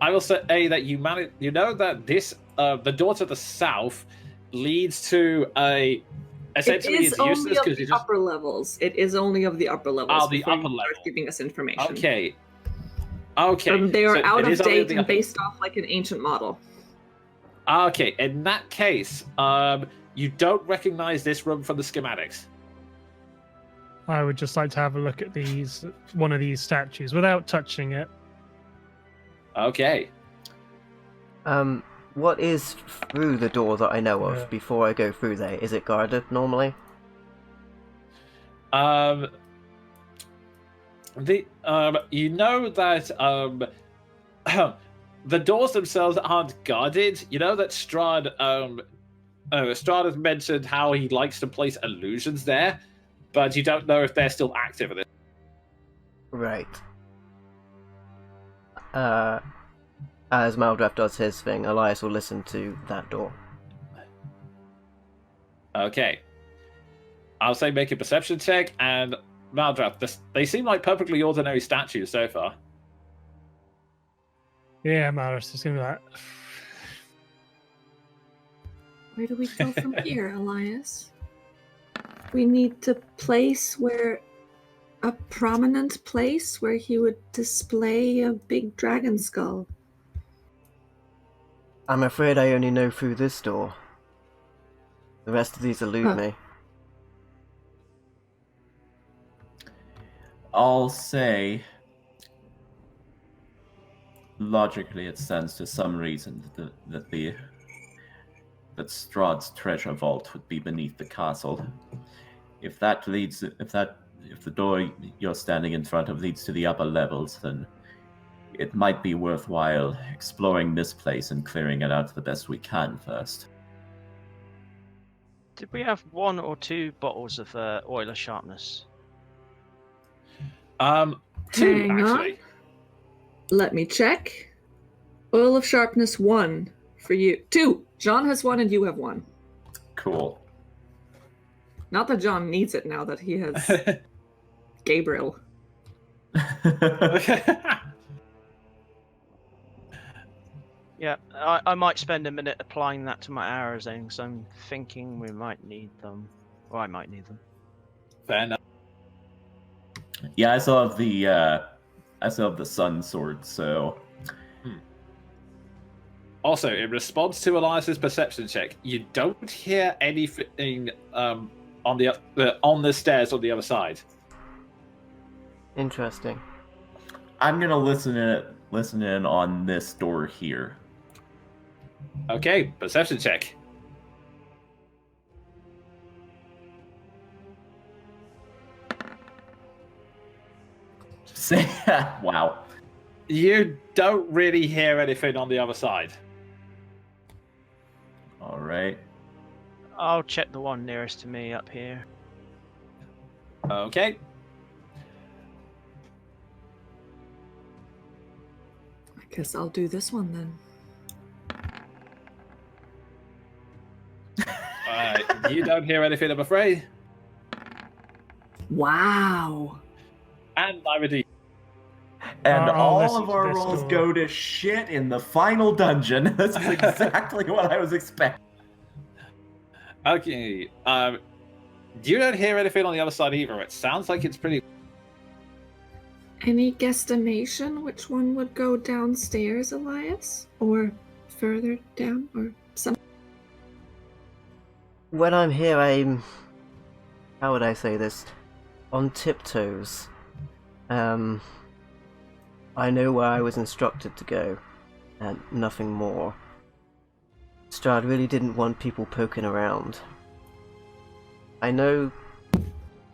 I will say that you know that this the door to the south leads to a. Essentially, it is it's only useless of because the you just. upper levels. It is only of the upper levels. Oh, the before upper you start level. giving us information. Okay. They are so out it of is only date the and upper- based off like an ancient model. Okay. In that case, you don't recognize this room from the schematics. I would just like to have a look at one of these statues without touching it. Okay. What is through the door that I know of Yeah. before I go through there? Is it guarded normally? You know that the doors themselves aren't guarded. You know that Strahd Strahd has mentioned how he likes to place illusions there, but you don't know if they're still active at this. Right. As Maldrath does his thing, Elias will listen to that door. Okay. I'll say make a perception check, and Maldrath, they seem like perfectly ordinary statues so far. Yeah, Maris is gonna be like. Where do we go from here, Elias? We need to place where a prominent place where he would display a big dragon skull. I'm afraid I only know through this door. The rest of these elude me. I'll say, logically, it stands to some reason that Strahd's treasure vault would be beneath the castle. If the door you're standing in front of leads to the upper levels, then it might be worthwhile exploring this place and clearing it out the best we can first. Did we have 1 or 2 bottles of oil of sharpness? 2, Hang on. actually. Let me check. Oil of sharpness 1 for you. 2. John has 1 and you have 1. Cool. Not that John needs it now that he has Gabriel. Yeah, I might spend a minute applying that to my arrows then, because I'm thinking we might need them. Or I might need them. Fair enough. Yeah, I still have the sun sword, so. Also, in response to Elias's perception check, you don't hear anything on the stairs on the other side. Interesting. I'm gonna listen in on this door here. Okay, perception check. Say, wow. You don't really hear anything on the other side. All right. I'll check the one nearest to me up here. Okay. I guess I'll do this one then. You don't hear anything, I'm afraid. Wow. And neither do you. And I'll all listen of to our this rolls door. go to shit in the final dungeon. This is exactly what I was expecting. Okay. You don't hear anything on the other side either. It sounds like it's pretty. Any guesstimation which one would go downstairs, Elias? Or further down? Or something? When I'm here, I'm... How would I say this? On tiptoes. I know where I was instructed to go, and nothing more. Strahd really didn't want people poking around. I know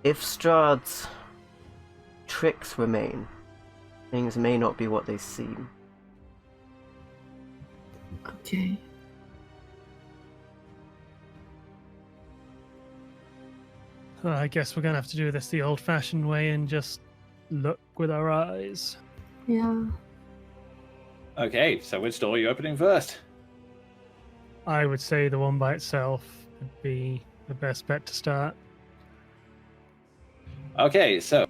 if Strahd's tricks remain, things may not be what they seem. Okay. Well, I guess we're gonna have to do this the old-fashioned way and just look with our eyes. Yeah. Okay, so which door are you opening first? I would say the one by itself would be the best bet to start. Okay, so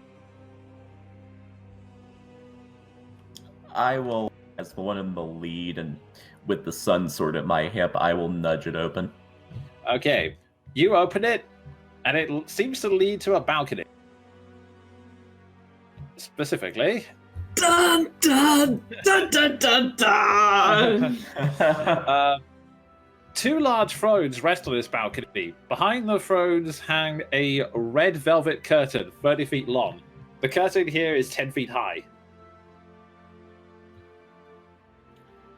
I will, as the one in the lead and with the sun sword at my hip, I will nudge it open. okay, you open it, and it seems to lead to a balcony. Specifically, Dun dun dun dun dun dun! 2 large thrones rest on this balcony. Behind the thrones hang a red velvet curtain, 30 feet long. The curtain here is 10 feet high.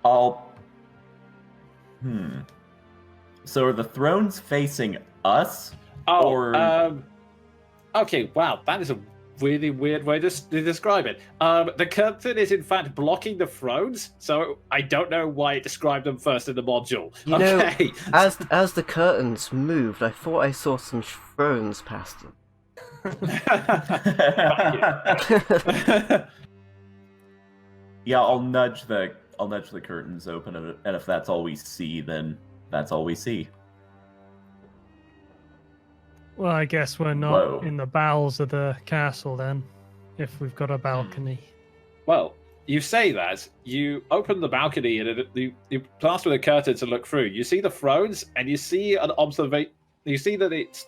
So are the thrones facing us? Oh, Or- Okay, wow, that is a really weird way to describe it. The curtain is in fact blocking the thrones, so I don't know why it described them first in the module. You Okay. know, as the curtains moved, I thought I saw some thrones past them. Yeah, I'll nudge the curtains open, and if that's all we see, then that's all we see. Well, I guess we're not Whoa. in the bowels of the castle then, if we've got a balcony. Well, you say that. You open the balcony and you pass with a curtain to look through. You see the thrones, and you see an observation. You see that it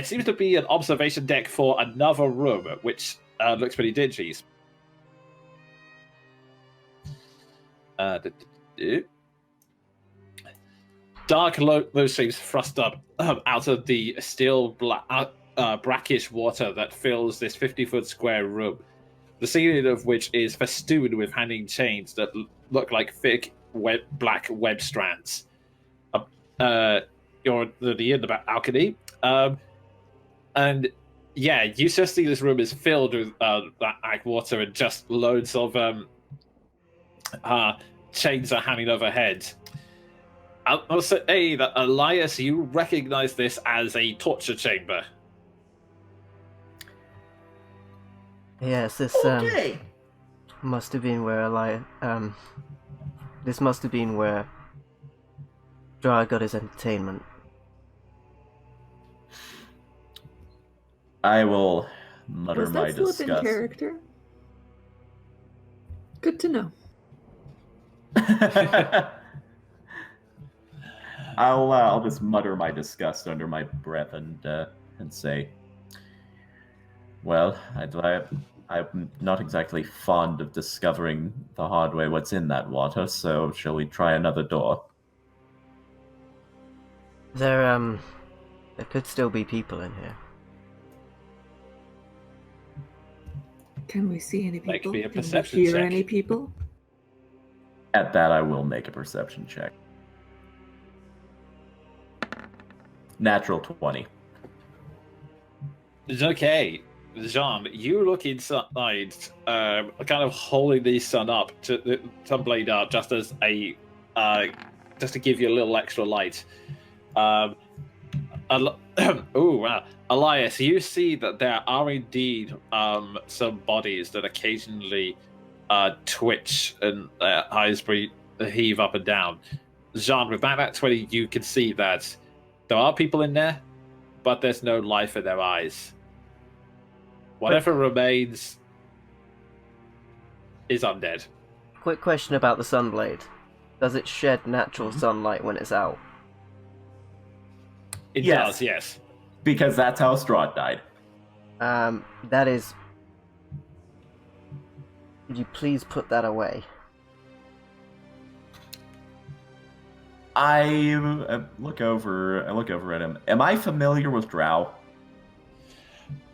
seems to be an observation deck for another room, which looks pretty dingy. Dark glow seems thrust up out of the still brackish water that fills this 50-foot square room, the ceiling of which is festooned with hanging chains that look like thick black web strands. You're in the balcony, and yeah, you just see this room is filled with that water and just loads of chains are hanging overhead. I'll also say that, Elias, you recognize this as a torture chamber. Yes, this Okay. must have been where this must have been where Strahd got his entertainment. I will mutter Was my that slip in disgust. character? Good to know. I'll just mutter my disgust under my breath and say, well, I'm not exactly fond of discovering the hard way what's in that water, so shall we try another door? There could still be people in here. Can we see any Make people? me a Can we perception hear check. any people? At that, I will make a perception check. Natural 20. Okay, Jean, you look inside, kind of holding the sun up to the sunblade up, just as a, just to give you a little extra light. Oh wow, Elias, you see that there are indeed some bodies that occasionally twitch and eyes heave up and down. Jean, with that 20, you can see that there are people in there, but there's no life in their eyes. Whatever remains is undead. Quick question about the sunblade. Does it shed natural sunlight when it's out? It Yes. does, yes. Because that's how Strahd died. That is... Could you please put that away? I look over at him. Am I familiar with Drow?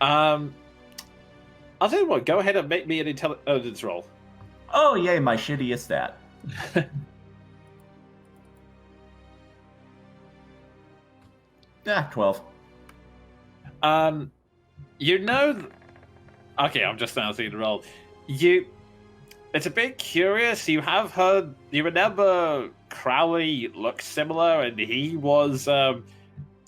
I'll tell you what, go ahead and make me an intelligence roll. Oh, yay, my shittiest stat. Yeah, 12. You know... Okay, I'm just now seeing the roll. It's a bit curious. You have heard... You remember Crowley looked similar, and he was a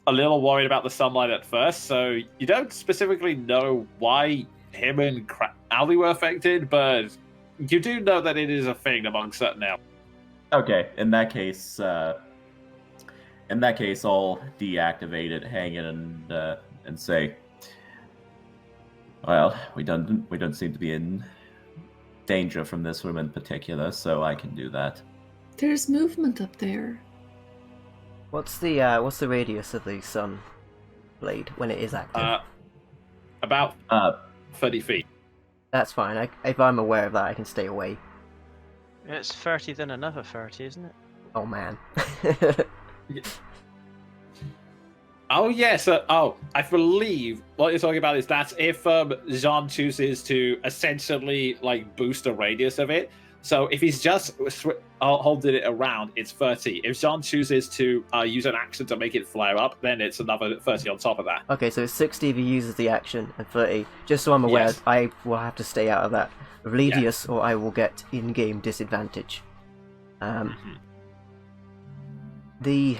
little worried about the sunlight at first, so you don't specifically know why him and Crowley were affected, but you do know that it is a thing among certain elves. Okay, in that case, I'll deactivate it, hang it, and say, well, we don't seem to be in danger from this room in particular, so I can do that. There's movement up there. What's the radius of the sun blade when it is active? About 30 feet. That's fine. If I'm aware of that, I can stay away. It's 30, then another 30, isn't it? Oh man. Oh yes. I believe what you're talking about is that if Jean chooses to essentially like boost the radius of it, So if he's just holding it around, it's 30. If Jean chooses to use an action to make it flare up, then it's another 30 on top of that. Okay, so it's 60 if he uses the action, and 30. Just so I'm aware, Yes. I will have to stay out of that radius, or I will get in-game disadvantage. The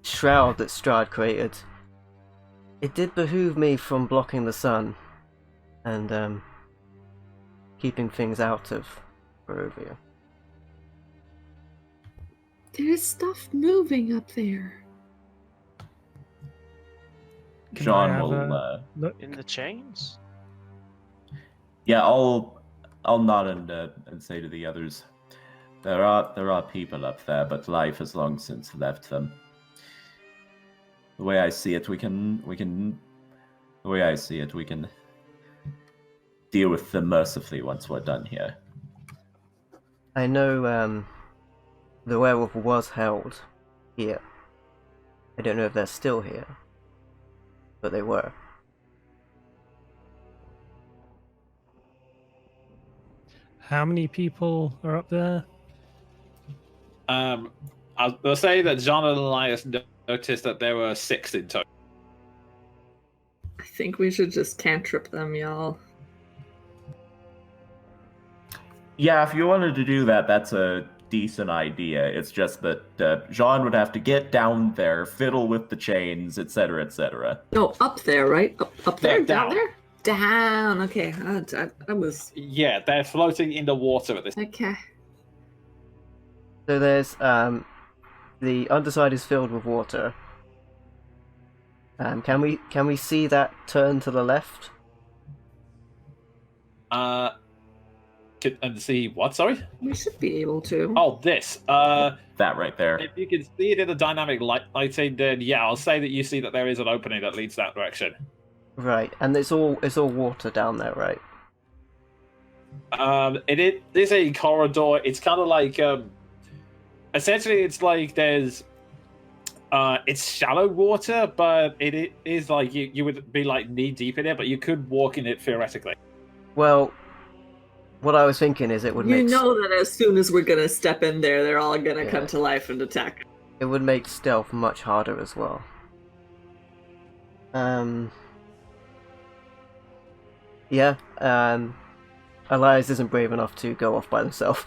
shroud that Strahd created, it did behoove me from blocking the sun and keeping things out of Barovia. There's stuff moving up there. Can I Jean have will. a look? In the chains? Yeah, I'll nod and say to the others, there are people up there, but life has long since left them. The way I see it, we can deal with them mercifully once we're done here. I know the werewolf was held here. I don't know if they're still here, but they were. How many people are up there? I'll say that Jean and Elias noticed that there were 6 in total. I think we should just cantrip them, y'all. Yeah, if you wanted to do that, that's a decent idea. It's just that Jean would have to get down there, fiddle with the chains, etc., etc. No, up there, right? Up there, down down. there? Down. Okay, I was Yeah, they're floating in the water at this. okay. So there's the underside is filled with water. Can we see that turn to the left? And see what? Sorry. We should be able to. Oh, this. That right there. If you can see it in the dynamic lighting, then yeah, I'll say that you see that there is an opening that leads that direction. Right, and it's all water down there, right? It is a corridor. It's kind of like essentially it's like there's it's shallow water, but it is like you would be like knee deep in it, but you could walk in it theoretically. Well, what I was thinking is it would You make know that as soon as we're gonna step in there, they're all gonna Yeah. come to life and attack. it would make stealth much harder as well. Yeah, Elias isn't brave enough to go off by themselves.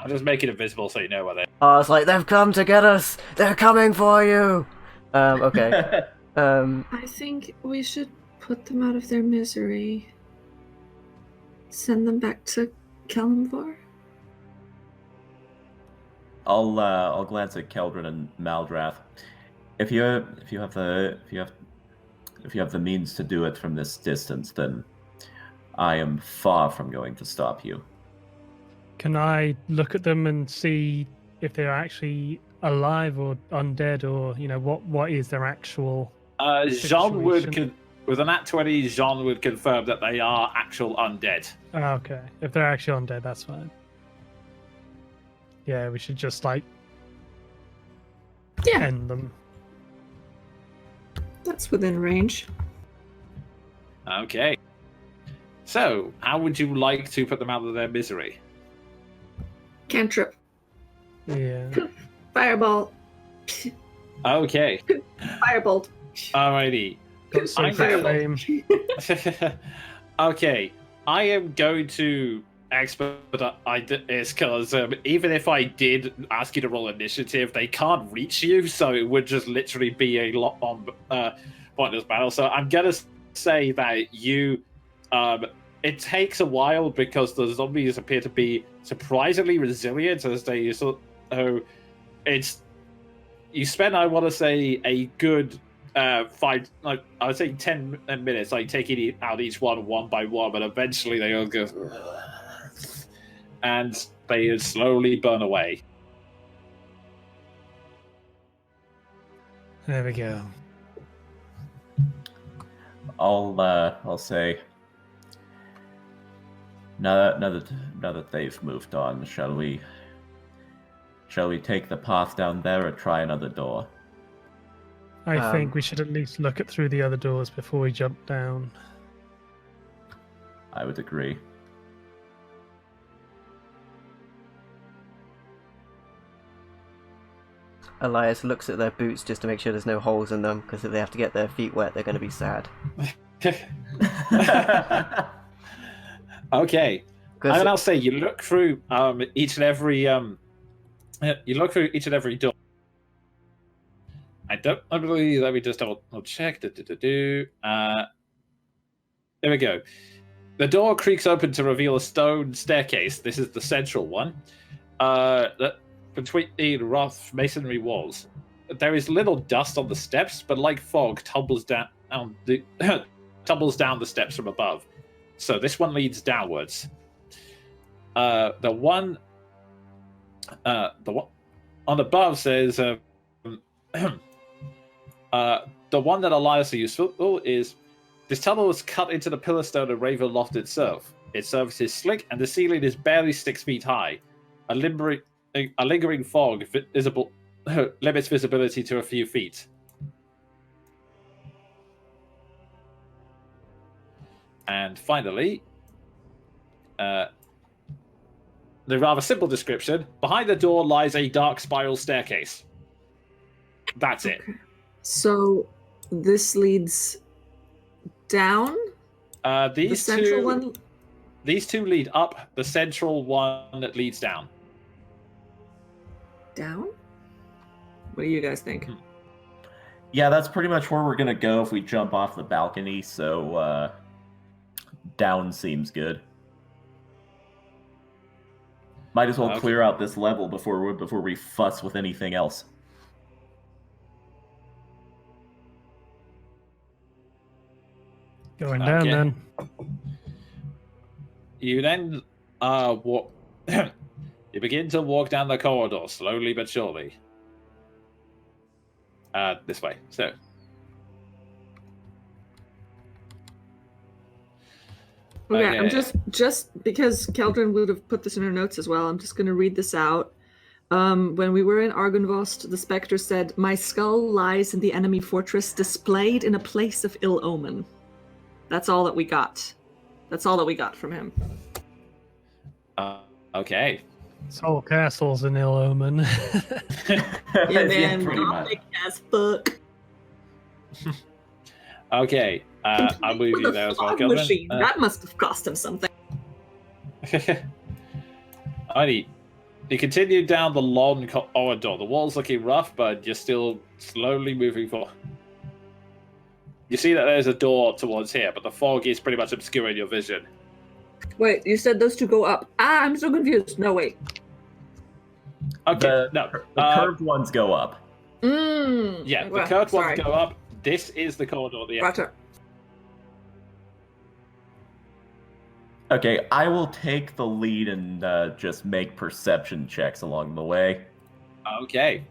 I'll just make it invisible so you know where they. I was like, they've come to get us! They're coming for you! Okay. I think we should put them out of their misery. Send them back to Kalimvar. I'll glance at Keldrin and Maldrath. If you have the means to do it from this distance, then I am far from going to stop you. Can I look at them and see if they're actually alive or undead, or what is their actual? Jean would situation? with an nat 20, Jean would confirm that they are actual undead. Oh, okay, if they're actually undead, that's fine. Yeah, we should just Yeah, end them. that's within range. Okay. So, how would you like to put them out of their misery? Cantrip. Yeah. Fireball. Okay. Firebolt. Alrighty. Got some Fireball. flame. Okay. I am going to expedite this because even if I did ask you to roll initiative, they can't reach you, so it would just literally be a lot on pointless battle. So I'm gonna say that you it takes a while because the zombies appear to be surprisingly resilient as they so it's you spend, I want to say, a good 5, like I would say 10 minutes, like taking out each one by one, but eventually they all go and they slowly burn away. There we go. I'll say now that they've moved on, shall we take the path down there or try another door? I think we should at least look at through the other doors before we jump down. I would agree. Elias looks at their boots just to make sure there's no holes in them, because if they have to get their feet wet, they're going to be sad. Okay. I'm gonna say you look through each and every door. I believe. Let me just double check. There we go. The door creaks open to reveal a stone staircase. This is the central one. Between the rough masonry walls, there is little dust on the steps, but like fog, tumbles down the steps from above. So this one leads downwards. The one on above says the one that Elias useful is this tunnel was cut into the pillar stone of Raven Loft itself. Its surface is slick and the ceiling is barely 6 feet high. A lingering fog visible limits visibility to a few feet. And finally, the rather simple description: behind the door lies a dark spiral staircase. That's it. So this leads down. The central one. These two lead up. The central one that leads down. Down. What do you guys think? Yeah, that's pretty much where we're gonna go if we jump off the balcony. So down seems good. Might as well clear out this level before we fuss with anything else. Going down then. You then walk. You begin to walk down the corridor slowly but surely. This way. So. Okay, I'm just because Keldrin would have put this in her notes as well. I'm just going to read this out. When we were in Argynvost, the Spectre said, "My skull lies in the enemy fortress, displayed in a place of ill omen." That's all that we got. That's all that we got from him. Okay. Soul Castle's an ill omen. Yeah, man, gothic as fuck. Okay, I'll move you there as well, Kelvin. That must have cost him something. Alrighty. You continue down the long corridor. The wall's looking rough, but you're still slowly moving forward. You see that there's a door towards here, but the fog is pretty much obscuring your vision. Wait, you said those two go up. I'm so confused. No, wait. Okay, the curved ones go up. Yeah, the curved ones go up. This is the corridor at the end. Gotcha. Okay, I will take the lead and just make perception checks along the way. Okay.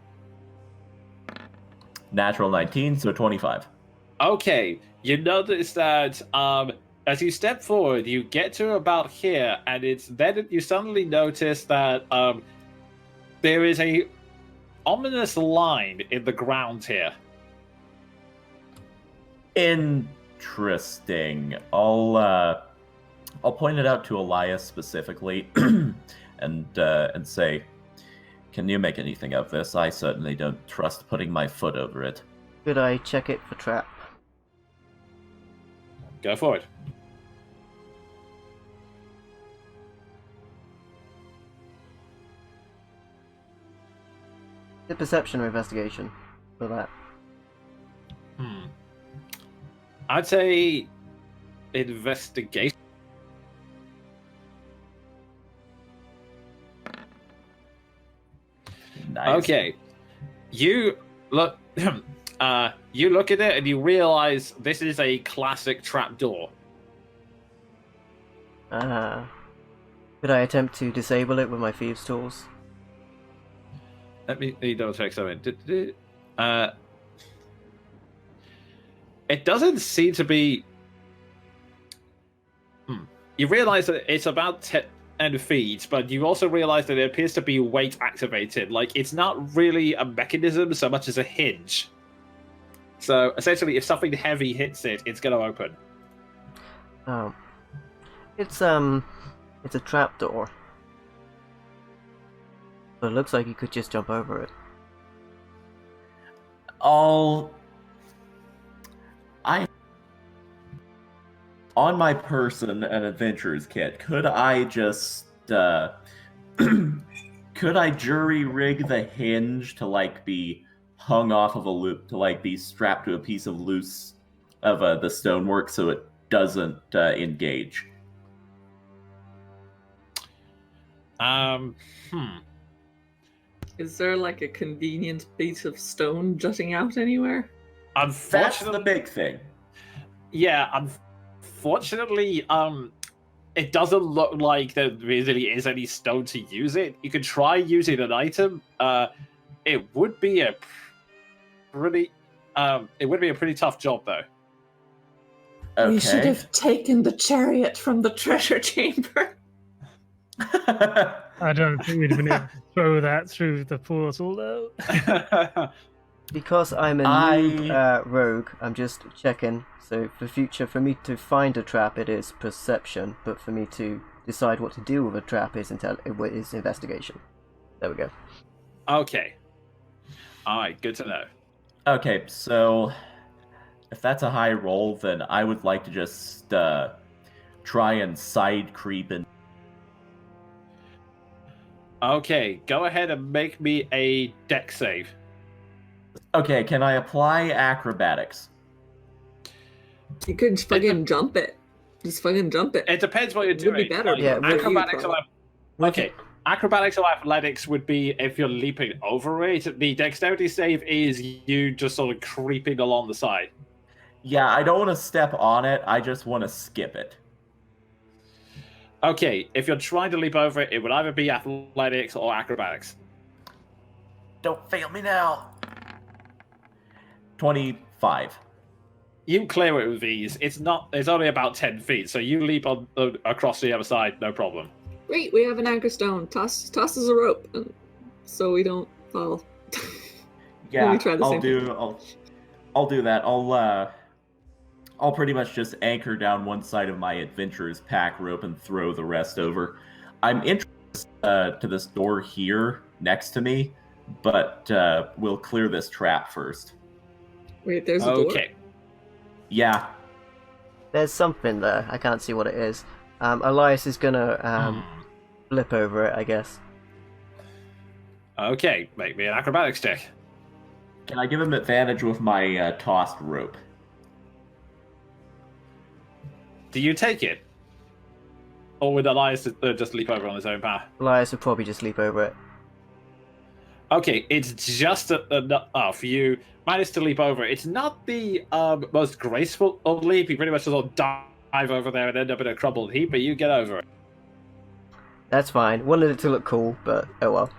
Natural 19, so 25. Okay, you notice that as you step forward, you get to about here, and it's then you suddenly notice that there is a ominous line in the ground here. Interesting. I'll point it out to Elias specifically, and say, "Can you make anything of this? I certainly don't trust putting my foot over it." Could I check it for trap? Go for it. The perception or investigation for that? I'd say investigation. Nice. Okay, you look. You look at it and you realize this is a classic trapdoor. Could I attempt to disable it with my thieves' tools? Let me double check something. It doesn't seem to be. You realize that it's about 10 feet, but you also realize that it appears to be weight activated. Like, it's not really a mechanism so much as a hinge. So essentially, if something heavy hits it, it's going to open. Oh, it's a trapdoor, but it looks like you could just jump over it. on my person an adventurer's kit. Could I just could I jury rig the hinge to like be hung off of a loop, to like be strapped to a piece of loose of the stonework so it doesn't engage? Is there like a convenient piece of stone jutting out anywhere? That's the Unfortunately, big thing. yeah. Unfortunately, it doesn't look like there really is any stone to use it. You could try using an item. It would be a pretty tough job though. Okay. We should have taken the chariot from the treasure chamber. I don't think we'd have been able to throw that through the portal, though. Because I'm a new rogue, I'm just checking. So for future, for me to find a trap, it is perception. But for me to decide what to do with a trap is investigation. There we go. Okay. All right. Good to know. Okay, so if that's a high roll, then I would like to just try and side creep in. Okay. Go ahead and make me a dex save. Okay, can I apply acrobatics? You could fucking jump it. Just fucking jump it. It depends what you're It would doing. be better. Yeah, for you, acrobatics or probably. okay. Acrobatics or athletics would be if you're leaping over it. The dexterity save is you just sort of creeping along the side. Yeah, I don't want to step on it, I just want to skip it. Okay, if you're trying to leap over it, it would either be athletics or acrobatics. Don't fail me now. 25. You clear it with ease. It's only about 10 feet, so you leap across the other side, no problem. Great, we have an anchor stone. Toss us a rope, so we don't fall. Yeah, me try the I'll same do that. I'll pretty much just anchor down one side of my adventurer's pack rope and throw the rest over. I'm interested to this door here next to me, but we'll clear this trap first. Wait, there's a door? Okay. Yeah. There's something there. I can't see what it is. Elias is gonna flip over it, I guess. Okay, make me an acrobatics check. Can I give him advantage with my tossed rope? Do you take it? Or would Elias just leap over on his own power? Elias would probably just leap over it. Okay, it's just for you. Managed to leap over. It's not the most graceful of leap. You pretty much just dive over there and end up in a crumbled heap, but you get over it. That's fine. Wanted it to look cool, but oh well.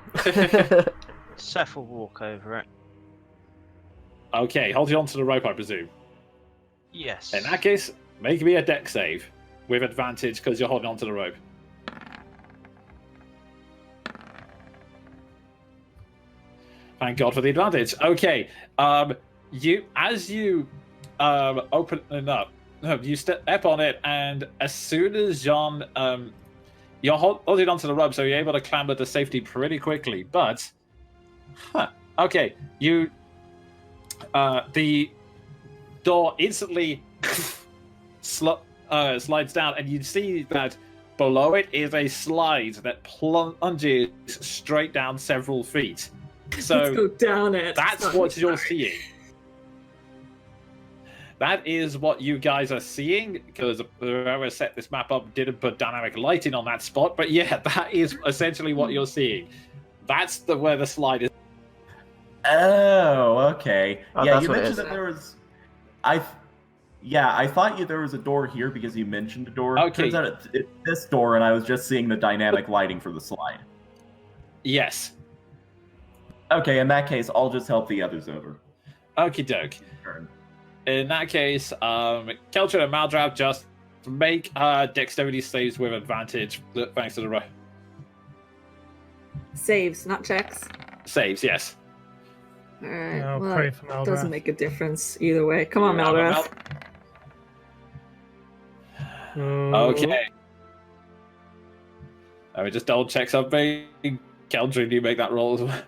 Seth will walk over it. Okay, hold you onto the rope, I presume. Yes. In that case, make me a dex save with advantage because you're holding onto the rope. Thank God for the advantage. Okay, you open it up, you step on it, and as soon as John, you're holding onto the rope, so you're able to clamber to safety pretty quickly. But, okay, the door instantly slides down, and you see that below it is a slide that plunges straight down several feet. So let's go down it. that's what you're seeing. That is what you guys are seeing, because whoever set this map up didn't put dynamic lighting on that spot. But yeah, that is essentially what you're seeing. That's where the slide is. Oh, okay. Oh, yeah, that's you what it mentioned is. that there was. I thought there was a door here because you mentioned a door. Okay. Turns out it's this door, and I was just seeing the dynamic lighting for the slide. Yes. Okay, in that case, I'll just help the others over. Okie doke. Turn. In that case, Keltrin and Maldrab just make dexterity saves with advantage, thanks to the rope. Saves, not checks. Saves, yes. Alright, I'll well, pray for it doesn't Maldrath. make a difference either way. Come on, Maldrath. Okay. Let me just double check something. Keldrin, you make that roll as well.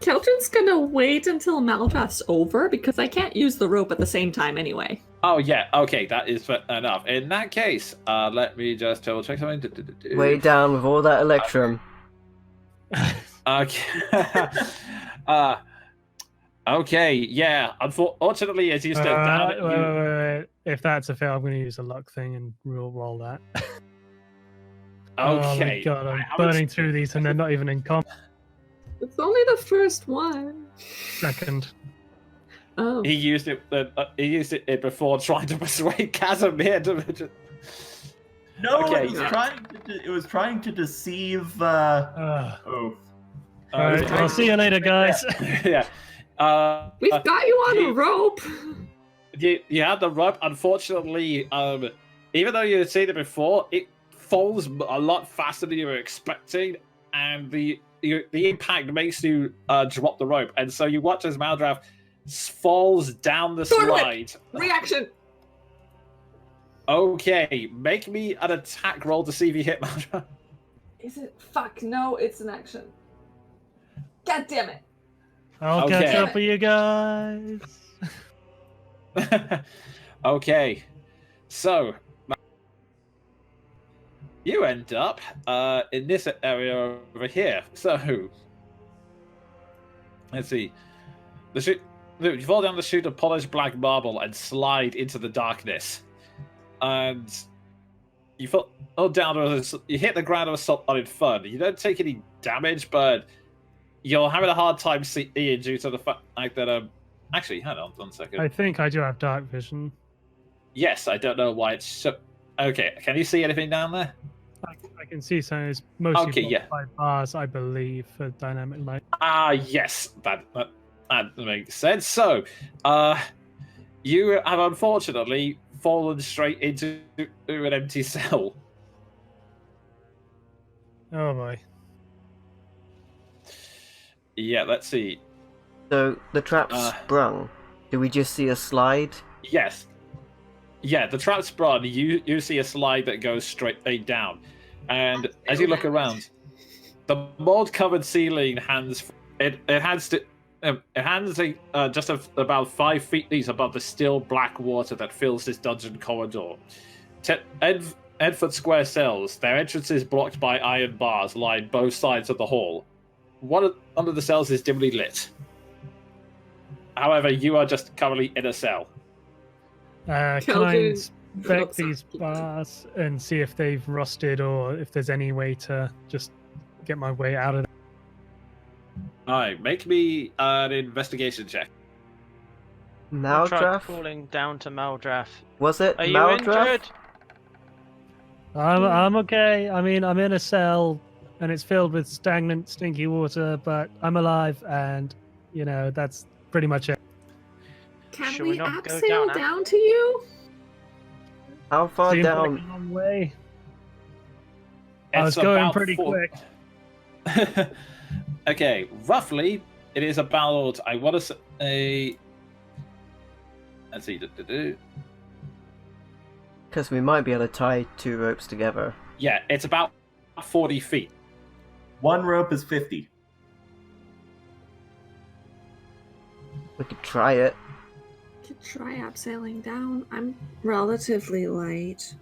Keldrin's gonna wait until Maldraft's over because I can't use the rope at the same time anyway. Oh yeah, okay, that is enough. In that case, let me just double check something. Way down with all that electrum. Okay. Okay, yeah. Unfortunately, as you step down, wait. If that's a fail, I'm going to use a luck thing and roll that. Okay. Oh my god, I'm burning through these and they're not even in comp. It's only the first one. Second. Oh. He used it. He used it before trying to persuade Casimir to. No, Okay, it was trying to deceive. Oath. Alright, I'll see you later, guys. Yeah. We've got you on a rope. You had the rope. Unfortunately, even though you had seen it before, it falls a lot faster than you were expecting, and the impact makes you drop the rope, and so you watch as Maldraft falls down the slide. Reaction. Okay, make me an attack roll to see if you hit Maldraft. Is it? Fuck no! It's an action. God damn it! I'll catch up with you guys. Okay, so you end up in this area over here. So let's see. You fall down the chute of polished black marble and slide into the darkness. And you fall down. You hit the ground of a solid thud. You don't take any damage, but you're having a hard time seeing due to the fact that actually, hang on 1 second. I think I do have dark vision. Yes, I don't know why it's so. Okay, can you see anything down there? I can see some. It's mostly yeah. by bars, I believe, for dynamic light. Yes, that makes sense. So, you have unfortunately fallen straight into an empty cell. Oh boy. Yeah, let's see. So the trap's sprung. Do we just see a slide? Yes. Yeah, the trap's sprung. You see a slide that goes straight down, and as you look around, the mold-covered ceiling hands just about 5 feet deep above the still black water that fills this dungeon corridor. 10-foot square cells. Their entrances blocked by iron bars line both sides of the hall. One of the cells is dimly lit. However, you are just currently in a cell. Can I inspect these bars and see if they've rusted or if there's any way to just get my way out of them? Alright, make me an investigation check. Maldraff? Falling down to Maldraff. Was it Are you Maldraff? injured? I'm okay. I mean, I'm in a cell and it's filled with stagnant, stinky water, but I'm alive and, that's pretty much it. Can Should we we not go abseil down down to you? How far Seems like down? a long way. I was It's going about pretty quick. Okay, roughly, it is about, I want to say, let's see, Because we might be able to tie 2 ropes together. yeah, it's about 40 feet. 1 rope is 50. We could try it. Could try abseiling down. I'm relatively light.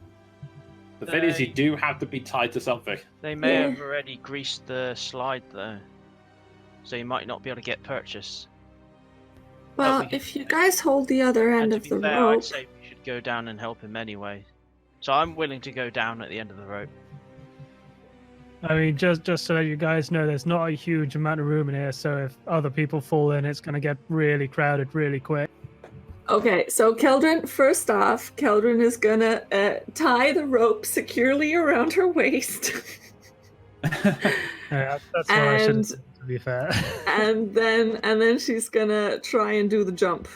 The thing is, you do have to be tied to something. They may Yeah. have already greased the slide though, so you might not be able to get purchase. Well, we- if you guys hold the other end And to of be the fair, rope, I'd say we should go down and help him anyway. So I'm willing to go down at the end of the rope. I mean, just so that you guys know, there's not a huge amount of room in here, so if other people fall in, it's going to get really crowded really quick. okay, so Keldrin, first off, Keldrin is gonna tie the rope securely around her waist. Yeah, that's what I should And- have said, to be fair. and then she's gonna try and do the jump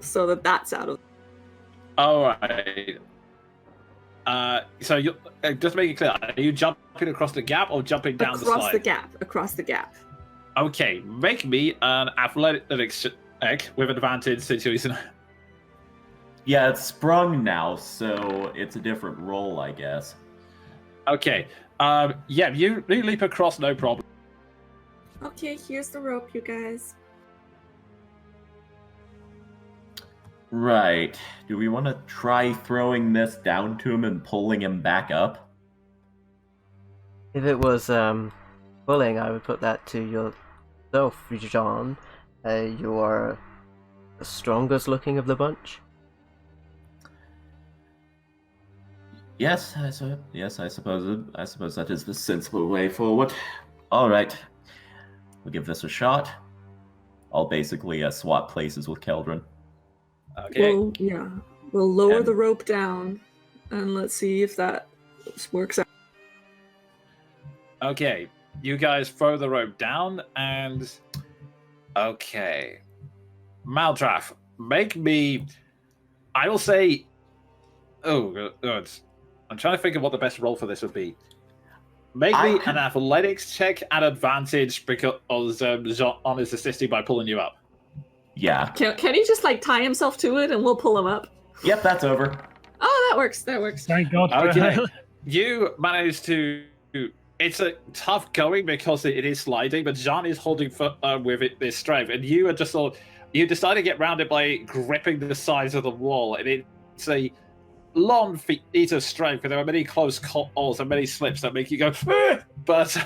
so that that's out of Alright. So you just make it clear, are you jumping across the gap or jumping down the slide? across the gap. Okay, make me an athletics check with advantage since you're using. Yeah, it's sprung now, so it's a different roll, I guess. Okay, yeah, you leap across, no problem. Okay, here's the rope, you guys. Right. Do we want to try throwing this down to him and pulling him back up? If it was bullying, I would put that to yourself, John. You are the strongest looking of the bunch. Yes, I suppose that is the sensible way forward. All right, we'll give this a shot. I'll basically swap places with Keldrin. Okay. Well, yeah. We'll lower And- the rope down, and let's see if that works out. Okay. You guys throw the rope down, and okay, Maldraff, make me. I will say. Oh, good. I'm trying to think of what the best role for this would be. Make me an athletics check at advantage because Jean is assisting by pulling you up. Yeah. Can he just like tie himself to it and we'll pull him up? Yep, that's over. Oh, that works. That works. Thank God for Okay. that. You managed to. It's a tough going because it is sliding, but Jean is holding with this strength, and you are just sort of. You decide to get round it by gripping the sides of the wall, and it's a long feat of strength, and there are many close calls and many slips that make you go, "Ah!" But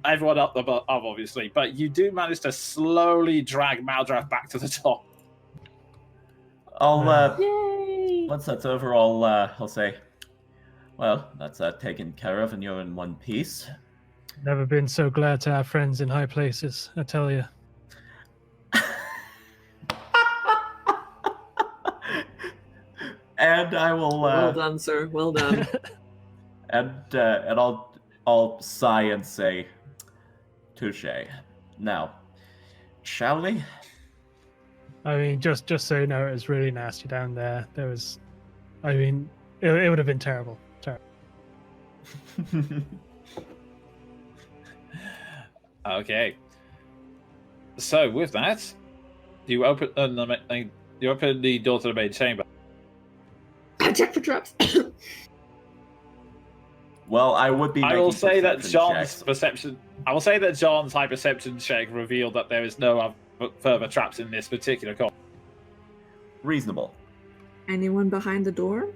everyone up obviously. But you do manage to slowly drag Maldraff back to the top. Yay! Once that's over, I'll say, well, that's taken care of, and you're in one piece. Never been so glad to have friends in high places, I tell you. And I will. Well done, sir. Well done. And I'll sigh and say, touche. Now, shall we? I mean, just so you know, it was really nasty down there. There was, I mean, it would have been terrible. Okay. So with that, you open the door to the main chamber. Check for traps. Well, I would be. I will making say that perception John's checks. perception. I will say that John's high perception check revealed that there is no further traps in this particular corner. Reasonable. Anyone behind the door?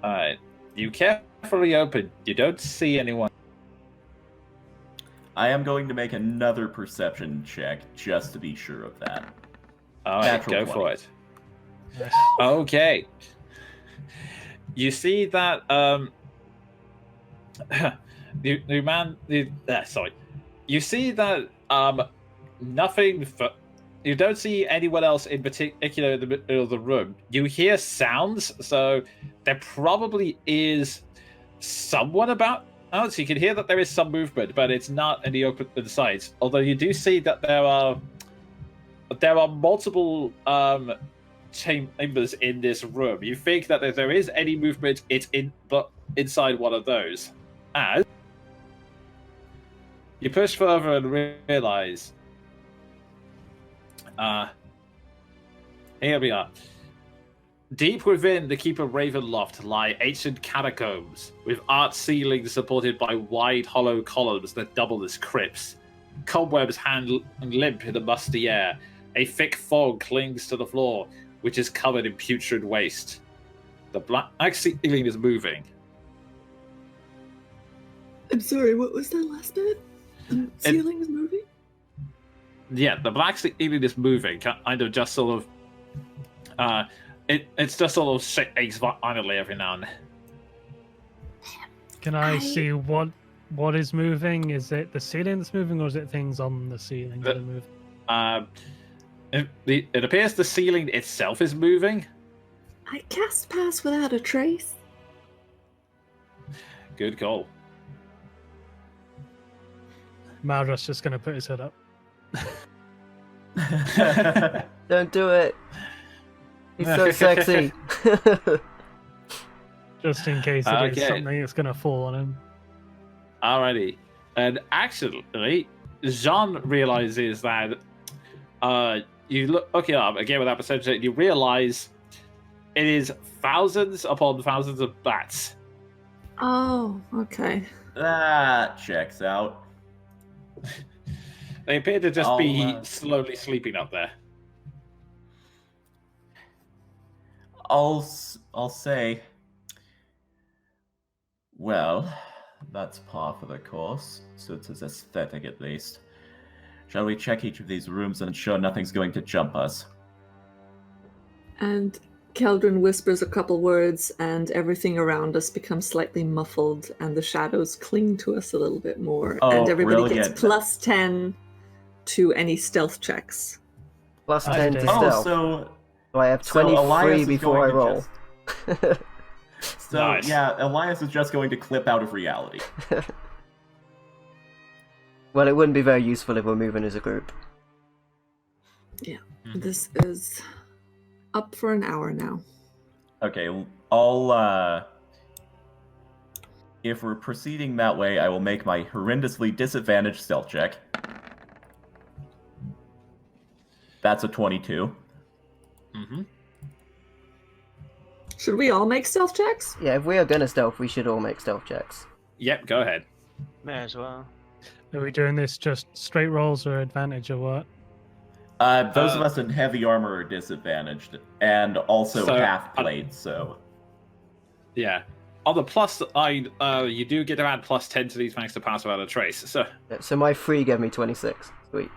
Alright. You carefully open. You don't see anyone. I am going to make another perception check just to be sure of that. Alright, Natural go 20. for it. Okay. You see that You see that nothing. You don't see anyone else in particular in the middle of the room. You hear sounds, so there probably is someone about. Oh, so you can hear that there is some movement, but it's not in the open sides. Although you do see that there are multiple chambers in this room. You think that if there is any movement, it's inside one of those. As you push further and realize, here we are. Deep within the Keeper Raven loft lie ancient catacombs, with arched ceilings supported by wide hollow columns that double as crypts. Cobwebs hang limp in the musty air. A thick fog clings to the floor, which is covered in putrid waste. The black ceiling is moving. I'm sorry, what was that last bit? The ceiling is moving? Yeah, the black ceiling is moving, kind of just sort of... It's just sort of shakes violently every now and then. Can I see what is moving? Is it the ceiling that's moving, or is it things on the ceiling that are moving? It appears the ceiling itself is moving. I cast pass without a trace. Good call. Maldra's just going to put his head up. Don't do it. He's so sexy. Just in case it is Okay. something that's going to fall on him. Alrighty. And actually, Jean realizes that you look it up again without perception, you realize it is thousands upon thousands of bats. Oh, okay. That checks out. They appear to just be I'll, slowly sleeping up there. I'll say, well, that's par for the course, so it's as aesthetic at least. Shall we check each of these rooms and ensure nothing's going to jump us? And Keldrin whispers a couple words, and everything around us becomes slightly muffled, and the shadows cling to us a little bit more. Oh, and everybody brilliant. gets plus 10 to any stealth checks. Plus I 10 did. to Oh, stealth. so So I have so 23 Elias is before I going to roll. so Nice. yeah, Elias is just going to clip out of reality. Well, it wouldn't be very useful if we're moving as a group. This is up for an hour now. Okay, I'll if we're proceeding that way, I will make my horrendously disadvantaged stealth check. That's a 22. Mm-hmm. Should we all make stealth checks? Yeah, if we are gonna stealth, we should all make stealth checks. Yep, go ahead. May as well. Are we doing this just straight rolls or advantage or what? Those of us in heavy armor are disadvantaged, and also So, half plate, so... Yeah. On the plus side, you do get around plus 10 to these thanks to pass without a trace. So Yeah, so my 3 gave me 26. Sweet.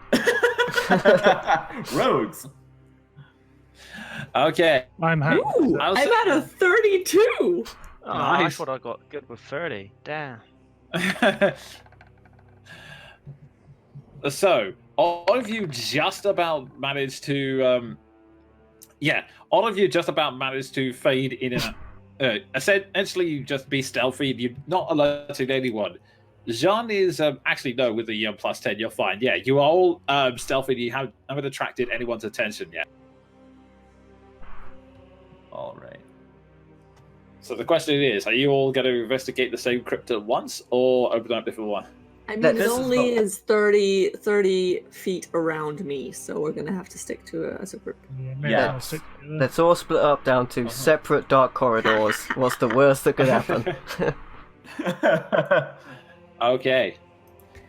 Rogues! okay. I'm happy. Ooh, I'll I'm say- at a 32! Oh, I Nice. thought I got good with 30. Damn. So, all of you just about managed to, all of you just about managed to fade in and out. Essentially, you just be stealthy. You're not alerting anyone. Jean is actually no, with the plus 10, you're fine. Yeah, you are all stealthy. You haven't attracted anyone's attention yet. Alright. So the question is, are you all going to investigate the same crypt at once, or open up different one? I mean, That- it this is only the- is 30 feet around me, so we're gonna have to stick to it as a group. Yeah, maybe Yeah. I'll stick together. Let's all split up down to separate dark corridors. What's the worst that could happen? Okay.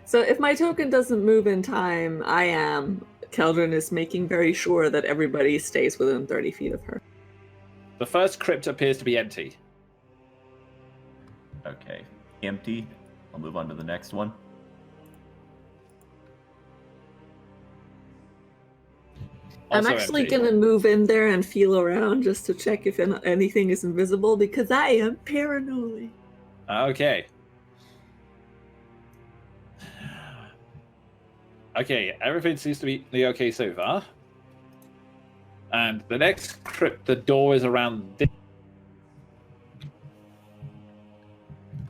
So if my token doesn't move in time, I am. Keldrin is making very sure that everybody stays within 30 feet of her. The first crypt appears to be empty. Okay. Empty. I'll move on to the next one. I'm Also actually empty. gonna move in there and feel around just to check if anything is invisible because I am paranoid. Okay. Okay, everything seems to be okay so far. And the next crypt, the door is around this.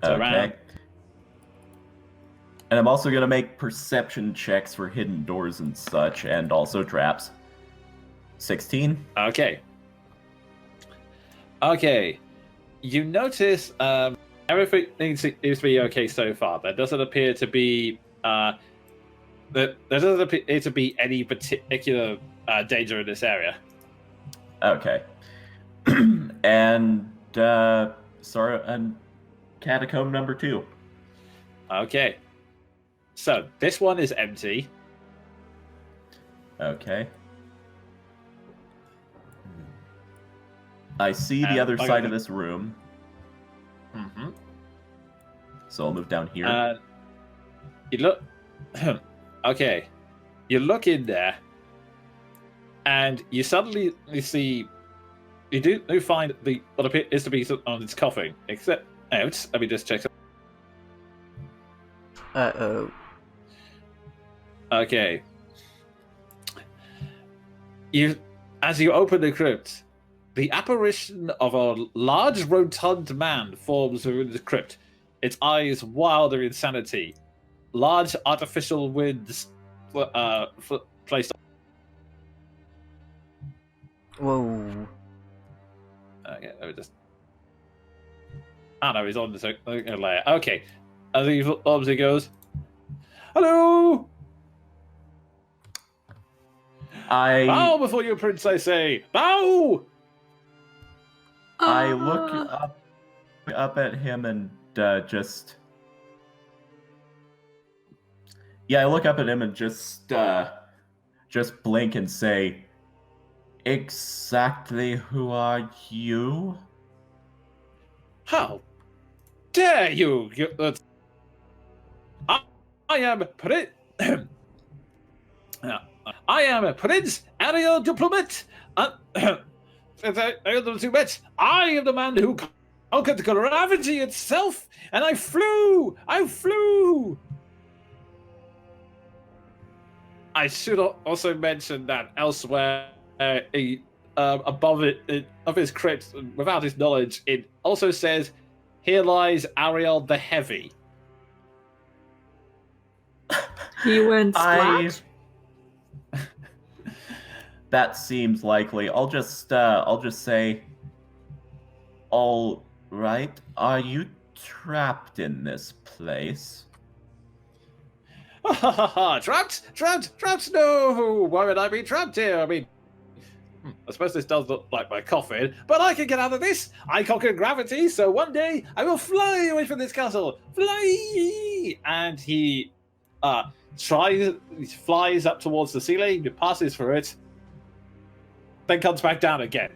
So Okay. around. And I'm also going to make perception checks for hidden doors and such, and also traps. 16. Okay. Okay. You notice everything seems to be okay so far. There doesn't appear to be there doesn't appear to be any particular danger in this area. Okay. and catacomb number 2. Okay. So this one is empty. Okay. I see the And other I side got of this room, Mm-hmm. so I'll move down here. You look. Okay. You look in there, and you suddenly see. You do find what appears to be on its coffin, except out. Let me just check. Uh-oh. Okay. As you open the crypt, the apparition of a large rotund man forms within the crypt. Its eyes wild in insanity. Large artificial winds placed. Whoa. Okay, let me just. Oh no, he's on the second layer. Okay, as he obviously goes, "Hello, bow before you, prince. I say, bow." I look up at him and just... I look up at him and just blink and say, "Exactly who are you?" How dare you? I am I am a Prince Ariel Diplomat. Diplomat. I am the man who conquered gravity itself, and I flew. I should also mention that elsewhere, above it, of his crypt, without his knowledge, it also says, "Here lies Ariel the Heavy." He went splat. That seems likely. I'll just say, all right. Are you trapped in this place? Trapped? No! Why would I be trapped here? I mean, I suppose this does look like my coffin, but I can get out of this. I conquered gravity, so one day I will fly away from this castle. Fly! And he flies up towards the ceiling, passes through it, then comes back down again.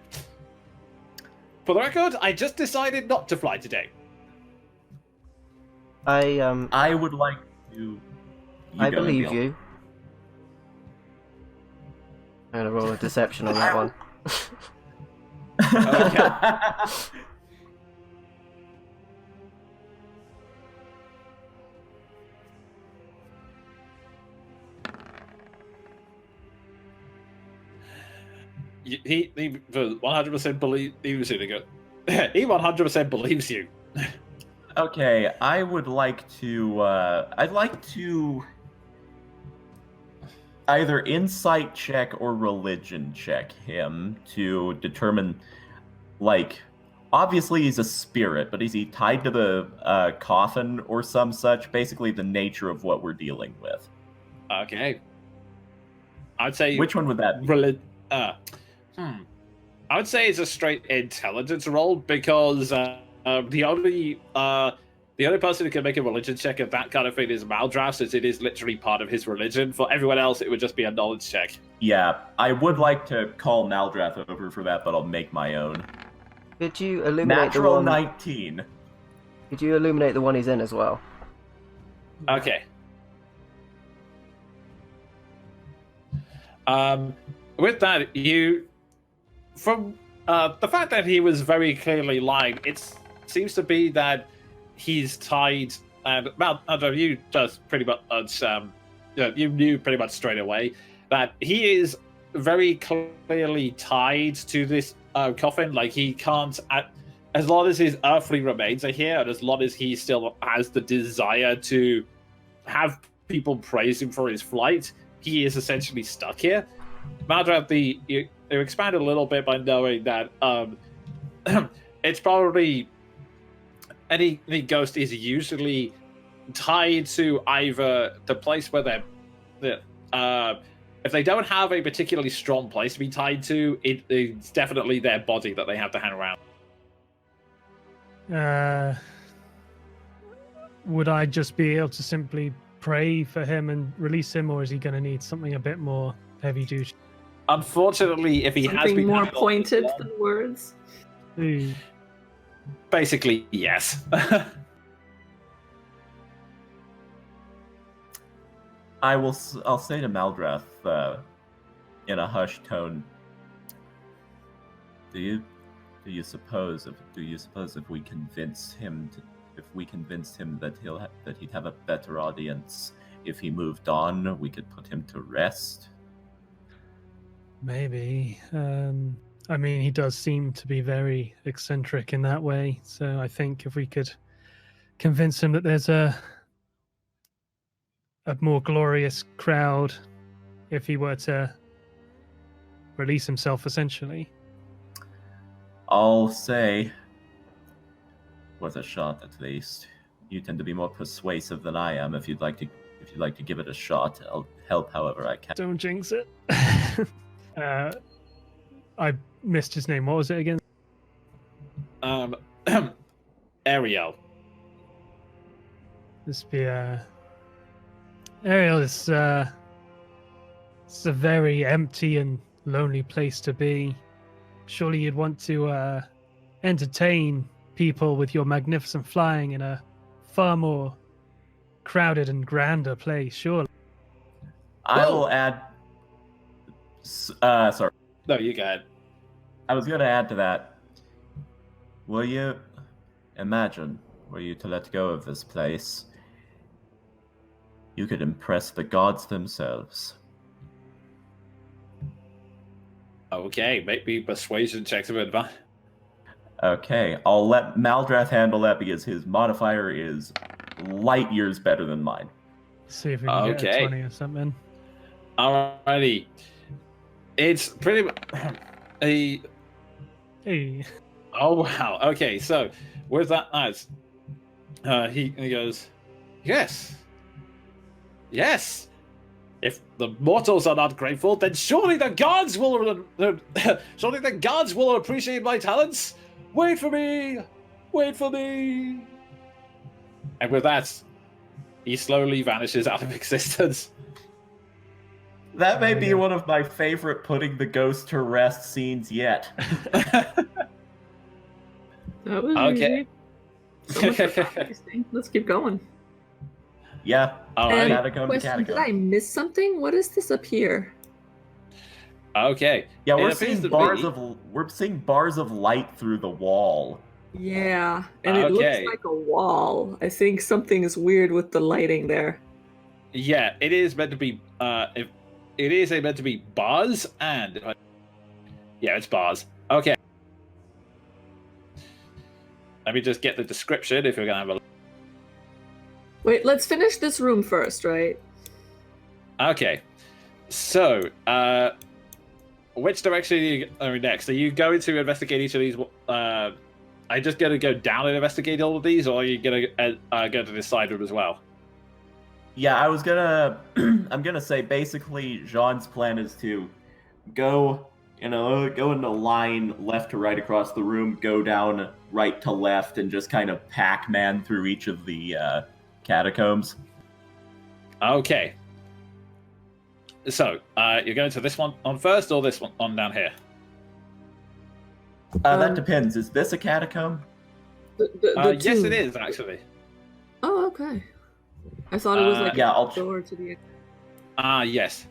For the record, I just decided not to fly today. I would like to. I believe you. I'm gonna roll a deception on that one. Okay. He 100% believes you. He 100% believes you. Okay, I would like to. I'd like to either insight check or religion check him to determine, like, obviously he's a spirit, but is he tied to the coffin or some such? Basically, the nature of what we're dealing with. Okay. I'd say. Which one would that be? I would say it's a straight intelligence roll because the only person who can make a religion check of that kind of thing is Maldrath, since it is literally part of his religion. For everyone else, it would just be a knowledge check. Yeah, I would like to call Maldrath over for that, but I'll make my own. Could you illuminate Natural the one? 19. Could you illuminate the one he's in as well? Okay. With that, from the fact that he was very clearly lying, it seems to be that he's tied, and you just pretty much, you knew pretty much straight away that he is very clearly tied to this coffin. Like, he can't, as long as his earthly remains are here, and as long as he still has the desire to have people praise him for his flight, he is essentially stuck here. Maldrath, you expand a little bit by knowing that it's probably any ghost is usually tied to either the place where if they don't have a particularly strong place to be tied to, it's definitely their body that they have to hang around. Would I just be able to simply pray for him and release him, or is he going to need something a bit more heavy duty? Unfortunately, if he has Something been more pointed than words. Basically, yes. I'll say to Maldrath in a hushed tone, do you suppose if we convinced him that he'd have a better audience if he moved on, we could put him to rest? Maybe. I mean, he does seem to be very eccentric in that way, so I think if we could convince him that there's a more glorious crowd if he were to release himself, essentially. I'll say, worth a shot at least. You tend to be more persuasive than I am. If you'd like to give it a shot, I'll help however I can. Don't jinx it. I missed his name. What was it again? Ariel. This be Ariel, it's a very empty and lonely place to be. Surely you'd want to entertain people with your magnificent flying in a far more crowded and grander place, surely. I Whoa. will add. Sorry. No, you go ahead. I was going to add to that. Will you imagine, were you to let go of this place, you could impress the gods themselves. Okay, make me persuasion checks of advice. Okay, I'll let Maldrath handle that because his modifier is light years better than mine. See if we can get a Okay. 20 or something. Alrighty. It's pretty much a. Hey. Oh wow. Okay, so with that nice, he goes, yes. If the mortals are not grateful, then surely the gods will. Surely the gods will appreciate my talents. Wait for me. And with that, he slowly vanishes out of existence. That may be one of my favorite putting the ghost to rest scenes yet. That was Okay. easy. So much for tasting. Let's keep going. Yeah, Alright. catacomb to Question, did I catacomb. miss something? What is this up here? Okay. Yeah, It we're appears seeing to bars be- of light through the wall. Yeah, and it Okay. looks like a wall. I think something is weird with the lighting there. Yeah, it is meant to be. If it is meant to be bars, and yeah, it's bars. Okay. Let me just get the description if you're gonna have a. Wait, let's finish this room first, right? Okay. So, which direction are you going next? Are you going to investigate each of these? Are you just going to go down and investigate all of these, or are you going to go to this side room as well? Yeah, I was gonna. I'm gonna say basically, Jean's plan is to go in a line left to right across the room, go down right to left, and just kind of Pac-Man through each of the catacombs. Okay. So, you're going to this one on first, or this one on down here? That depends. Is this a catacomb? The Yes, tomb. it is actually. Oh, okay. I thought it was like yeah, a I'll door to the. Yes.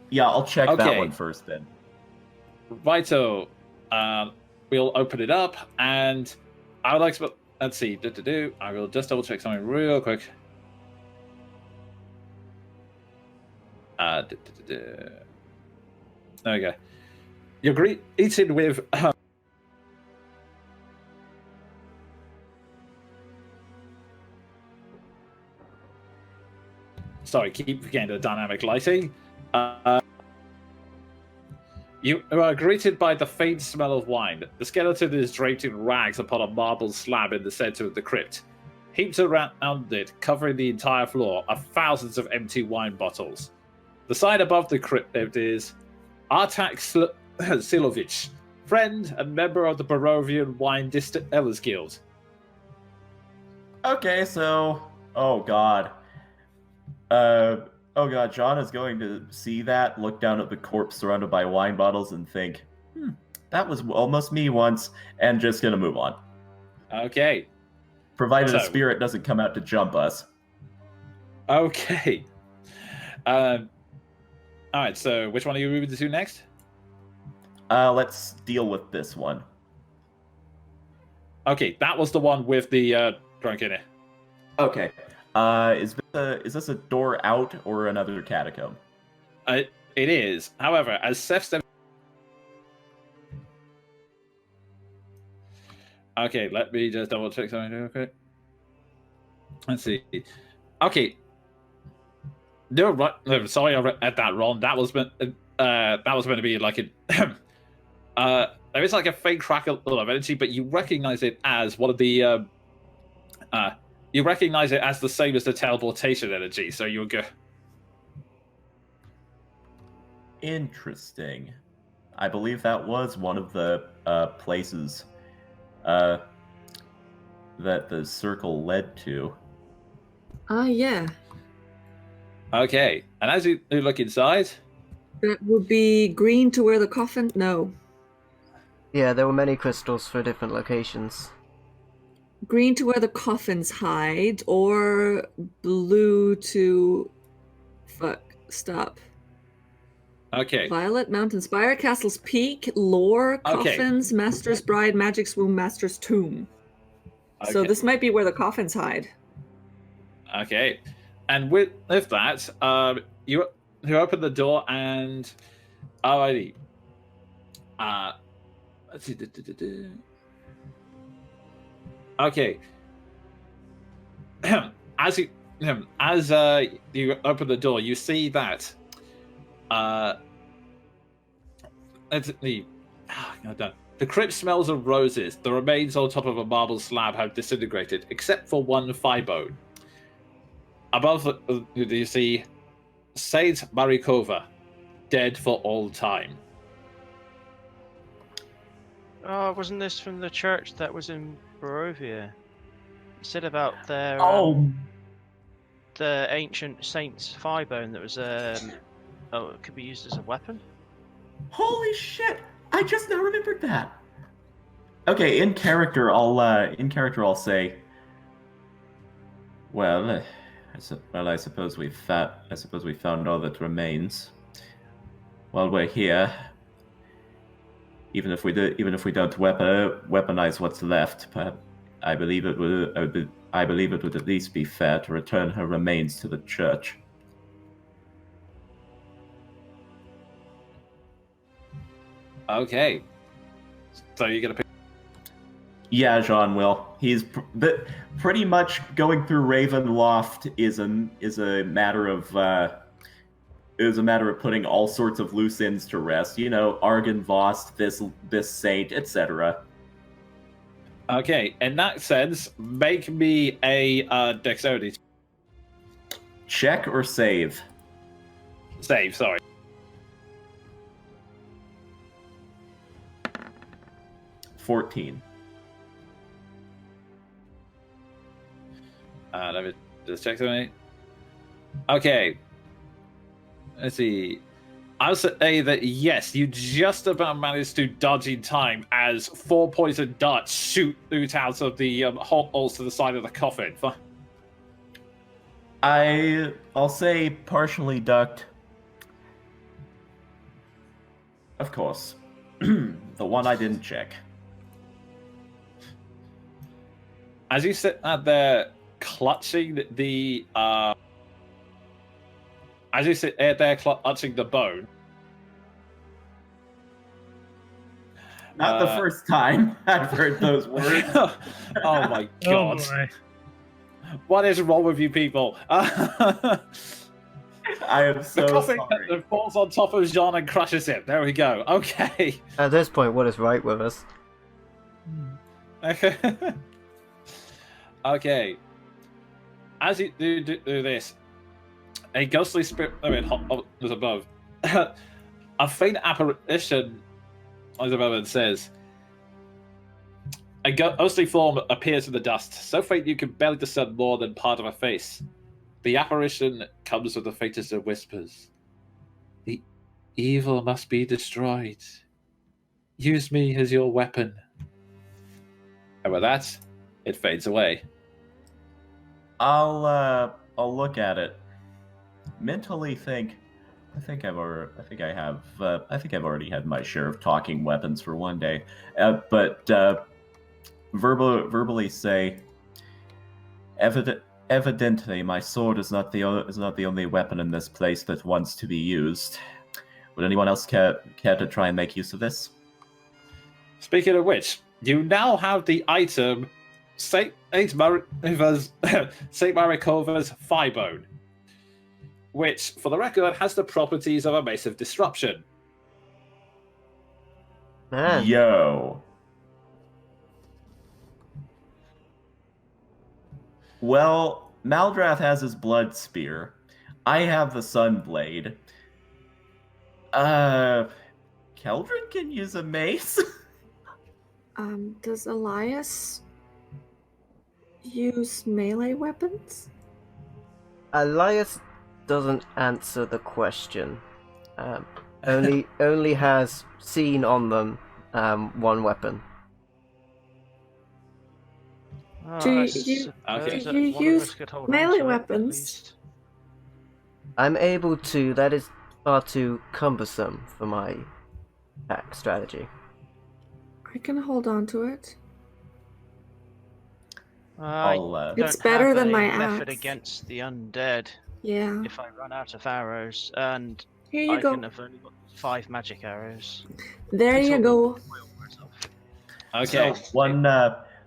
Yeah, I'll check that Okay. one first then. Righto. We'll open it up, and I would like to. Let's see. I will just double check something real quick. There we go. You're greeted with. Sorry, keep forgetting the dynamic lighting. You are greeted by the faint smell of wine. The skeleton is draped in rags upon a marble slab in the center of the crypt. Heaped around it, covering the entire floor, are thousands of empty wine bottles. The sign above the crypt is Artak Silovich, friend and member of the Barovian Wine Distillers Guild. Okay, so oh god, John is going to see that, look down at the corpse surrounded by wine bottles, and think, that was almost me once, and just gonna move on. Okay. Provided a So- spirit doesn't come out to jump us. Okay. Alright, so which one are you moving to next? Let's deal with this one. Okay, that was the one with the drunk in it. Okay. Is this a door out or another catacomb? It is. However, as Seth steps... Okay, let me just double check something real quick. Let's see. Okay. No, right. No, sorry, I read that wrong. That was meant to be like a. There is like a faint crackle of energy, but you recognize it as one of the. You recognize it as the same as the teleportation energy, so you'll go. Interesting. I believe that was one of the places that the circle led to. Yeah. Okay, and as you look inside, That would be green to where the coffin. No, Yeah, there were many crystals for different locations. green to where the coffins hide, or blue to. Fuck. Stop. okay, Violet, Mountain Spire, Castle's Peak, Lore, Okay. Coffins, Master's Bride, Magic's Womb, Master's Tomb. So Okay. this might be where the coffins hide. okay, and with that, you open the door and alrighty. Let's see. Okay. As you open the door, you see that the crypt smells of roses. The remains on top of a marble slab have disintegrated, except for one thigh bone. Above, you see Saint Marikova, dead for all time. Oh, wasn't this from the church that was in Barovia? You said about their the ancient saint's thigh bone that was it could be used as a weapon. Holy shit! I just now remembered that. Okay, in character, I'll say. Well, I suppose we found all that remains. While we're here, even if we don't weaponize what's left, I believe it would at least be fair to return her remains to the church. Okay. So you're gonna pick. Yeah, Jean will. He's pretty much going through Ravenloft is a matter of putting all sorts of loose ends to rest. You know, Argynvost, this saint, etc. Okay, in that sense, make me a dexterity check or save. Save. Sorry. 14. Let me just check something. Okay. Let's see. I'll say that yes, you just about managed to dodge in time as 4 poison darts shoot out of the holes to the side of the coffin. I'll say partially ducked. Of course. The one I didn't check. As you sit there clutching the as you sit there clutching the bone. Not the first time I've heard those words. Oh my god. Oh What is wrong with you people? I am so the coffin sorry. falls on top of Jean and crushes him. There we go. Okay. At this point, what is right with us? Okay. Okay. As you do this, a ghostly spirit was above. A faint apparition, as above it says, a ghostly form appears in the dust, so faint you can barely discern more than part of a face. The apparition comes with the faintest of whispers. The evil must be destroyed. Use me as your weapon. And with that, it fades away. I'll look at it. Mentally think. I think I've already had my share of talking weapons for one day. But verbally say. Evidently, my sword is not the only weapon in this place that wants to be used. Would anyone else care to try and make use of this? Speaking of which, you now have the item Saint Marikova's thigh bone, which, for the record, has the properties of a mace of disruption. Man. Yo. Well, Maldrath has his blood spear. I have the Sunblade. Keldrin can use a mace. Does Elias use melee weapons? Elias doesn't answer the question. Only has seen on them one weapon. Do I you- suppose Okay. that do you one of use us could hold melee on to it, at weapons? least. I'm able to. That is far too cumbersome for my attack strategy. I can hold on to it. I I'll, It's don't better have than a my method axe. against the undead Yeah. if I run out of arrows, and Here you I go. can have only got 5 magic arrows. There you Until go. the oil wears off. Okay.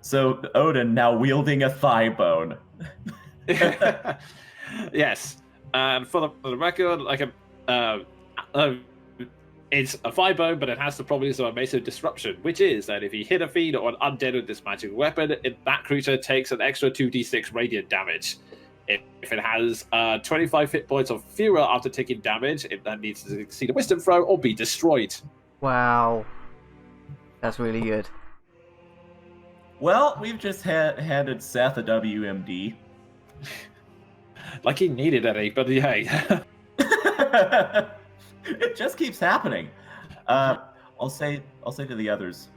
So Odin now wielding a thigh bone. Yes. And for the record, it's a thigh bone, but it has the properties of a massive disruption, which is that if you hit a fiend or an undead with this magic weapon, that creature takes an extra 2d6 radiant damage. If it has 25 hit points or fewer after taking damage, it then needs to succeed a wisdom throw or be destroyed. Wow, that's really good. Well, we've just handed Seth a WMD. Like he needed any, but hey. It just keeps happening. I'll say to the others.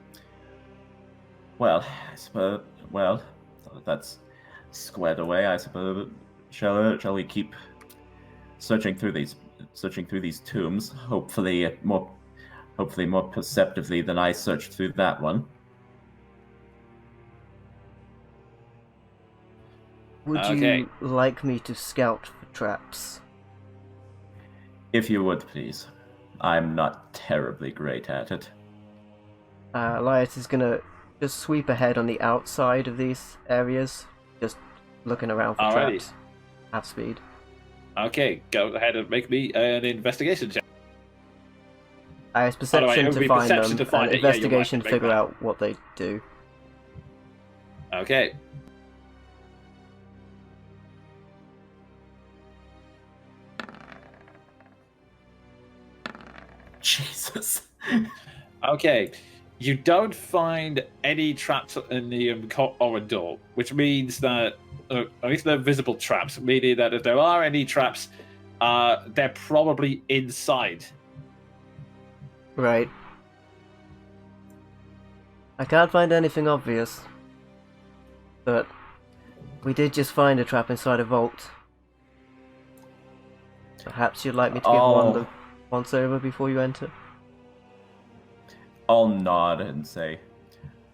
Well, I suppose. Well, that's squared away. I suppose. Shall we keep searching through these tombs? Hopefully more perceptively than I searched through that one. Would Okay. you like me to scout for traps? If you would, please. I'm not terribly great at it. Elias is gonna just sweep ahead on the outside of these areas, just looking around for Alrighty. traps. Half speed. Okay, go ahead and make me an investigation check. I has perception it would to be find perception them, to find and it. Yeah, you're right, investigation to make figure that. out what they do. Okay. Jesus. Okay. You don't find any traps in the corridor, which means that at least they're visible traps, meaning that if there are any traps, they're probably inside. Right. I can't find anything obvious. But we did just find a trap inside a vault. Perhaps you'd like me to give one the once over before you enter? I'll nod and say,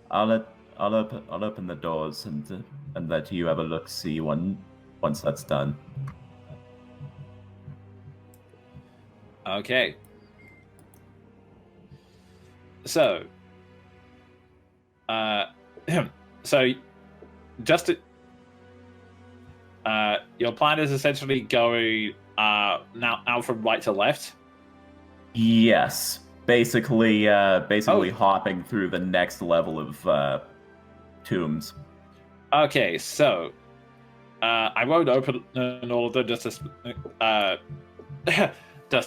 I'll open the doors and let you have a look see once that's done. Okay. So, just to, your plan is essentially going now from right to left. Yes, basically hopping through the next level of tombs. Okay, so I won't open all of them just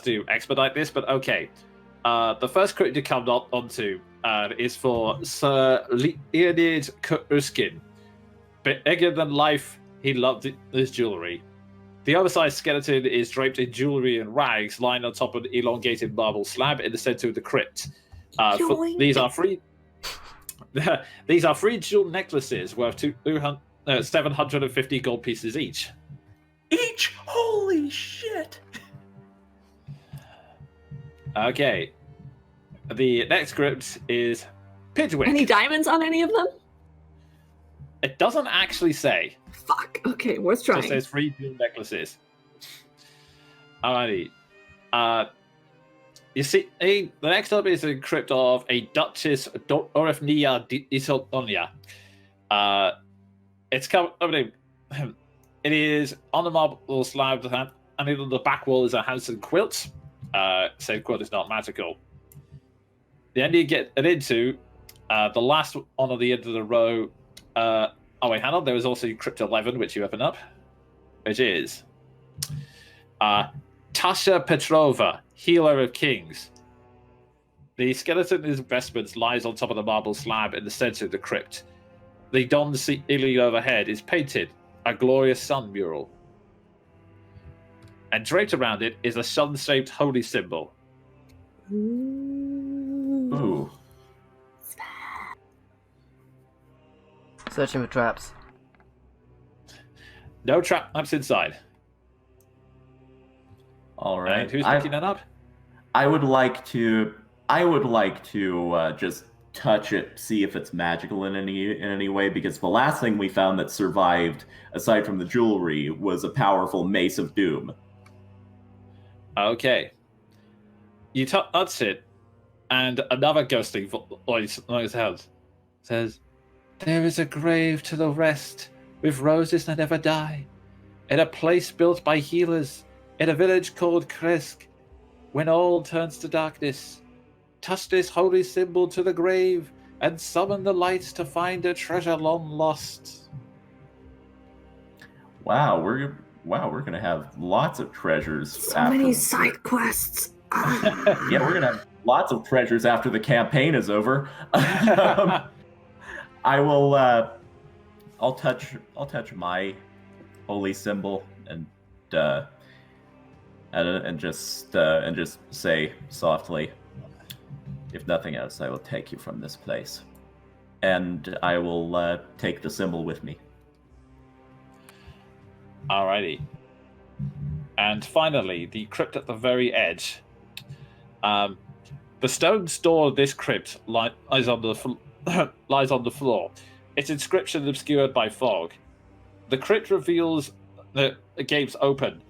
to expedite this, but okay. The first crypt you come onto is for Sir Leonid Kuruskin. Bigger than life, he loved his jewelry. The oversized skeleton is draped in jewelry and rags, lying on top of an elongated marble slab in the center of the crypt. These are three jewel necklaces worth 750 gold pieces each. Each? Holy shit! Okay. The next crypt is Pidgewick. Any diamonds on any of them? It doesn't actually say. Fuck. Okay, worth It trying. just says 3 jewel necklaces. Alrighty. You see, the next up is a crypt of a Duchess Dorifnia Isotonia. It's covered in. It is on the marble slab, and on the back wall is a handsome quilt. Said quilt is not magical. The end you get it into, the last one on the end of the row. Oh wait, hang on. There was also Crypt 11, which you open up, which is Tasha Petrova, Healer of Kings. The skeleton in his vestments lies on top of the marble slab in the center of the crypt. The Don ceiling overhead is painted a glorious sun mural. and draped around it is a sun-shaped holy symbol. Ooh. Searching for traps. No traps inside. All right. And who's picking that up? I would like to just touch it, see if it's magical in any way, because the last thing we found that survived, aside from the jewelry, was a powerful Mace of Doom. Okay. You touch it, and another ghostly voice says, "There is a grave to the rest, with roses that never die, in a place built by healers, in a village called Kresk, when all turns to darkness. Touch this holy symbol to the grave, and summon the light to find a treasure long lost." Wow, we're gonna have lots of treasures. So many side quests. Yeah, we're gonna have lots of treasures after the campaign is over. I will. I'll touch my holy symbol and just say softly, "If nothing else, I will take you from this place," and I will take the symbol with me. Alrighty. And finally, the crypt at the very edge. The stone door of this crypt lies on the floor, its inscription obscured by fog. The crypt reveals the gates open.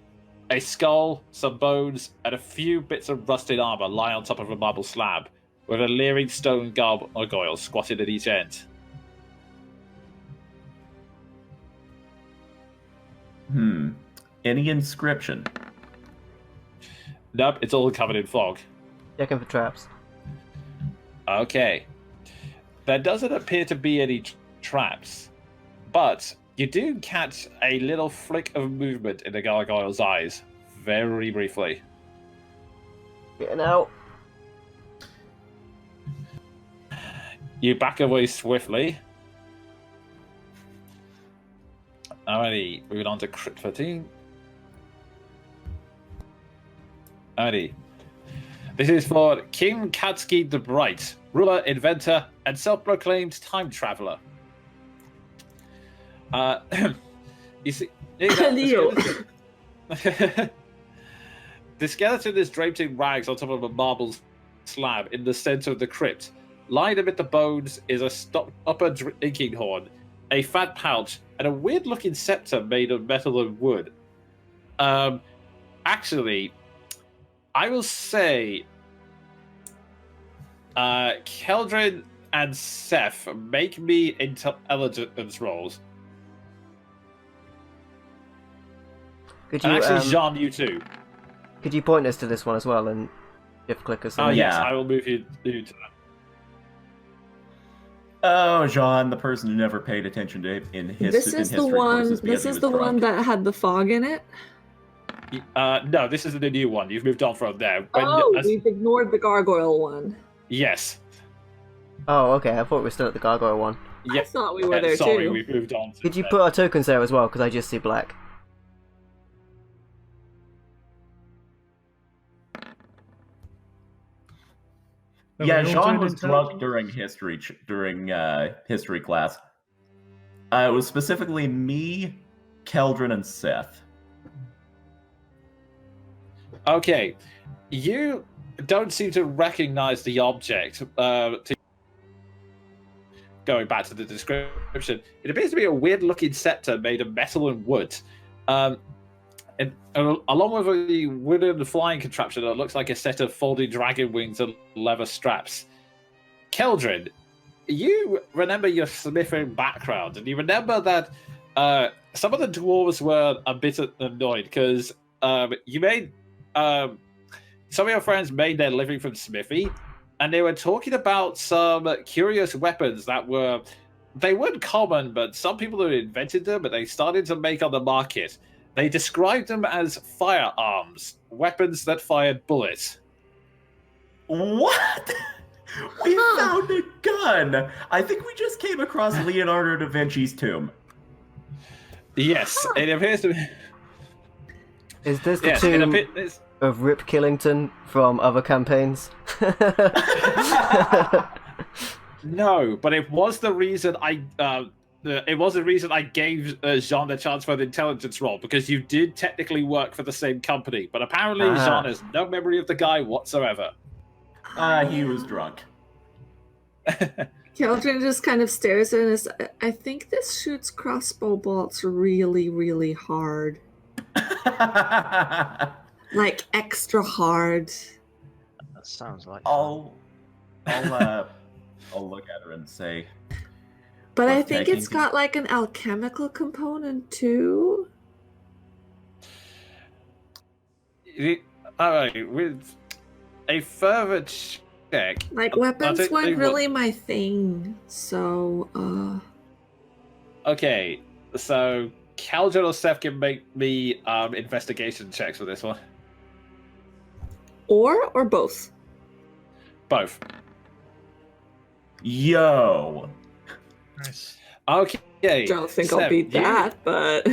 A skull, some bones, and a few bits of rusted armor lie on top of a marble slab, with a leering stone gargoyle squatted at each end. Any inscription? Nope, it's all covered in fog. Checking for traps. Okay. There doesn't appear to be any traps, but you do catch a little flick of movement in the gargoyle's eyes, very briefly. Getting out. You back away swiftly. Alrighty, moving on to Crypt 13. Alrighty. This is for King Katsuki the Bright, ruler, inventor, and self-proclaimed time traveler. You see, the skeleton is draped in rags on top of a marble slab in the center of the crypt. Lying amid the bones is a upper drinking horn, a fat pouch, and a weird-looking scepter made of metal and wood. Actually, I will say, Keldrin and Seth make me intelligence rolls. Could you, And actually, Jean, you too. Could you point us to this one as well and shift click us? Oh, yes, Yeah. I will move you to that. Oh, Jean, the person who never paid attention to in his This is the one. This is the one that had the fog in it. No, this isn't the new one. You've moved on from there. We've ignored the gargoyle one. Yes. Oh, okay. I thought we were still at the gargoyle one. I thought we were there sorry, too. we've moved on. Could you put our tokens there as well? Because I just see black. Yeah, we all Jean doing was drunk intelligence? during history class. It was specifically me, Keldrin, and Seth. Okay, you don't seem to recognize the object. Going back to the description, it appears to be a weird-looking scepter made of metal and wood. And along with the wooden flying contraption that looks like a set of folding dragon wings and leather straps. Keldrin, you remember your smithing background, and you remember that some of the dwarves were a bit annoyed because you made some of your friends made their living from smithy, and they were talking about some curious weapons that they weren't common, but some people had invented them and they started to make on the market. They described them as firearms, weapons that fired bullets. What? We found a gun! I think we just came across Leonardo da Vinci's tomb. Yes, it appears to be. Is this the Yes, tomb it's, of Rip Killington from other campaigns? no, but it was the reason it was the reason I gave Jean the chance for the intelligence role, because you did technically work for the same company, but apparently Jean has no memory of the guy whatsoever. He was drunk. Keldrin just kind of stares at us. I think this shoots crossbow bolts really, really hard. Like extra hard. That sounds like I'll look at her and say. But I think it's got like an alchemical component too. Alright, with a further check. Like weapons weren't really my thing, so Okay, so Kaldrin or Seth can make me investigation checks for this one. Or both. Both. Yo. Nice. Okay. Don't think Seth, I'll beat that, but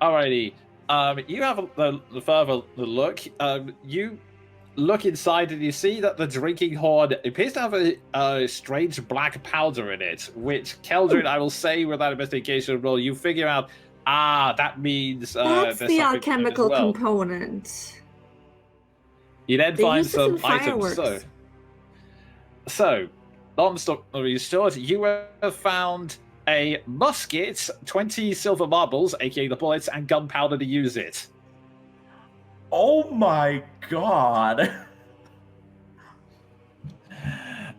alrighty. You have the further look. You look inside and you see that the drinking horn appears to have a strange black powder in it, which Keldrin, I will say, with that investigation roll, you figure out, that means that's there's the something alchemical as well. component. You then They find use it in some items. fireworks. So, long story short, you have found a musket, 20 silver marbles, aka the bullets, and gunpowder to use it. Oh my god.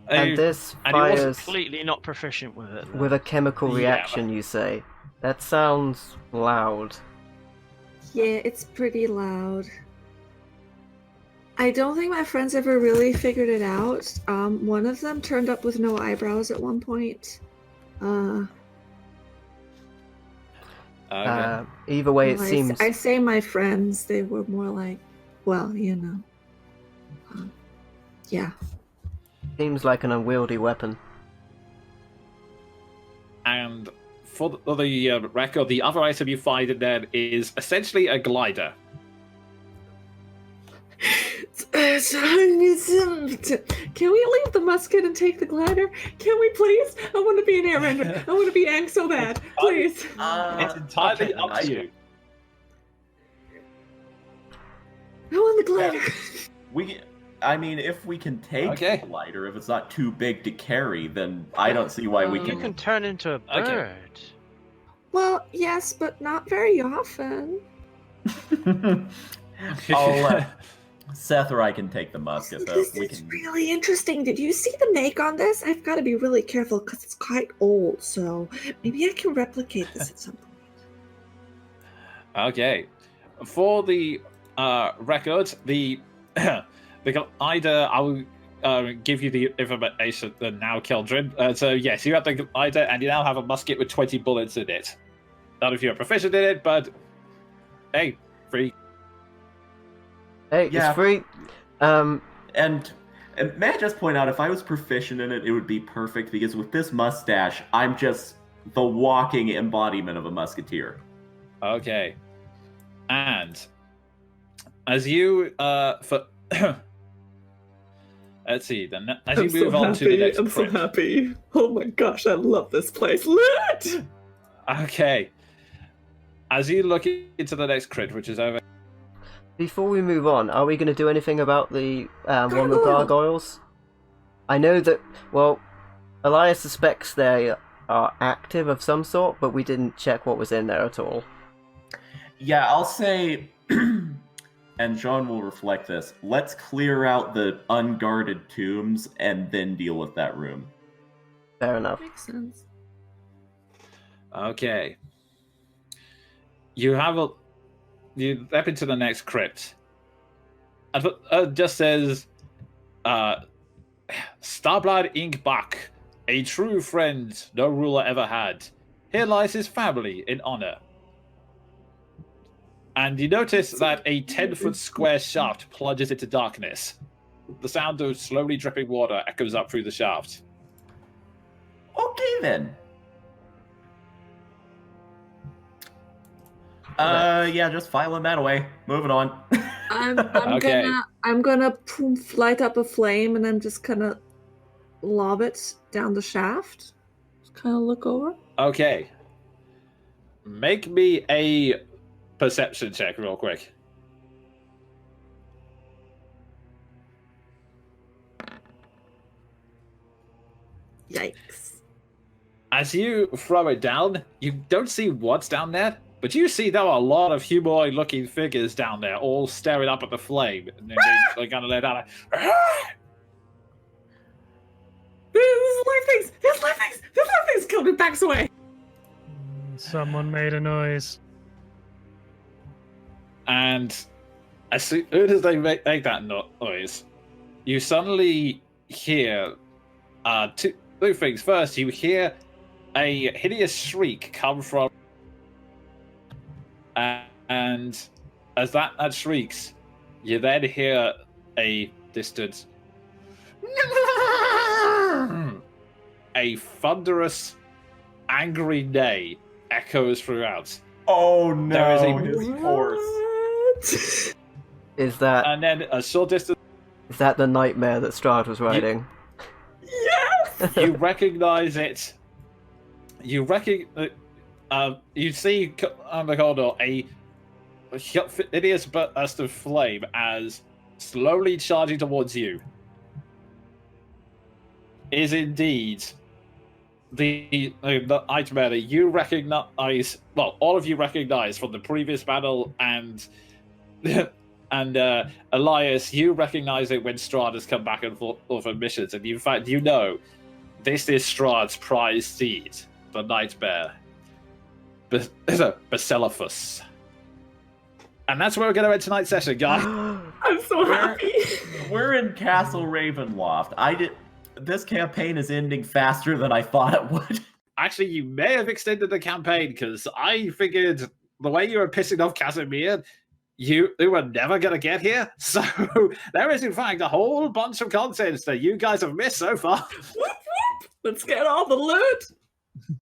And this and he wasn't fires completely not proficient with it. though. with a chemical Yeah, reaction, you say? That sounds loud. Yeah, it's pretty loud. I don't think my friends ever really figured it out. One of them turned up with no eyebrows at one point. Either way, it Well, seems. I say my friends, they were more like, well, you know. Yeah. Seems like an unwieldy weapon. And for the record, the other item you find in there is essentially a glider. Can we leave the musket and take the glider? Can we please? I want to be an airbender. I want to be Aang so bad. Please. It's entirely up to you. I want the glider. I mean, if we can take the glider, if it's not too big to carry, then I don't see why we You can. can turn into a bird. Well, yes, but not very often. Seth or I can take the musket, though. This is really interesting. Did you see the make on this? I've got to be really careful because it's quite old, so maybe I can replicate this at some point. Okay. For the record, the glider, I will give you the information now, Keldrin. So yes, you have the glider, and you now have a musket with 20 bullets in it. None of you are proficient in it, but hey, free. Hey, Yeah. it's free. And may I just point out, if I was proficient in it, it would be perfect, because with this mustache, I'm just the walking embodiment of a musketeer. Okay. And as you let's see, then as you move on to the next crypt. so happy. Oh my gosh, I love this place. Lit! Okay. As you look into the next crypt, which is over. Before we move on, are we going to do anything about the one with gargoyles? I know that, well, Elias suspects they are active of some sort, but we didn't check what was in there at all. Yeah, I'll say, and John will reflect this, let's clear out the unguarded tombs and then deal with that room. Fair enough. Makes sense. Okay. You step into the next crypt. And it just says, Starblood Ink Bach, a true friend no ruler ever had. Here lies his family in honor. And you notice that a 10-foot square shaft plunges into darkness. The sound of slowly dripping water echoes up through the shaft. Okay, then. Yeah, just filing that away. Moving on. I'm Okay. gonna light up a flame, and I'm just gonna lob it down the shaft. Just kind of look over. Okay. Make me a perception check real quick. Yikes! As you throw it down, you don't see what's down there, but you see there are a lot of humanoid-looking figures down there, all staring up at the flame, and then they're gonna let out a. There's life things! There's life things! There's life things! Killed it, backs away! Someone made a noise. And as soon as they make that noise, you suddenly hear two things. First, you hear a hideous shriek come from, and as that shrieks, you then hear a distant, a thunderous, angry neigh echoes throughout. Oh no, There is a- his horse. Is that And then a short distance, the nightmare that Strahd was riding? Yes! you recognize it. You you see on the corridor a hideous burst of flame as slowly charging towards you is indeed the nightmare that you recognize. Well, all of you recognize from the previous battle, and Elias, you recognize it when Strahd has come back and forth on missions, and in fact, you know this is Strahd's prize steed, the Nightmare, Basilophus. And that's where we're going to end tonight's session, guys. I'm so happy. We're in Castle Ravenloft. This campaign is ending faster than I thought it would. Actually, you may have extended the campaign, because I figured the way you were pissing off Casimir, you were never going to get here. So there is, in fact, a whole bunch of content that you guys have missed so far. Whoop, whoop. Let's get all the loot.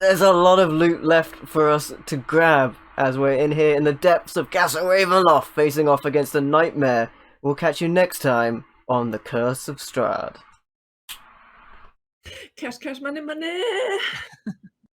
There's a lot of loot left for us to grab as we're in here in the depths of Castle Ravenloft, facing off against a nightmare. We'll catch you next time on The Curse of Strahd. Cash, money.